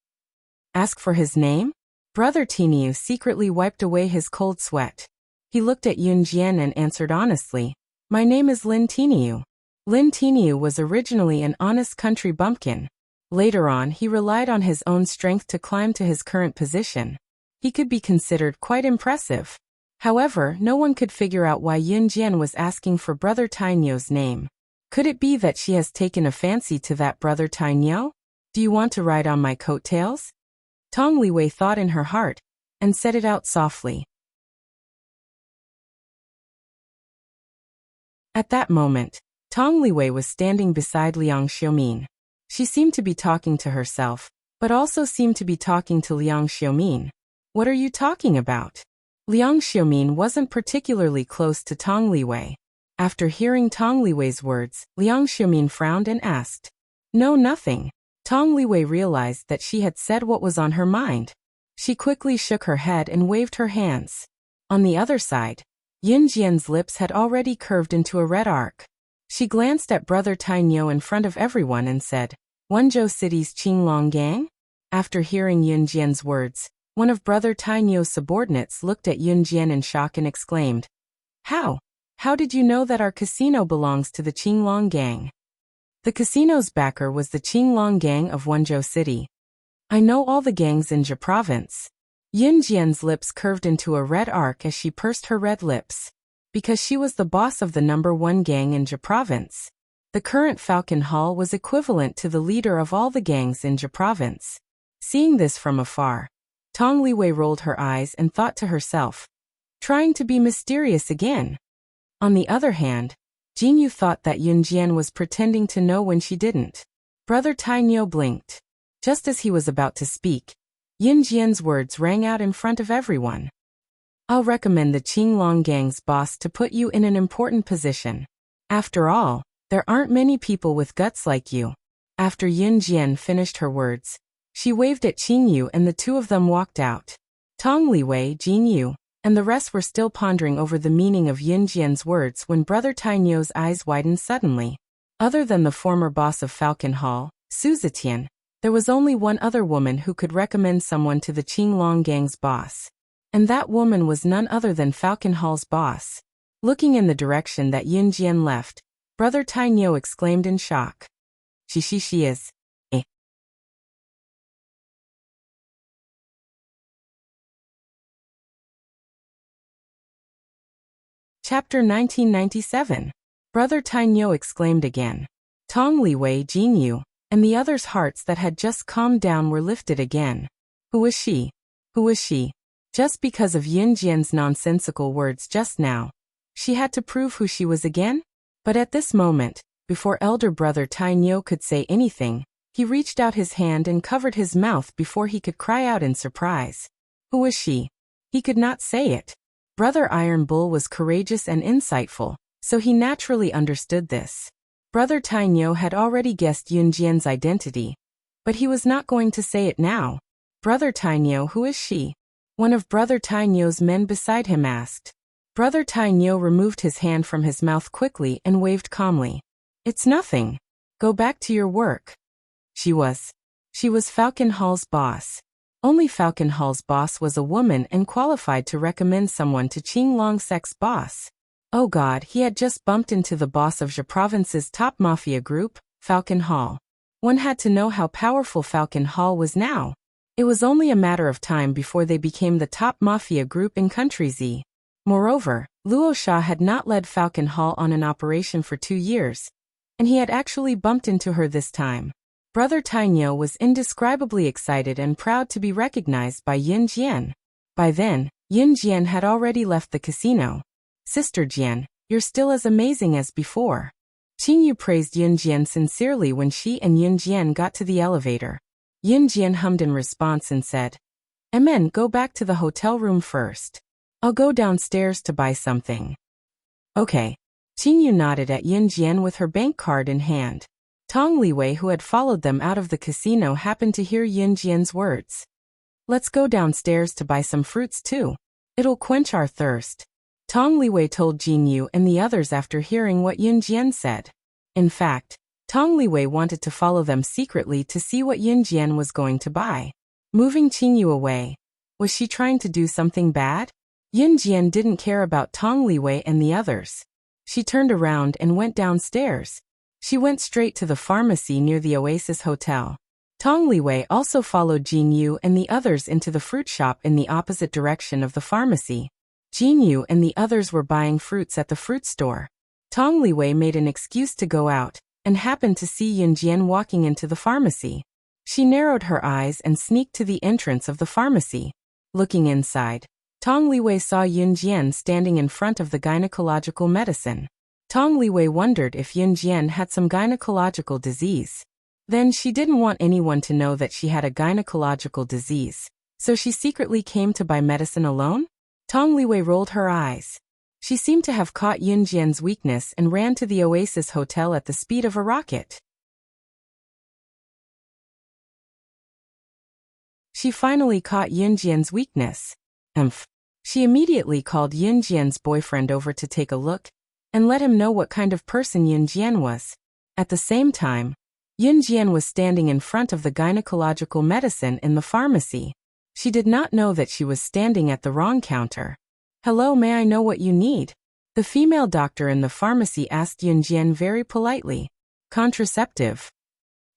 Ask for his name? Brother Tainyo secretly wiped away his cold sweat. He looked at Yun Jian and answered honestly, My name is Lin Tainyo. Lin Tainyo was originally an honest country bumpkin. Later on, he relied on his own strength to climb to his current position. He could be considered quite impressive. However, no one could figure out why Yun Jian was asking for Brother Tainyo's name. Could it be that she has taken a fancy to that Brother Tainyo? Do you want to ride on my coattails? Tong Liwei thought in her heart, and said it out softly. At that moment, Tong Liwei was standing beside Liang Xiaomin. She seemed to be talking to herself, but also seemed to be talking to Liang Xiaomin. What are you talking about? Liang Xiaomin wasn't particularly close to Tong Liwei. After hearing Tong Liwei's words, Liang Xiaomin frowned and asked. No, nothing. Tong Liwei realized that she had said what was on her mind. She quickly shook her head and waved her hands. On the other side, Yun Jian's lips had already curved into a red arc. She glanced at Brother Tainyo in front of everyone and said, Wenzhou City's Qinglong Gang? After hearing Yun Jian's words, one of Brother Tainyo's subordinates looked at Yun Jian in shock and exclaimed, How? How did you know that our casino belongs to the Qinglong Gang? The casino's backer was the Qinglong Gang of Wenzhou City. I know all the gangs in Jia Province. Yun Jian's lips curved into a red arc as she pursed her red lips. Because she was the boss of the #1 gang in Jia Province. The current Falcon Hall was equivalent to the leader of all the gangs in Jia Province. Seeing this from afar, Tong Liwei rolled her eyes and thought to herself, trying to be mysterious again. On the other hand, Jinyu thought that Yunjian was pretending to know when she didn't. Brother Tainyo blinked. Just as he was about to speak, Yunjian's words rang out in front of everyone. I'll recommend the Qinglong gang's boss to put you in an important position. After all, there aren't many people with guts like you. After Yunjian finished her words, she waved at Qingyu and the two of them walked out. Tong Liwei, Jinyu, and the rest were still pondering over the meaning of Yunjian's words when Brother Tainyo's eyes widened suddenly. Other than the former boss of Falcon Hall, Su Zetian, there was only one other woman who could recommend someone to the Qinglong gang's boss. And that woman was none other than Falcon Hall's boss. Looking in the direction that Yunjian left, Brother Tainyo exclaimed in shock. She is. Chapter 1997. Brother Tainyo exclaimed again. Tong Liwei, Jinyu, and the others' hearts that had just calmed down were lifted again. Who was she? Who was she? Just because of Yunjian's nonsensical words just now, she had to prove who she was again? But at this moment, before elder brother Tainyo could say anything, he reached out his hand and covered his mouth before he could cry out in surprise. Who was she? He could not say it. Brother Iron Bull was courageous and insightful, so he naturally understood this. Brother Tainyo had already guessed Yunjian's identity, but he was not going to say it now. Brother Tainyo, who is she? One of Brother Tainyo's men beside him asked. Brother Tainyo removed his hand from his mouth quickly and waved calmly. It's nothing. Go back to your work. She was Falcon Hall's boss. Only Falcon Hall's boss was a woman and qualified to recommend someone to Qinglong Sec's boss. Oh God, he had just bumped into the boss of Zhe Province's top mafia group, Falcon Hall. One had to know how powerful Falcon Hall was now. It was only a matter of time before they became the top mafia group in Country Z. Moreover, Luo Sha had not led Falcon Hall on an operation for 2 years, and he had actually bumped into her this time. Brother Tainyo was indescribably excited and proud to be recognized by Yin Jian. By then, Yin Jian had already left the casino. Sister Jian, you're still as amazing as before. Qingyu praised Yin Jian sincerely when she and Yin Jian got to the elevator. Yin Jian hummed in response and said, Amen, go back to the hotel room first. I'll go downstairs to buy something. Okay. Qingyu nodded at Yin Jian with her bank card in hand. Tong Liwei, who had followed them out of the casino, happened to hear Yin Jian's words. Let's go downstairs to buy some fruits too. It'll quench our thirst. Tong Liwei told Jinyu and the others after hearing what Yin Jian said. In fact, Tong Liwei wanted to follow them secretly to see what Yin Jian was going to buy. Moving Qingyu away. Was she trying to do something bad? Yin Jian didn't care about Tong Liwei and the others. She turned around and went downstairs. She went straight to the pharmacy near the Oasis Hotel. Tong Liwei also followed Jinyu and the others into the fruit shop in the opposite direction of the pharmacy. Jinyu and the others were buying fruits at the fruit store. Tong Liwei made an excuse to go out, and happened to see Yin Jian walking into the pharmacy. She narrowed her eyes and sneaked to the entrance of the pharmacy. Looking inside, Tong Liwei saw Yin Jian standing in front of the gynecological medicine. Tong Liwei wondered if Yin Jian had some gynecological disease. Then she didn't want anyone to know that she had a gynecological disease, so she secretly came to buy medicine alone? Tong Liwei rolled her eyes. She seemed to have caught Yin Jian's weakness and ran to the Oasis Hotel at the speed of a rocket. She finally caught Yin Jian's weakness. She immediately called Yin Jian's boyfriend over to take a look, and let him know what kind of person Yin Jian was. At the same time, Yin Jian was standing in front of the gynecological medicine in the pharmacy. She did not know that she was standing at the wrong counter. Hello, may I know what you need? The female doctor in the pharmacy asked Yin Jian very politely. Contraceptive.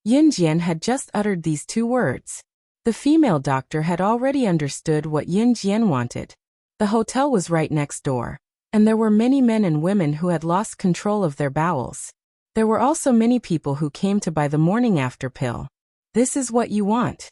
Yin Jian had just uttered these 2 words. The female doctor had already understood what Yin Jian wanted. The hotel was right next door, and there were many men and women who had lost control of their bowels. There were also many people who came to buy the morning after pill. This is what you want.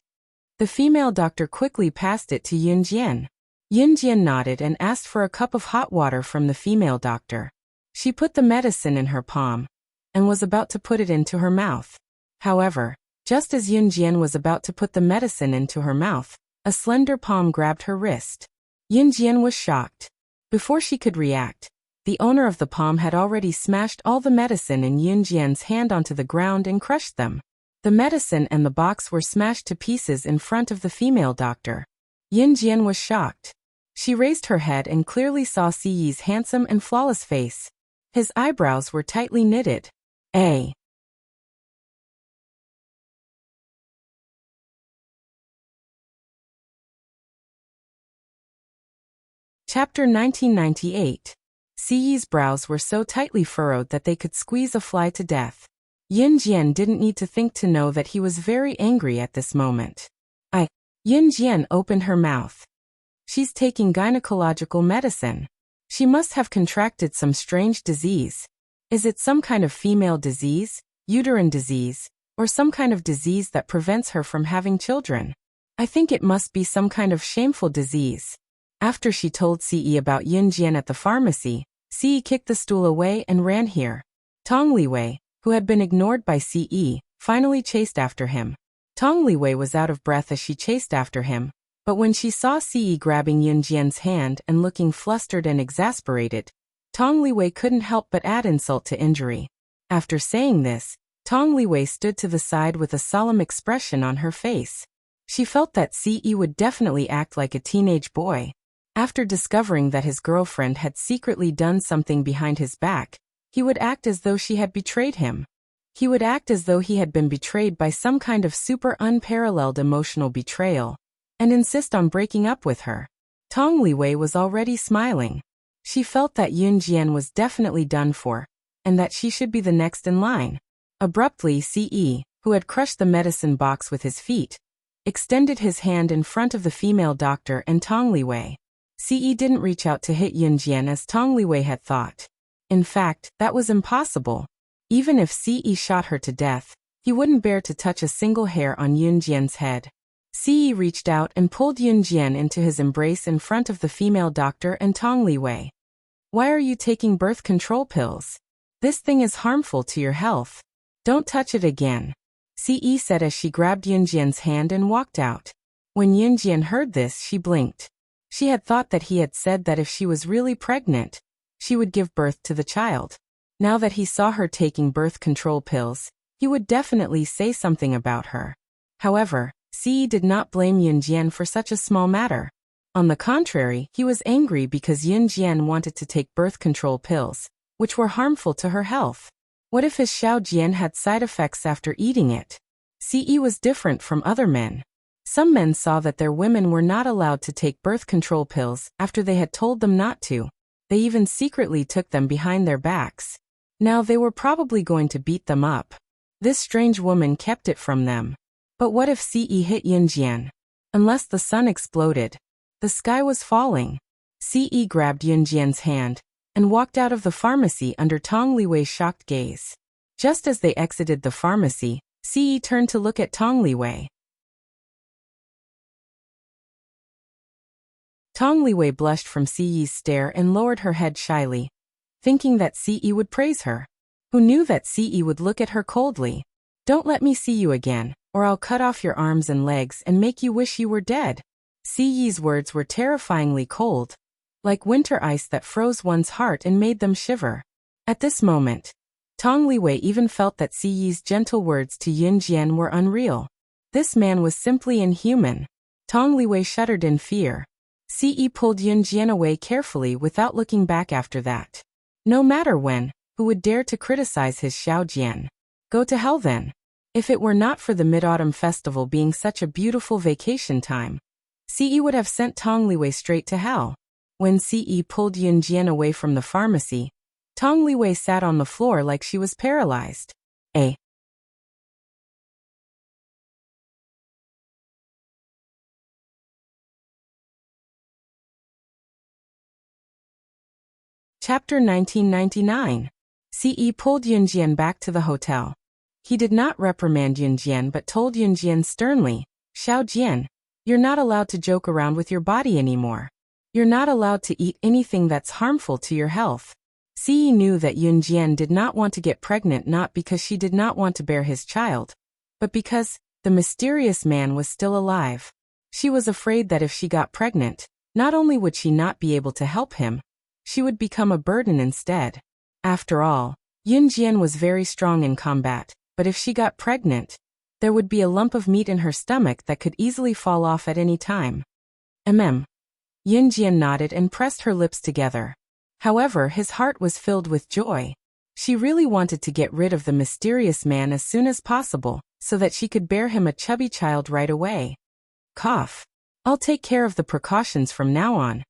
The female doctor quickly passed it to Yin Jian. Yin Jian nodded and asked for a cup of hot water from the female doctor. She put the medicine in her palm and was about to put it into her mouth. However, just as Yunjian was about to put the medicine into her mouth, a slender palm grabbed her wrist. Yunjian was shocked. Before she could react, the owner of the palm had already smashed all the medicine in Yunjian's hand onto the ground and crushed them. The medicine and the box were smashed to pieces in front of the female doctor. Yunjian was shocked. She raised her head and clearly saw Siyi's handsome and flawless face. His eyebrows were tightly knitted. Chapter 1998. Siyi's brows were so tightly furrowed that they could squeeze a fly to death. Yunjian didn't need to think to know that he was very angry at this moment. Yunjian opened her mouth. She's taking gynecological medicine. She must have contracted some strange disease. Is it some kind of female disease, uterine disease, or some kind of disease that prevents her from having children? I think it must be some kind of shameful disease. After she told Siyi about Yunjian at the pharmacy, Siyi kicked the stool away and ran here. Tong Liwei, who had been ignored by Siyi, finally chased after him. Tong Liwei was out of breath as she chased after him, but when she saw Siyi grabbing Yunjian's hand and looking flustered and exasperated, Tong Liwei couldn't help but add insult to injury. After saying this, Tong Liwei stood to the side with a solemn expression on her face. She felt that Siyi would definitely act like a teenage boy. After discovering that his girlfriend had secretly done something behind his back, he would act as though she had betrayed him. He would act as though he had been betrayed by some kind of super unparalleled emotional betrayal, and insist on breaking up with her. Tong Liwei was already smiling. She felt that Yunjian was definitely done for, and that she should be the next in line. Abruptly, Siyi, who had crushed the medicine box with his feet, extended his hand in front of the female doctor and Tong Liwei. Siyi didn't reach out to hit Yunjian as Tong Liwei had thought. In fact, that was impossible. Even if Siyi shot her to death, he wouldn't bear to touch a single hair on Yunjian's head. Siyi reached out and pulled Yunjian into his embrace in front of the female doctor and Tong Liwei. Why are you taking birth control pills? This thing is harmful to your health. Don't touch it again, Siyi said as she grabbed Yunjian's hand and walked out. When Yunjian heard this, she blinked. She had thought that he had said that if she was really pregnant, she would give birth to the child. Now that he saw her taking birth control pills, he would definitely say something about her. However, Siyi did not blame Yunjian for such a small matter. On the contrary, he was angry because Yunjian wanted to take birth control pills, which were harmful to her health. What if his Xiaojian had side effects after eating it? Siyi was different from other men. Some men saw that their women were not allowed to take birth control pills after they had told them not to. They even secretly took them behind their backs. Now they were probably going to beat them up. This strange woman kept it from them. But what if Siyi hit Yunjian? Unless the sun exploded. The sky was falling. Siyi grabbed Yunjian's hand and walked out of the pharmacy under Tong Liwei's shocked gaze. Just as they exited the pharmacy, Siyi turned to look at Tong Liwei. Tong Liwei blushed from Siyi's stare and lowered her head shyly, thinking that Siyi would praise her. Who knew that Siyi would look at her coldly? Don't let me see you again, or I'll cut off your arms and legs and make you wish you were dead. Siyi's words were terrifyingly cold, like winter ice that froze one's heart and made them shiver. At this moment, Tong Liwei even felt that Siyi's gentle words to Yunjian were unreal. This man was simply inhuman. Tong Liwei shuddered in fear. Siyi pulled Yunjian away carefully without looking back after that. No matter when, who would dare to criticize his Xiaojian? Go to hell then. If it were not for the Mid-Autumn Festival being such a beautiful vacation time, Siyi would have sent Tong Liwei straight to hell. When Siyi pulled Yunjian away from the pharmacy, Tong Liwei sat on the floor like she was paralyzed. Chapter 1999. Siyi pulled Yunjian back to the hotel. He did not reprimand Yunjian but told Yunjian sternly, Xiaojian, you're not allowed to joke around with your body anymore. You're not allowed to eat anything that's harmful to your health. Ce knew that Yun Jian did not want to get pregnant, not because she did not want to bear his child, but because the mysterious man was still alive. She was afraid that if she got pregnant, not only would she not be able to help him, she would become a burden instead. After all, Yun Jian was very strong in combat, but if she got pregnant, there would be a lump of meat in her stomach that could easily fall off at any time. Yun Jian nodded and pressed her lips together. However, his heart was filled with joy. She really wanted to get rid of the mysterious man as soon as possible, so that she could bear him a chubby child right away. Cough. I'll take care of the precautions from now on,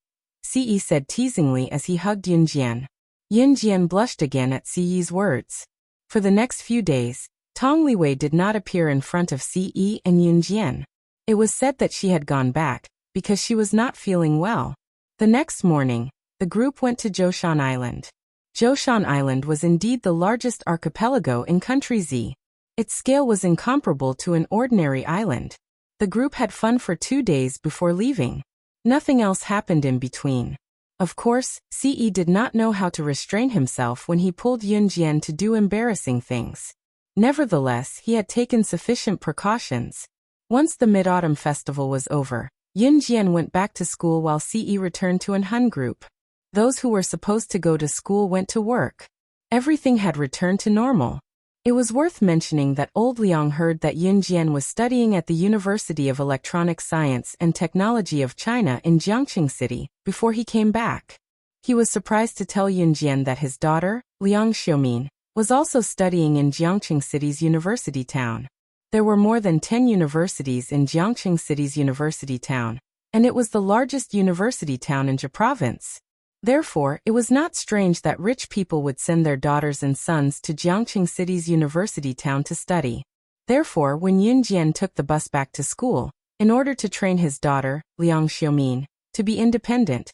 Ce said teasingly as he hugged Yun Jian. Yun Jian blushed again at Ce's words. For the next few days, Tong Liwei did not appear in front of Ce and Yun Jian. It was said that she had gone back, because she was not feeling well. The next morning, the group went to Zhoushan Island. Zhoushan Island was indeed the largest archipelago in Country Z. Its scale was incomparable to an ordinary island. The group had fun for 2 days before leaving. Nothing else happened in between. Of course, Ce did not know how to restrain himself when he pulled Yun Jian to do embarrassing things. Nevertheless, he had taken sufficient precautions. Once the Mid-Autumn Festival was over, Yun Jian went back to school while Ce returned to an Hun group. Those who were supposed to go to school went to work. Everything had returned to normal. It was worth mentioning that old Liang heard that Yun Jian was studying at the University of Electronic Science and Technology of China in Jiangqing City before he came back. He was surprised to tell Yun Jian that his daughter, Liang Xiumin, was also studying in Jiangqing City's university town. There were more than 10 universities in Jiangqing City's university town, and it was the largest university town in Zhe province. Therefore, it was not strange that rich people would send their daughters and sons to Jiangqing City's university town to study. Therefore, when Yun Jian took the bus back to school, in order to train his daughter, Liang Xiumin, to be independent,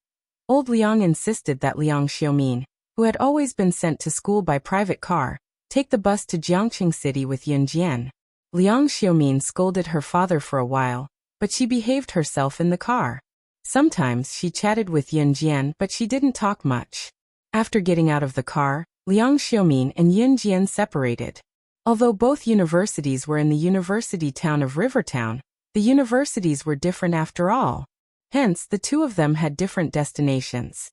old Liang insisted that Liang Xiumin, who had always been sent to school by private car, take the bus to Jiangqing City with Yun Jian. Liang Xiumin scolded her father for a while, but she behaved herself in the car. Sometimes she chatted with Yun Jian, but she didn't talk much. After getting out of the car, Liang Xiumin and Yun Jian separated. Although both universities were in the university town of Rivertown, the universities were different after all. Hence, the two of them had different destinations.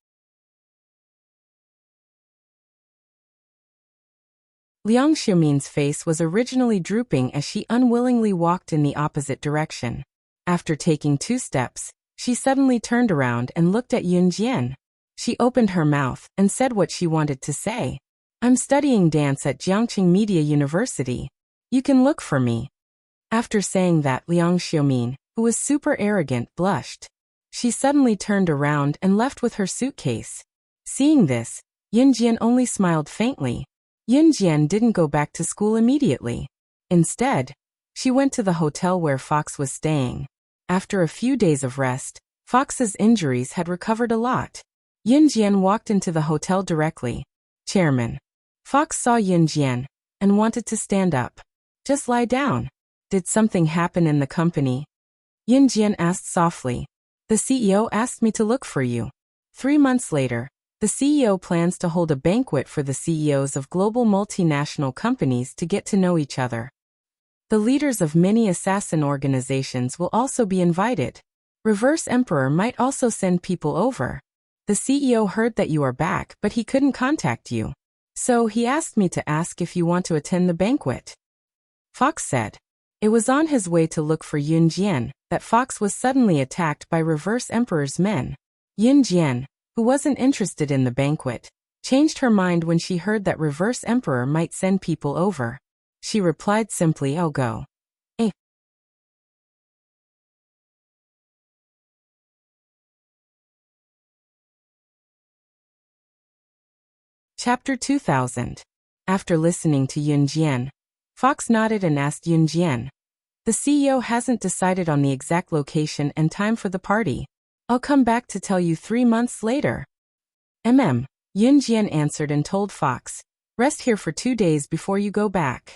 Liang Xiumin's face was originally drooping as she unwillingly walked in the opposite direction. After taking 2 steps, she suddenly turned around and looked at Yun Jian. She opened her mouth and said what she wanted to say. I'm studying dance at Jiangqing Media University. You can look for me. After saying that, Liang Xiumin, who was super arrogant, blushed. She suddenly turned around and left with her suitcase. Seeing this, Yun Jian only smiled faintly. Yun Jian didn't go back to school immediately. Instead, she went to the hotel where Fox was staying. After a few days of rest, Fox's injuries had recovered a lot. Yun Jian walked into the hotel directly. Chairman. Fox saw Yun Jian and wanted to stand up. Just lie down. Did something happen in the company? Yun Jian asked softly. The CEO asked me to look for you. 3 months later, the CEO plans to hold a banquet for the CEOs of global multinational companies to get to know each other. The leaders of many assassin organizations will also be invited. Reverse Emperor might also send people over. The CEO heard that you are back, but he couldn't contact you. So he asked me to ask if you want to attend the banquet. Fox said. It was on his way to look for Yun Jian that Fox was suddenly attacked by Reverse Emperor's men. Yun Jian, who wasn't interested in the banquet, changed her mind when she heard that Reverse Emperor might send people over. She replied simply, I'll go. Chapter 2000. After listening to Yun Jian, Fox nodded and asked Yun Jian. The CEO hasn't decided on the exact location and time for the party. I'll come back to tell you 3 months later. Yun Jian answered and told Fox. Rest here for 2 days before you go back.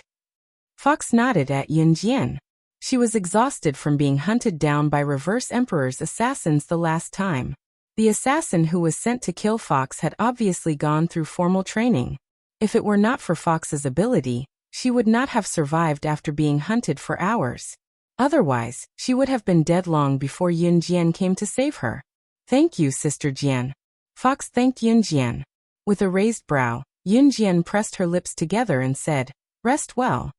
Fox nodded at Yun Jian. She was exhausted from being hunted down by Reverse Emperor's assassins the last time. The assassin who was sent to kill Fox had obviously gone through formal training. If it were not for Fox's ability, she would not have survived after being hunted for hours. Otherwise, she would have been dead long before Yun Jian came to save her. "Thank you, Sister Jian." Fox thanked Yun Jian. With a raised brow, Yun Jian pressed her lips together and said, "Rest well."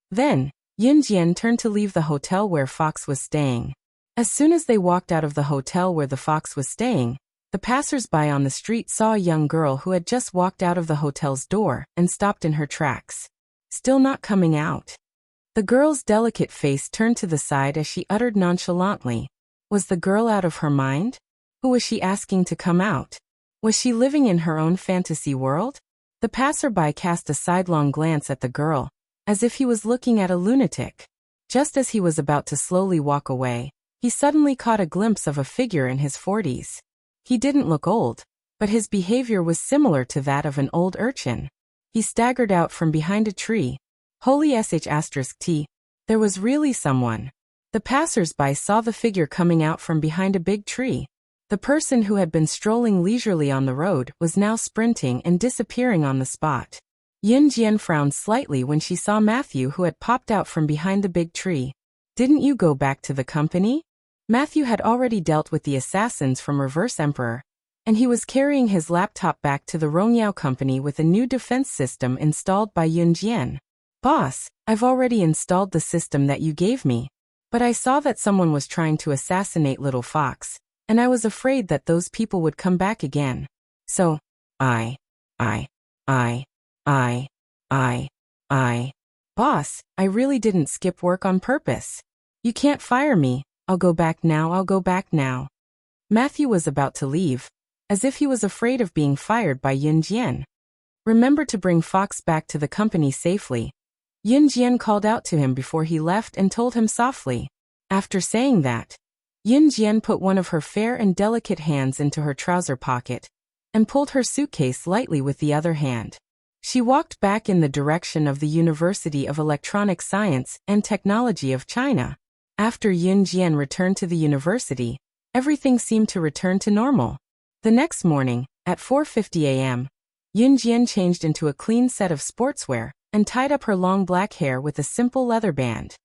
Then, Yun Jian turned to leave the hotel where Fox was staying. As soon as they walked out of the hotel where the fox was staying, the passers-by on the street saw a young girl who had just walked out of the hotel's door and stopped in her tracks. "Still not coming out?" The girl's delicate face turned to the side as she uttered nonchalantly, "Was the girl out of her mind? Who was she asking to come out? Was she living in her own fantasy world?" The passerby cast a sidelong glance at the girl, as if he was looking at a lunatic. Just as he was about to slowly walk away, he suddenly caught a glimpse of a figure in his 40s. He didn't look old, but his behavior was similar to that of an old urchin. He staggered out from behind a tree. Holy sh*t, there was really someone. The passers-by saw the figure coming out from behind a big tree. The person who had been strolling leisurely on the road was now sprinting and disappearing on the spot. Yun Jian frowned slightly when she saw Matthew, who had popped out from behind the big tree. "Didn't you go back to the company?" Matthew had already dealt with the assassins from Reverse Emperor, and he was carrying his laptop back to the Rongyao company with a new defense system installed by Yun Jian. "Boss, I've already installed the system that you gave me, but I saw that someone was trying to assassinate Little Fox, and I was afraid that those people would come back again. So, I. Boss, I really didn't skip work on purpose. You can't fire me. I'll go back now. Matthew was about to leave, as if he was afraid of being fired by Yun Jian. "Remember to bring Fox back to the company safely." Yun Jian called out to him before he left and told him softly. After saying that, Yun Jian put one of her fair and delicate hands into her trouser pocket and pulled her suitcase lightly with the other hand. She walked back in the direction of the University of Electronic Science and Technology of China. After Yun Jian returned to the university, everything seemed to return to normal. The next morning, at 4:50 a.m., Yun Jian changed into a clean set of sportswear and tied up her long black hair with a simple leather band.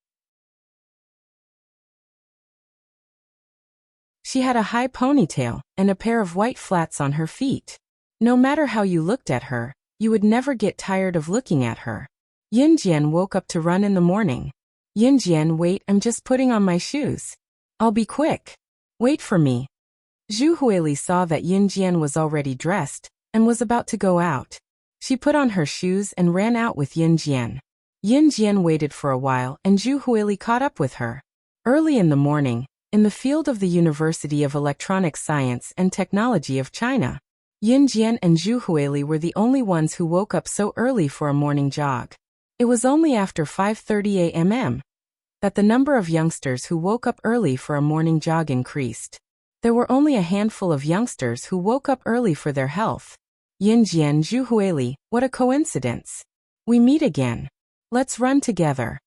She had a high ponytail and a pair of white flats on her feet. No matter how you looked at her, you would never get tired of looking at her. Yun Jian woke up to run in the morning. "Yun Jian, wait, I'm just putting on my shoes. I'll be quick. Wait for me." Zhu Huili saw that Yun Jian was already dressed and was about to go out. She put on her shoes and ran out with Yun Jian. Yun Jian waited for a while and Zhu Huili caught up with her. Early in the morning, in the field of the University of Electronic Science and Technology of China, Yun Jian and Zhu Huili were the only ones who woke up so early for a morning jog. It was only after 5:30 a.m. that the number of youngsters who woke up early for a morning jog increased. There were only a handful of youngsters who woke up early for their health. "Yun Jian, Zhu Huili, what a coincidence. We meet again. Let's run together."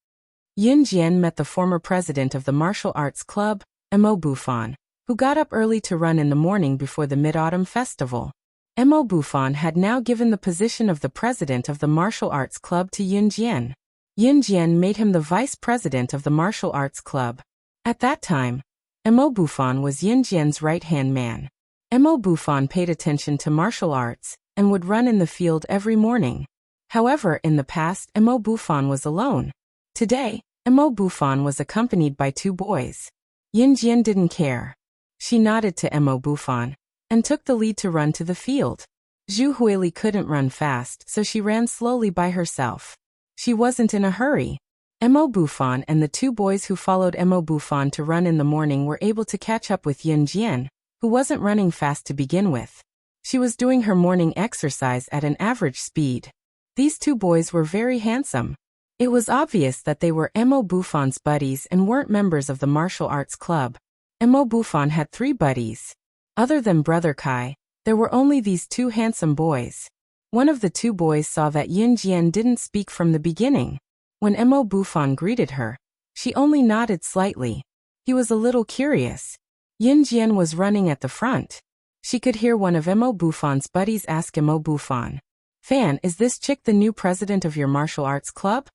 Yun Jian met the former president of the martial arts club, Mo Bufan, who got up early to run in the morning before the Mid-Autumn Festival. Mo Bufan had now given the position of the president of the martial arts club to Yun Jian. Yun Jian made him the vice president of the martial arts club. At that time, Mo Bufan was Yun Jian's right-hand man. Mo Bufan paid attention to martial arts and would run in the field every morning. However, in the past, Mo Bufan was alone. Today, Mo Bufan was accompanied by two boys. Yun Jian didn't care. She nodded to Mo Bufan and took the lead to run to the field. Zhu Huili couldn't run fast, so she ran slowly by herself. She wasn't in a hurry. Mo Bufan and the two boys who followed Mo Bufan to run in the morning were able to catch up with Yun Jian, who wasn't running fast to begin with. She was doing her morning exercise at an average speed. These two boys were very handsome. It was obvious that they were Mo Bufan's buddies and weren't members of the martial arts club. Mo Bufan had 3 buddies. Other than Brother Kai, there were only these 2 handsome boys. One of the 2 boys saw that Yun Jian didn't speak from the beginning. When Mo Bufan greeted her, she only nodded slightly. He was a little curious. Yun Jian was running at the front. She could hear one of Mo Buffon's buddies ask Mo Buffon, "Fan, is this chick the new president of your martial arts club?"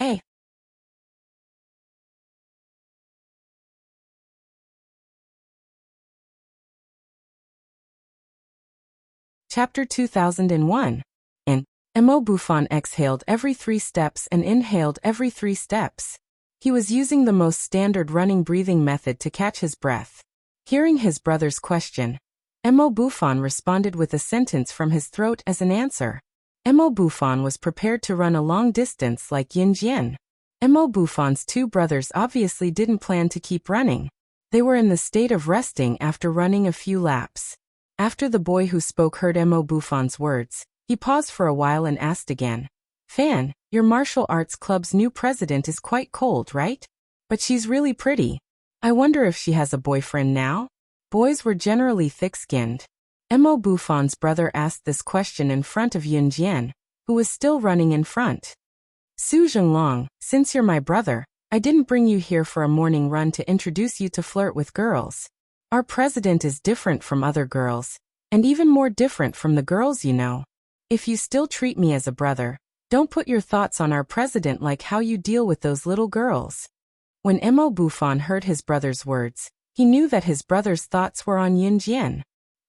Eh? Chapter 2001. In Mo Buffon exhaled every 3 steps and inhaled every 3 steps. He was using the most standard running breathing method to catch his breath. Hearing his brother's question, Mo Buffon responded with a sentence from his throat as an answer. Mo Buffon was prepared to run a long distance like Yin Jian. Mo Buffon's 2 brothers obviously didn't plan to keep running. They were in the state of resting after running a few laps. After the boy who spoke heard Mo Buffon's words, he paused for a while and asked again, "Fan, your martial arts club's new president is quite cold, right? But she's really pretty. I wonder if she has a boyfriend now?" Boys were generally thick-skinned. Mo Buffon's brother asked this question in front of Yun Jian, who was still running in front. "Su Zhenglong, since you're my brother, I didn't bring you here for a morning run to introduce you to flirt with girls. Our president is different from other girls, and even more different from the girls you know. If you still treat me as a brother, don't put your thoughts on our president like how you deal with those little girls." When Mo Buffon heard his brother's words, he knew that his brother's thoughts were on Yun Jian.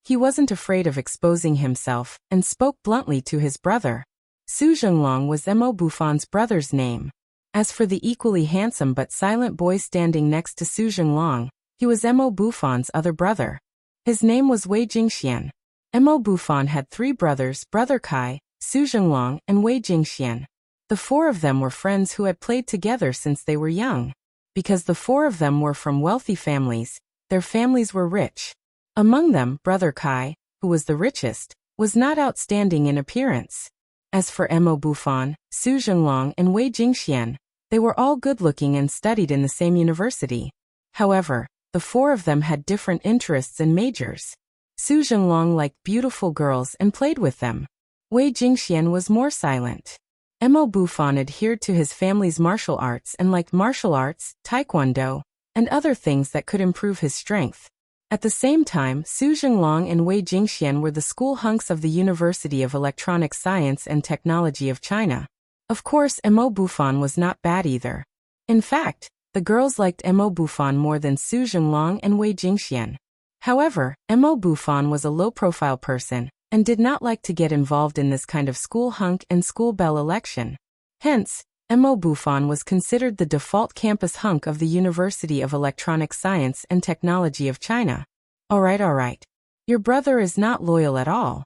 He wasn't afraid of exposing himself, and spoke bluntly to his brother. Su Zhenglong was Mo Buffon's brother's name. As for the equally handsome but silent boy standing next to Su Zhenglong, he was Mo Buffon's other brother. His name was Wei Jingxian. Mo Buffon had 3 brothers, Brother Kai, Su Zhenglong, and Wei Jingxian. The 4 of them were friends who had played together since they were young. Because the 4 of them were from wealthy families, their families were rich. Among them, Brother Kai, who was the richest, was not outstanding in appearance. As for Mo Buffon, Su Zhenglong, and Wei Jingxian, they were all good-looking and studied in the same university. However, the 4 of them had different interests and majors. Su Zhenglong liked beautiful girls and played with them. Wei Jingxian was more silent. Mo Buffon adhered to his family's martial arts and liked martial arts, taekwondo, and other things that could improve his strength. At the same time, Su Zhenglong and Wei Jingxian were the school hunks of the University of Electronic Science and Technology of China. Of course, Mo Buffon was not bad either. In fact, the girls liked Mo Buffon more than Su Zhenglong and Wei Jingxian. However, Mo Buffon was a low-profile person, and did not like to get involved in this kind of school hunk and school belle election. Hence, Mo Buffon was considered the default campus hunk of the University of Electronic Science and Technology of China. Alright. Your brother is not loyal at all."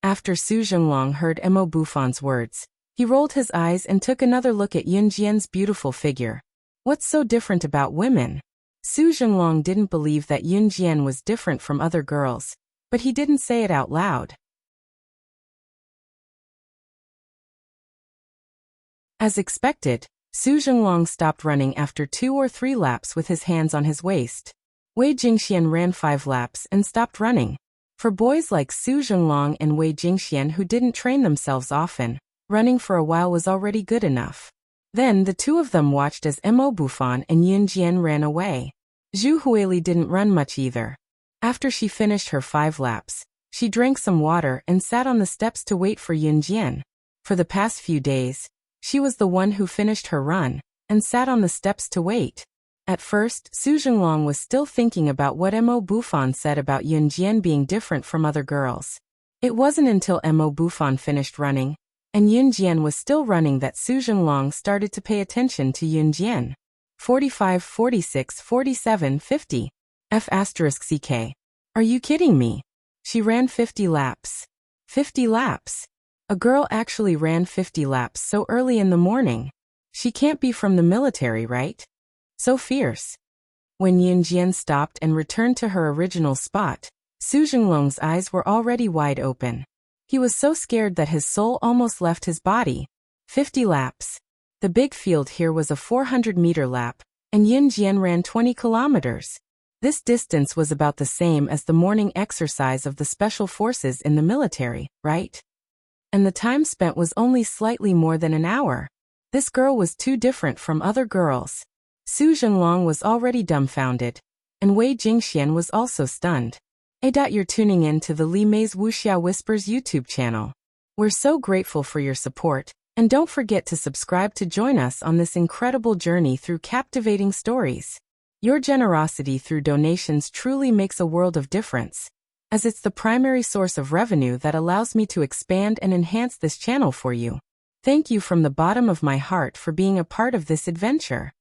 After Su Zhenglong heard Mo Buffon's words, he rolled his eyes and took another look at Yun Jian's beautiful figure. What's so different about women? Su Zhenglong didn't believe that Yun Jian was different from other girls, but he didn't say it out loud. As expected, Su Zhenglong stopped running after 2 or 3 laps with his hands on his waist. Wei Jingxian ran 5 laps and stopped running. For boys like Su Zhenglong and Wei Jingxian who didn't train themselves often, running for a while was already good enough. Then the 2 of them watched as Mo Buffon and Yun Jian ran away. Zhu Huili didn't run much either. After she finished her 5 laps, she drank some water and sat on the steps to wait for Yun Jian. For the past few days, she was the one who finished her run, and sat on the steps to wait. At first, Su Zhenglong was still thinking about what Mo Buffon said about Yun Jian being different from other girls. It wasn't until Mo Buffon finished running, and Yun Jian was still running that Su Zhenglong started to pay attention to Yun Jian. 45, 46, 47, 50. F***CK. Are you kidding me? She ran 50 laps. 50 laps. A girl actually ran 50 laps so early in the morning. She can't be from the military, right? So fierce. When Yun Jian stopped and returned to her original spot, Su Zhenglong's eyes were already wide open. He was so scared that his soul almost left his body. 50 laps. The big field here was a 400-meter lap, and Yun Jian ran 20 kilometers. This distance was about the same as the morning exercise of the special forces in the military, right? And the time spent was only slightly more than an hour. This girl was too different from other girls. Su Zhenglong was already dumbfounded, and Wei Jingxian was also stunned. You're tuning in to the Li Mei's Wuxia Whispers YouTube channel. We're so grateful for your support, and don't forget to subscribe to join us on this incredible journey through captivating stories. Your generosity through donations truly makes a world of difference, as it's the primary source of revenue that allows me to expand and enhance this channel for you. Thank you from the bottom of my heart for being a part of this adventure.